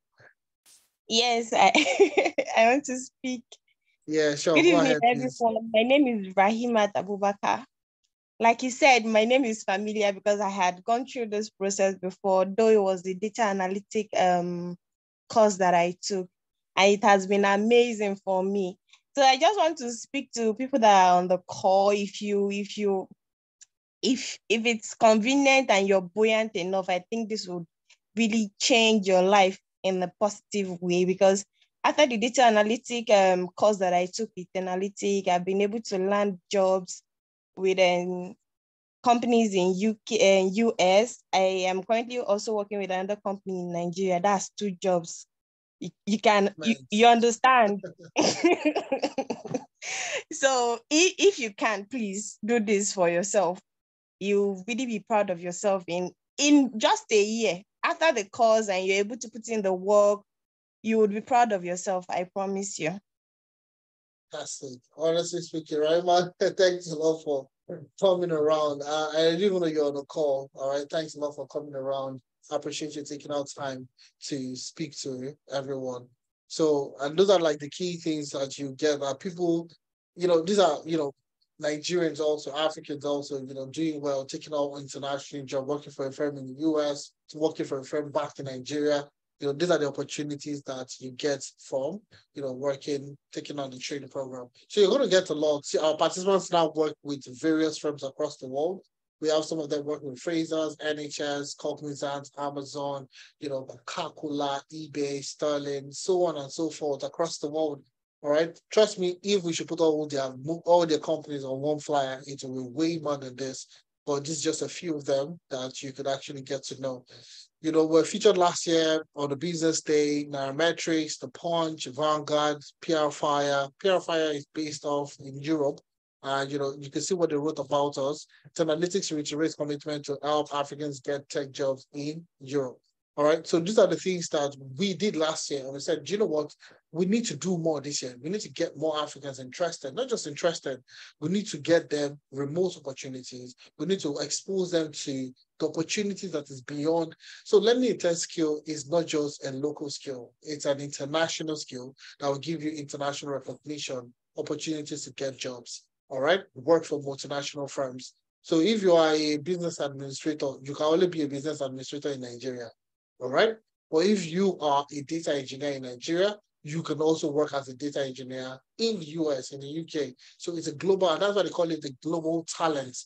Yes, I I want to speak. Yeah, sure. Good Go evening, ahead, please. everyone. My name is Rahimat Abubakar. Like you said, my name is familiar because I had gone through this process before, though it was the data analytic course that I took. And it has been amazing for me. So I just want to speak to people that are on the call. If it's convenient and you're buoyant enough, I think this would really change your life in a positive way, because after the data analytic course that I took with analytic, I've been able to land jobs with companies in UK and US. I am currently also working with another company in Nigeria. That's 2 jobs. You understand. So if you can, please do this for yourself. You really be proud of yourself in just a year after the course, and you're able to put in the work. You would be proud of yourself, I promise you. That's it. Honestly speaking, right, man? Thanks a lot for coming around. I didn't know you're on the call. All right. Thanks a lot for coming around. I appreciate you taking out time to speak to everyone. So, and those are like the key things that you get that people, these are, Nigerians also, Africans also, doing well, taking out international job, working for a firm in the US, working for a firm back in Nigeria. These are the opportunities that you get from, working, taking on the training program. So you're going to get a lot. See, our participants now work with various firms across the world. We have some of them working with Frasers, NHS, Cognizant, Amazon, Coca-Cola, eBay, Sterling, so on and so forth across the world. All right. Trust me, if we should put all their companies on one flyer, it will be way more than this. But this is just a few of them that you could actually get to know. We're featured last year on the Business Day, Nairametrics, The Punch, Vanguard, PR Fire. PR Fire is based off in Europe. And, you can see what they wrote about us. It's analytics reiterates commitment to help Africans get tech jobs in Europe. All right. So these are the things that we did last year. And we said, do you know what? We need to do more this year. We need to get more Africans interested, not just interested. We need to get them remote opportunities. We need to expose them to the opportunities that is beyond. So learning a tech skill is not just a local skill. It's an international skill that will give you international recognition, opportunities to get jobs. All right. Work for multinational firms. So if you are a business administrator, you can only be a business administrator in Nigeria. All right. But if you are a data engineer in Nigeria, you can also work as a data engineer in the US, in the UK. So it's a global, and that's why they call it the global talent.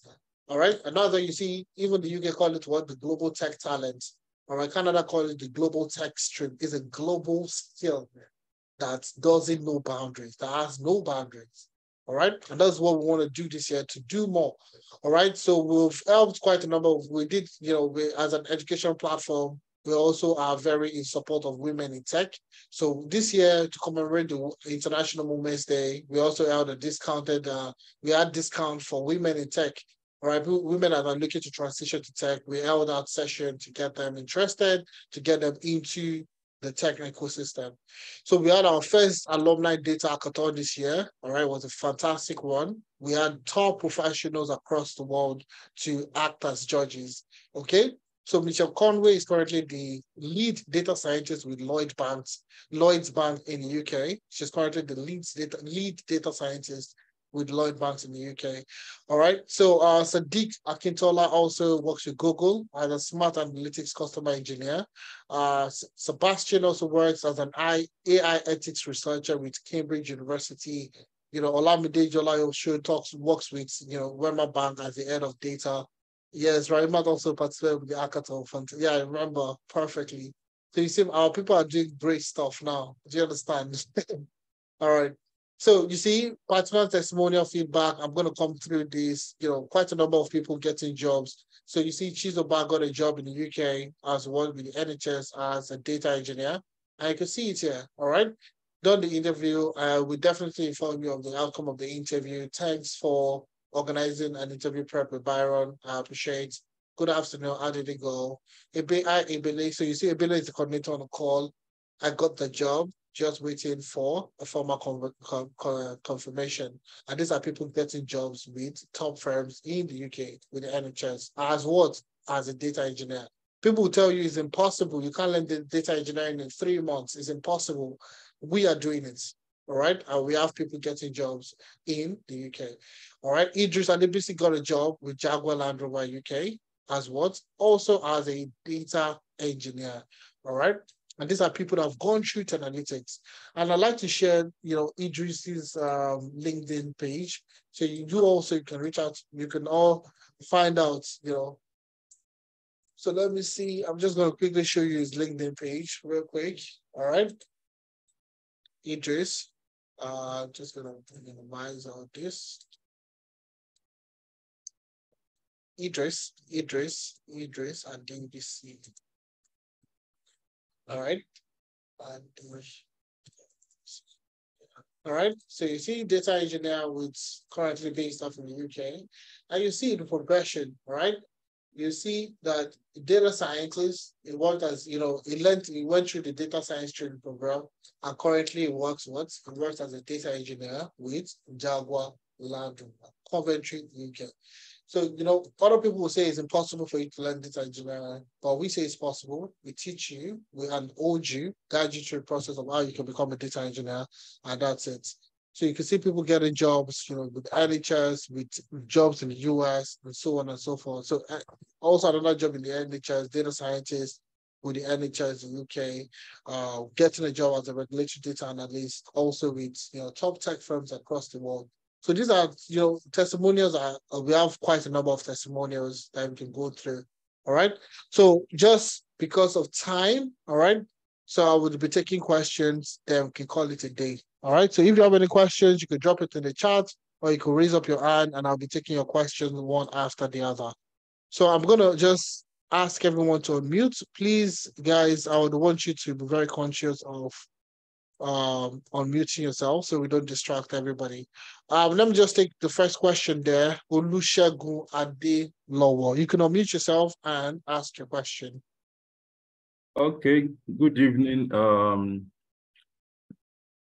All right. Another, you see, even the UK call it what? The global tech talent. All right. Canada call it the global tech stream. It's a global skill that doesn't know boundaries, that has no boundaries. All right. And that's what we want to do this year, to do more. All right. So we've helped quite a number of, we did, as an education platform, we also are very in support of women in tech. So this year, to commemorate the International Women's Day, we also held a discounted, we had discount for women in tech. All right, women that are looking to transition to tech, we held out session to get them interested, to get them into the tech ecosystem. So we had our first alumni data hackathon this year. All right, it was a fantastic one. We had top professionals across the world to act as judges. Okay, so Michelle Conway is currently the lead data scientist with Lloyds Bank in the UK. She's currently the lead data scientist with Lloyds Bank in the UK. All right. So Sadiq Akintola also works with Google as a smart analytics customer engineer. Sebastian also works as an AI ethics researcher with Cambridge University. Olamide Jolayo works with Wema Bank as the head of data. Yes, Raimat also participated with the hackathon. Yeah, I remember perfectly. So you see, our people are doing great stuff now. Do you understand? All right. So you see, partner testimonial feedback. I'm going to come through this. Quite a number of people getting jobs. So you see, Chizoba got a job in the UK as well with the NHS as a data engineer. And you can see it here. All right. Done the interview. We definitely inform you of the outcome of the interview. Thanks for organizing an interview prep with Byron. I appreciate. Good afternoon. How did it go? Ebele. So you see, Ebele is the coordinator on the call. I got the job. Just waiting for a formal confirmation. And these are people getting jobs with top firms in the UK with the NHS as what? As a data engineer. People will tell you it's impossible. You can't learn the data engineering in 3 months. It's impossible. We are doing it. All right. And we have people getting jobs in the UK. All right. Idris Adebisi got a job with Jaguar Land Rover UK as what? Also as a data engineer. All right. And these are people that have gone through analytics. And I'd like to share, Idris's LinkedIn page. So you can reach out. You can all find out, So let me see. I'm just going to quickly show you his LinkedIn page real quick. All right. Idris. Just going to minimize all this. Idris, and DBC. All right. All right. So you see data engineer with currently based off in the UK. And you see the progression, right? You see that data scientist, it worked as, he went through the data science training program and currently it works as a data engineer with Jaguar Land Rover, Coventry, UK. So, other people will say it's impossible for you to learn data engineering, but we say it's possible. We teach you, and hold you, guide you through the process of how you can become a data engineer, and that's it. So you can see people getting jobs, with NHS, with jobs in the US, and so on and so forth. So also another job in the NHS, data scientist with the NHS in the UK, getting a job as a regulatory data analyst, also with top tech firms across the world. So these are, testimonials. We have quite a number of testimonials that we can go through. All right. So just because of time, all right. So I would be taking questions, then we can call it a day. All right. So if you have any questions, you can drop it in the chat or you can raise up your hand and I'll be taking your questions one after the other. So I'm going to just ask everyone to unmute. Please, guys, I would want you to be very conscious of unmuting yourself so we don't distract everybody. Let me just take the first question there. Olusegun Adelowo. You can unmute yourself and ask your question. Okay, good evening.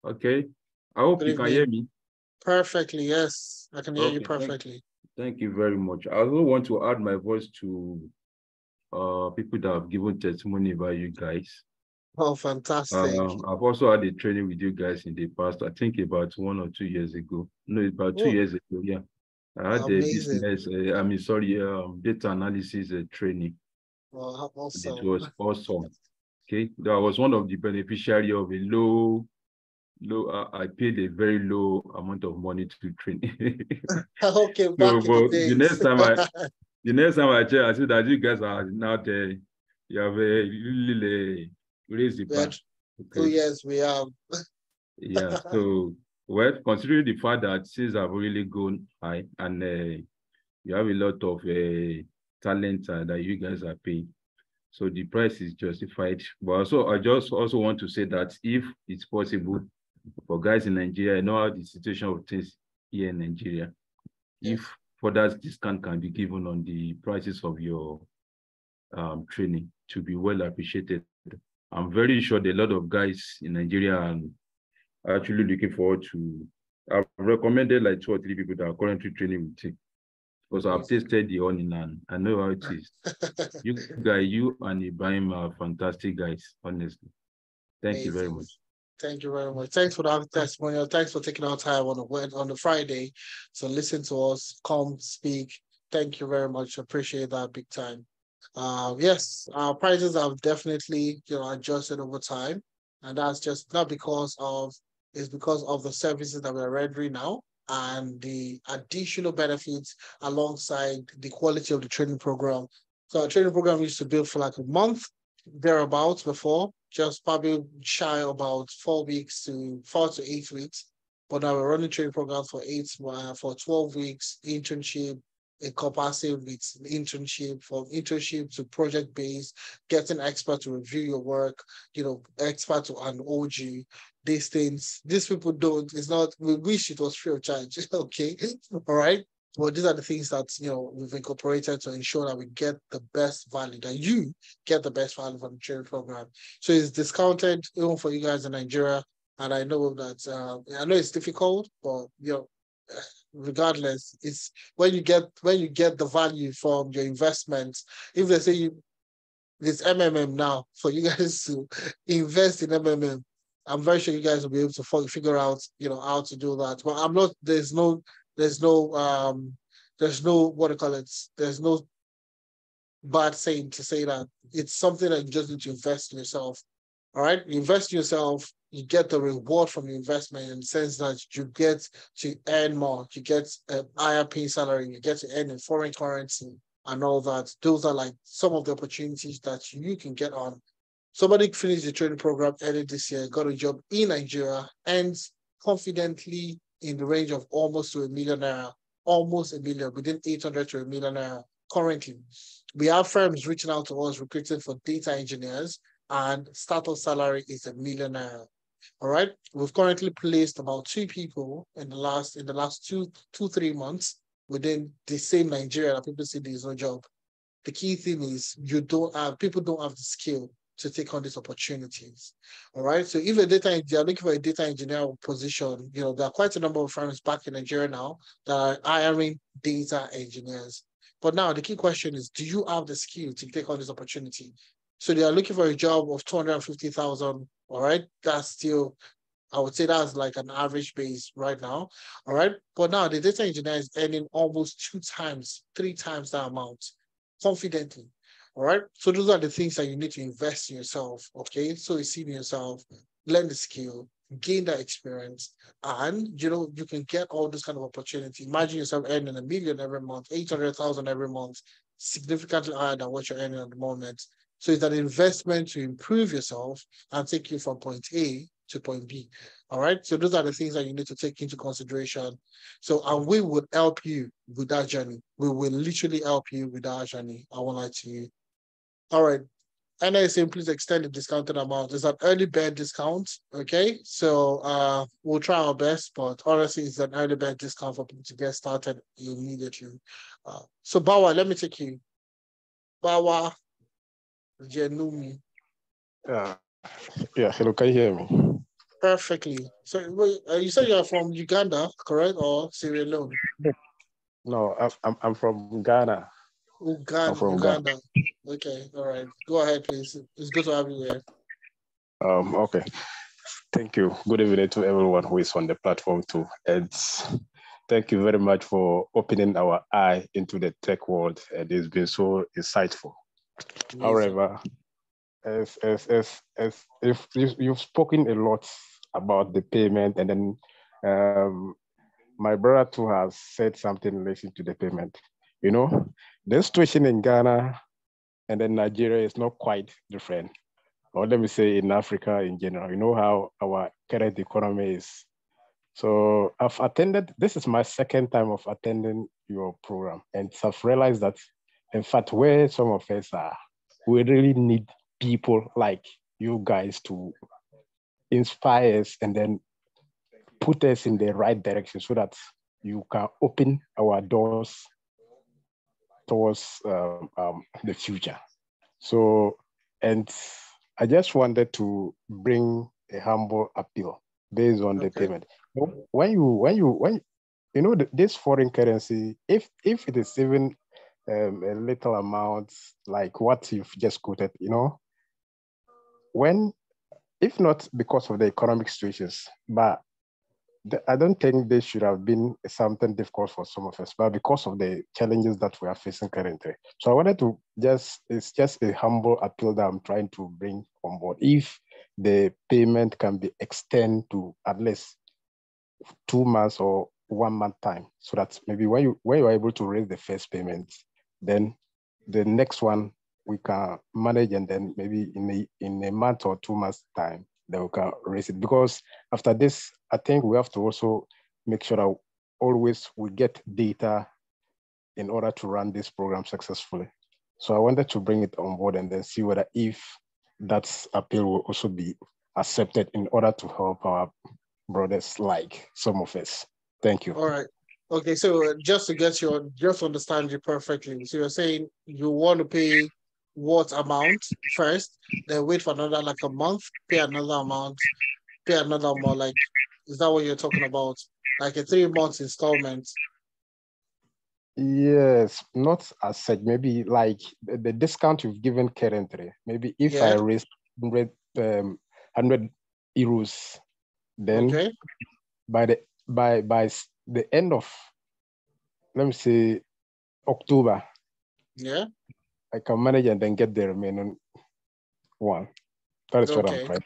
Okay, I hope you can hear me. Perfectly, yes. I can hear you perfectly. Thank you very much. I also want to add my voice to people that have given testimony about you guys. Oh, fantastic. I've also had a training with you guys in the past, I think about 1 or 2 years ago. No, about 2 years ago, yeah. I had a business, data analysis training. Wow, awesome. It was awesome. Okay, that was one of the beneficiaries of a low low. I paid a very low amount of money to train. Okay, So, back in the but days. the next time I check, I see that you guys are now there. You have really raised the bar. Okay. Oh yes, we have. Yeah. So, well, considering the fact that sales have really gone high and you have a lot of talent that you guys are paying, so the price is justified. But also, I just also want to say that if it's possible for guys in Nigeria, I know how the situation of things here in Nigeria. Yes. If further discount can be given on the prices of your training, to be well appreciated. I'm very sure that a lot of guys in Nigeria are actually looking forward to. I've recommended like 2 or 3 people that are currently training with me, because I've tasted the onion and I know how it is. You and Ibrahim are fantastic guys, honestly. Thank you very much. Thank you very much. Thanks for that testimonial. Thanks for taking our time on the Friday to listen to us, come speak. Thank you very much. Appreciate that big time. Yes, our prices have definitely adjusted over time, and that's just not because of the services that we're rendering now and the additional benefits alongside the quality of the training program. So our training program used to build for like a month thereabouts before, just probably shy about 4 to 8 weeks. But now we're running training programs for 12 weeks, internship, encompassing with internship, from internship to project-based, getting experts to review your work, expert to an OG. These things, these people don't, it's not, we wish it was free of charge. Okay. All right. Well, these are the things that we've incorporated to ensure that we get the best value, that you get the best value from the training program. So it's discounted even for you guys in Nigeria. And I know that I know it's difficult, but regardless, it's when you get the value from your investments. If they say it's MMM now for you guys to invest in MMM, I'm very sure you guys will be able to figure out how to do that. But I'm not. There's no what do you call it? There's no bad saying to say that it's something that you just need to invest in yourself. All right, you invest in yourself, you get the reward from your investment in the sense that you get to earn more, you get a higher pay salary, you get to earn in foreign currency and all that. Those are like some of the opportunities that you can get on. Somebody finished the training program early this year, got a job in Nigeria, and confidently in the range of almost to $1 million, almost $1 million, within 800 to $1 million currently. We have firms reaching out to us, recruiting for data engineers, and startup salary is $1 million. All right. We've currently placed about 2 people in the last 3 months within the same Nigeria that people say there's no job. The key thing is people don't have the skill to take on these opportunities. All right. So if you're looking for a data engineer position, there are quite a number of firms back in Nigeria now that are hiring data engineers. But now the key question is, do you have the skill to take on this opportunity? So they are looking for a job of 250,000. All right. That's still, I would say that's like an average base right now. All right. But now the data engineer is earning almost 3 times that amount confidently. All right. So those are the things that you need to invest in yourself. Okay. So you see in yourself, learn the skill, gain that experience, and you can get all this kind of opportunity. Imagine yourself earning $1 million every month, 800,000 every month, significantly higher than what you're earning at the moment. So it's an investment to improve yourself and take you from point A to point B. All right. So those are the things that you need to take into consideration. So, and we would help you with that journey. We will literally help you with that journey. I won't lie to you. All right. NISM, please extend the discounted amount. It's an early bird discount. Okay. So we'll try our best, but honestly, it's an early bird discount for people to get started immediately. So Bawa, let me take you. Bawa Genumi. Yeah, hello, can you hear me? Perfectly. So you said you're from Uganda, correct, or Sierra Leone? No, I'm from Ghana. Uganda. Okay, all right. Go ahead, please. It's good to have you here. Okay. Thank you. Good evening to everyone who is on the platform too. And thank you very much for opening our eye into the tech world. And it's been so insightful. Amazing. However, if you've spoken a lot about the payment, and then my brother too has said something in relation to the payment. You know, the situation in Ghana and then Nigeria is not quite different. Or let me say in Africa in general, you know how our current economy is. So I've attended, this is my second time of attending your program. And I've realized that, in fact, where some of us are, we really need people like you guys to inspire us and then put us in the right direction so that you can open our doors towards the future. So, and I just wanted to bring a humble appeal based on the payment. When you know this foreign currency, if it is even a little amount like what you've just quoted, you know, when, if not because of the economic situations, but I don't think this should have been something difficult for some of us, but because of the challenges that we are facing currently. So I wanted to it's just a humble appeal that I'm trying to bring on board. If the payment can be extended to at least 2 months or 1 month time, so that maybe when you are able to raise the first payment, then the next one we can manage, and then maybe in a month or 2 months time, then we can raise it. Because after this, I think we have to also make sure that always we get data in order to run this program successfully. So I wanted to bring it on board and then see whether if that appeal will also be accepted in order to help our brothers like some of us. Thank you. All right. Okay, so just to understand you perfectly. So you're saying you want to pay what amount first, then wait for another like a month, pay another amount, like, is that what you're talking about? Like a 3 months installment? Yes, not as such. Maybe like the discount you've given currently. Maybe if I raise 100 euros, then by the end of, let me say, October, I can manage and then get the remaining one. That is what I'm trying.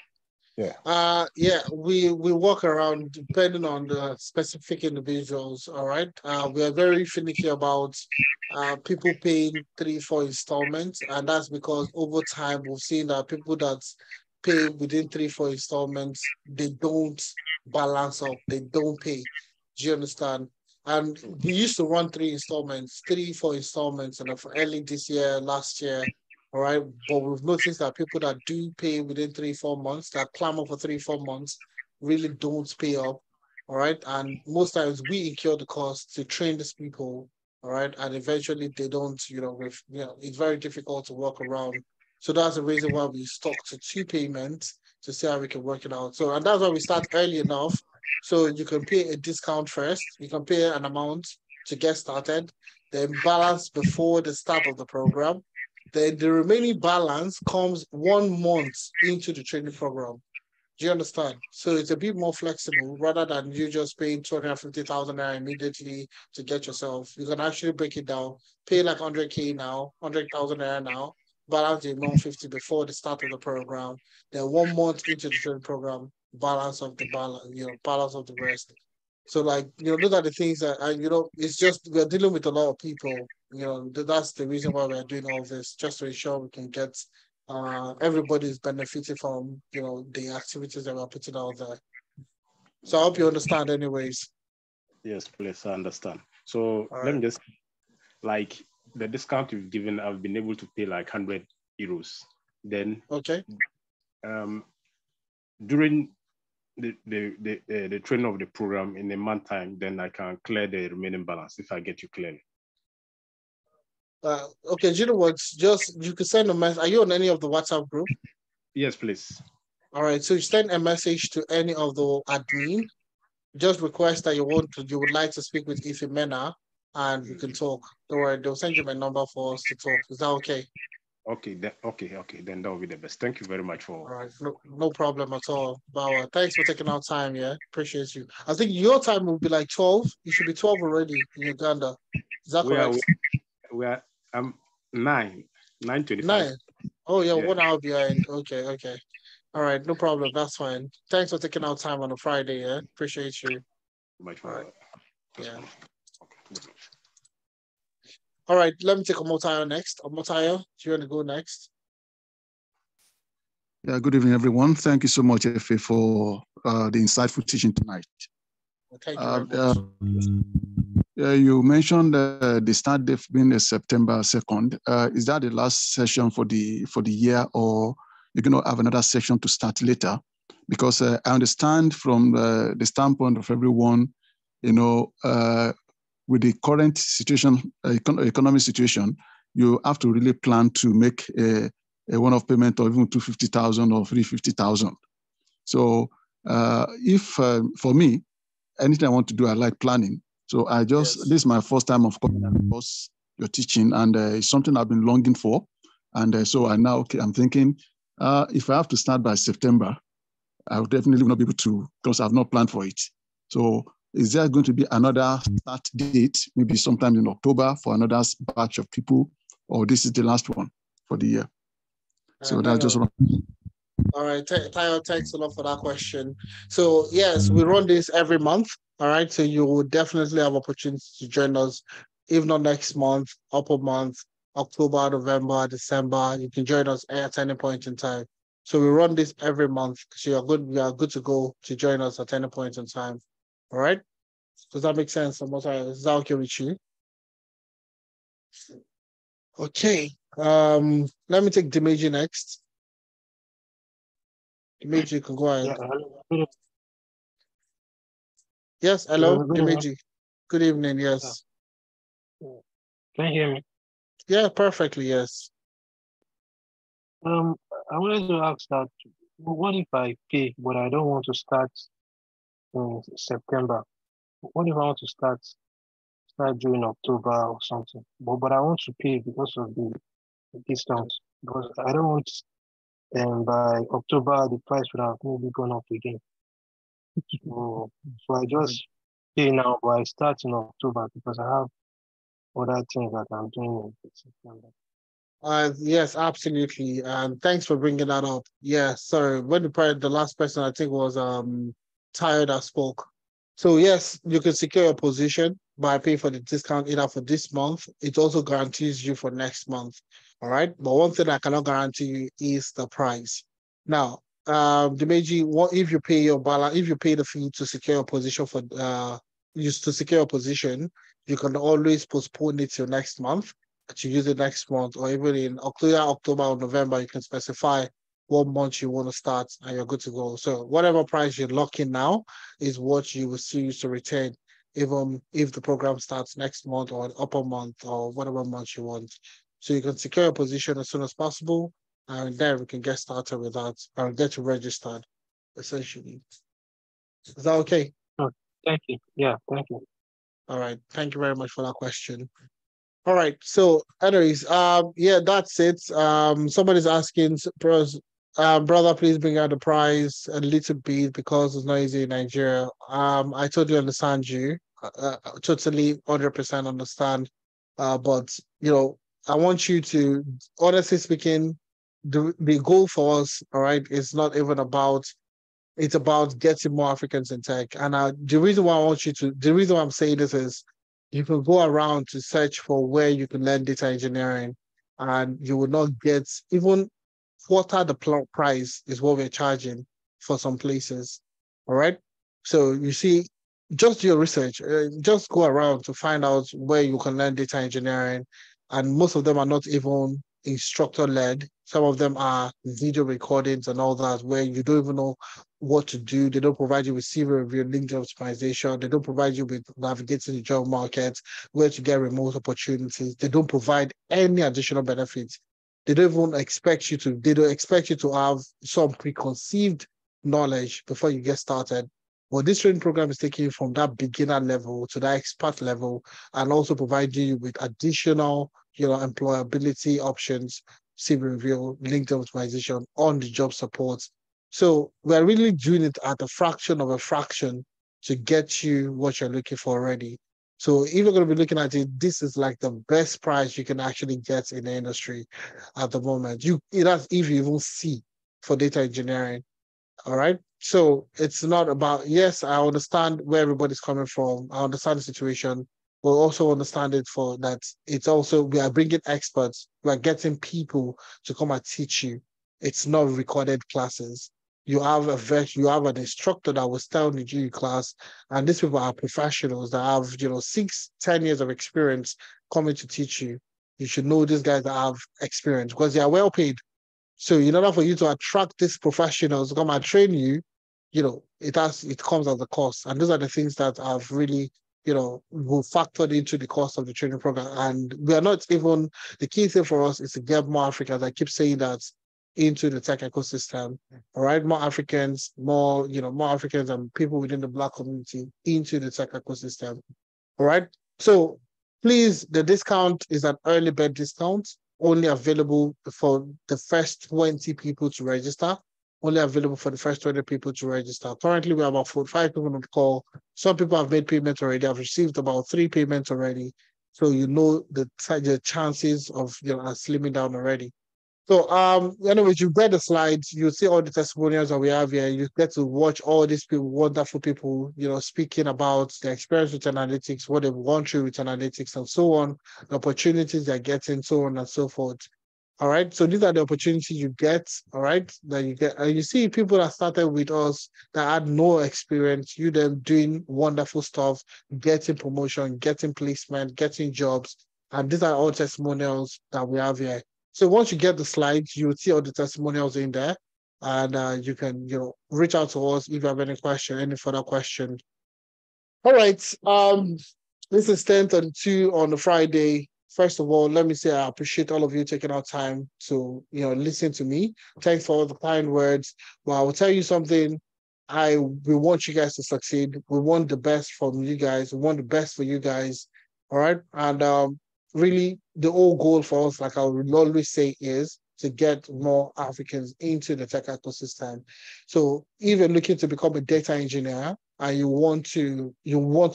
We work around depending on the specific individuals. All right. We are very finicky about people paying 3-4 installments, and that's because over time we've seen that people that pay within 3-4 installments, they don't balance up, they don't pay. Do you understand? And we used to run 3 installments, 3-4 installments, and for early this year, last year. All right. But we've noticed that people that do pay within 3-4 months, that clamor for 3-4 months, really don't pay up. All right. And most times we incur the cost to train these people. All right. And eventually they don't, it's very difficult to work around. So that's the reason why we stuck to 2 payments to see how we can work it out. So, and that's why we start early enough. So you can pay a discount first. You can pay an amount to get started, then balance before the start of the program. Then the remaining balance comes 1 month into the training program. Do you understand? So it's a bit more flexible rather than you just paying 250,000 naira immediately to get yourself. You can actually break it down, pay like 100K now, 100,000 naira now, balance the amount 50 before the start of the program. Then 1 month into the training program, balance of the rest. So like, those are the things that, it's just, we're dealing with a lot of people. That's the reason why we're doing all this, just to ensure we can get everybody's benefiting from, the activities that we're putting out there. So I hope you understand anyways. Yes, please, I understand. So let me just, like the discount you've given, I've been able to pay like 100 euros. Then during the training of the program in a month time, then I can clear the remaining balance if I get you clearly. Okay, do you know what? Just, you could send a message. Are you on any of the WhatsApp group? Yes, please. All right, so you send a message to any of the admin. Just request that you would like to speak with Ife Mena, and you can talk. Don't worry, they'll send you my number for us to talk. Is that okay? Okay, then that will be the best. Thank you very much for. All right, no problem at all. But thanks for taking out time. Yeah, appreciate you. I think your time will be like 12. You should be 12 already in Uganda. Is that correct? We are 9:25. 9. Oh yeah, 1 hour behind. Okay. All right, no problem. That's fine. Thanks for taking out time on a Friday. Yeah, appreciate you. Much All more. right. Yeah. All right, let me take Omotayo next. Omotayo, do you want to go next? Yeah, good evening, everyone. Thank you so much, Efe, for the insightful teaching tonight. Well, thank you very much. You mentioned the start date being September 2nd. Is that the last session for the year, or you're going to have another session to start later? Because I understand from the standpoint of everyone, with the current situation, economic situation, you have to really plan to make a one-off payment of even 250,000 or 350,000. So if for me, anything I want to do, I like planning. So this is my first time of course you're teaching, and it's something I've been longing for. And so I'm thinking, if I have to start by September, I will definitely not be able to, because I've not planned for it. So is there going to be another start date, maybe sometime in October for another batch of people, or this is the last one for the year? So that's just what all right, Tayo, thanks a lot for that question. So yes, we run this every month. All right, so you will definitely have opportunity to join us, if not next month, upper month, October, November, December. You can join us at any point in time. So we run this every month. So we are good to go to join us at any point in time. All right. Does that make sense? Is that okay with you? Okay. Let me take Dimeji next. Dimeji, you can go ahead. Yeah, yes, hello, Dimeji. Good evening, yes. Can you hear me? Yeah, perfectly, yes. I wanted to ask that, what if I pay, but I don't want to start in September? What if I want to start during October or something? But I want to pay because of the distance. Because I don't want, by October, the price would have maybe gone up again. So I just pay now, but I start in October because I have other things that I'm doing in September. Yes, absolutely. And thanks for bringing that up. Yeah, sorry. When the last person I think was Tayo that spoke. So yes, you can secure your position by paying for the discount either for this month. It also guarantees you for next month. All right. But one thing I cannot guarantee you is the price. Now, Dimeji, what if you pay your balance, if you pay the fee to secure your position to secure your position, you can always postpone it till next month to use it next month, or even in October or November, you can specify what month you want to start and you're good to go. So whatever price you lock in now is what you will choose to retain, even if the program starts next month or an upper month or whatever month you want. So you can secure your position as soon as possible, and then we can get started with that and get you registered, essentially. Is that okay? Oh, thank you. Yeah, thank you. All right. Thank you very much for that question. All right. So, anyways, yeah, that's it. Somebody's asking, brother, please bring out the price a little bit because it's not easy in Nigeria. I totally understand you. Totally 100% understand. But I want you to, honestly speaking, the goal for us, all right, is not even about. It's about getting more Africans in tech. And the reason why I'm saying this is you can go around to search for where you can learn data engineering and you will not get even quarter the price is what we're charging for some places. All right. So you see, just do your research, just go around to find out where you can learn data engineering. And most of them are not even instructor led. Some of them are video recordings and all that, where you don't even know what to do. They don't provide you with CV review, LinkedIn optimization. They don't provide you with navigating the job market, where to get remote opportunities. They don't provide any additional benefits. They don't even expect you to have some preconceived knowledge before you get started. Well, this training program is taking you from that beginner level to that expert level and also providing you with additional, employability options, CV review, LinkedIn optimization, on-the-job support. So we're really doing it at a fraction of a fraction to get you what you're looking for already. So if you're going to be looking at it, this is like the best price you can actually get in the industry at the moment. That's if you even see for data engineering. All right. So it's not about, yes, I understand where everybody's coming from. I understand the situation. We'll also understand it for that. It's also, we are bringing experts. We are getting people to come and teach you. It's not recorded classes. You have an instructor that will tell the GU class, and these people are professionals that have 6-10 years of experience coming to teach you. You should know these guys that have experience because they are well paid. So in order for you to attract these professionals to come and train you, it comes at the cost. And those are the things that have really, will factored into the cost of the training program. And we are not even, the key thing for us is to get more Africans. I keep saying that, into the tech ecosystem. All right, more Africans, more Africans and people within the Black community into the tech ecosystem. All right. So please, the discount is an early bird discount, only available for the first 20 people to register. Only available for the first 20 people to register. Currently, we have about 45 people on the call. Some people have made payments already. I've received about 3 payments already. So the chances of slimming down already. So anyways, you read the slides, you see all the testimonials that we have here. You get to watch all these people, wonderful people, speaking about their experience with analytics, what they've gone through with analytics, and so on, the opportunities they're getting, so on and so forth. All right. So these are the opportunities you get. All right. That you get. And you see people that started with us that had no experience, them doing wonderful stuff, getting promotion, getting placement, getting jobs. And these are all testimonials that we have here. So once you get the slides, you will see all the testimonials in there. And you can, reach out to us if you have any further question. All right. This is 10:32 on the Friday. First of all, let me say I appreciate all of you taking our time to, listen to me. Thanks for all the kind words. Well, I will tell you something. We want you guys to succeed. We want the best from you guys. We want the best for you guys. All right. And really, the whole goal for us, like I will always say, is to get more Africans into the tech ecosystem. So if you're looking to become a data engineer and you want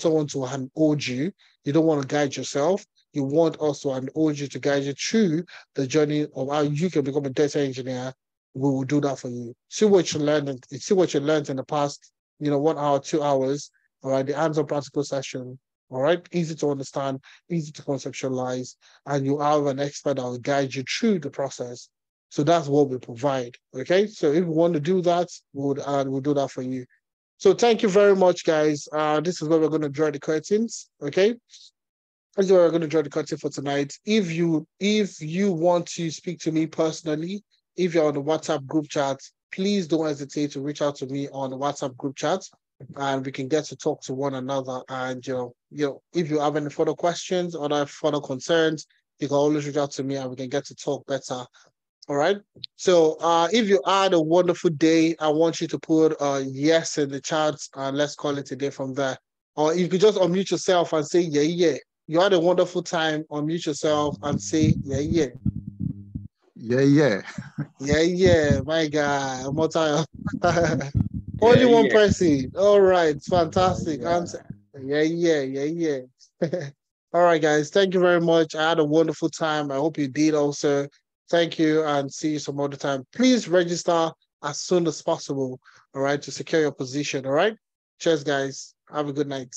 someone to handhold you, you don't want to guide yourself. You want us to handhold you to guide you through the journey of how you can become a data engineer. We will do that for you. See what you learned in the past, 1 hour, 2 hours. All right, the hands-on practical session. All right, easy to understand, easy to conceptualize, and you have an expert that will guide you through the process. So that's what we provide. Okay, so if you want to do that, we'll do that for you. So thank you very much, guys. This is where we're going to draw the curtains. Okay, this is where we're going to draw the curtain for tonight. If you want to speak to me personally, if you're on the WhatsApp group chat, please don't hesitate to reach out to me on the WhatsApp group chat, and we can get to talk to one another. And if you have any further questions or further concerns, you can always reach out to me, and we can get to talk better. All right. So if you had a wonderful day, I want you to put yes in the chat, and let's call it a day from there. Or you could just unmute yourself and say yeah, yeah. You had a wonderful time. Unmute yourself and say yeah, yeah. Yeah, yeah. Yeah, yeah, my guy. One time. Only one person. All right, fantastic answer. Yeah, yeah, yeah, yeah. All right, guys. Thank you very much. I had a wonderful time. I hope you did also. Thank you, and see you some other time. Please register as soon as possible, all right, to secure your position, all right? Cheers, guys. Have a good night.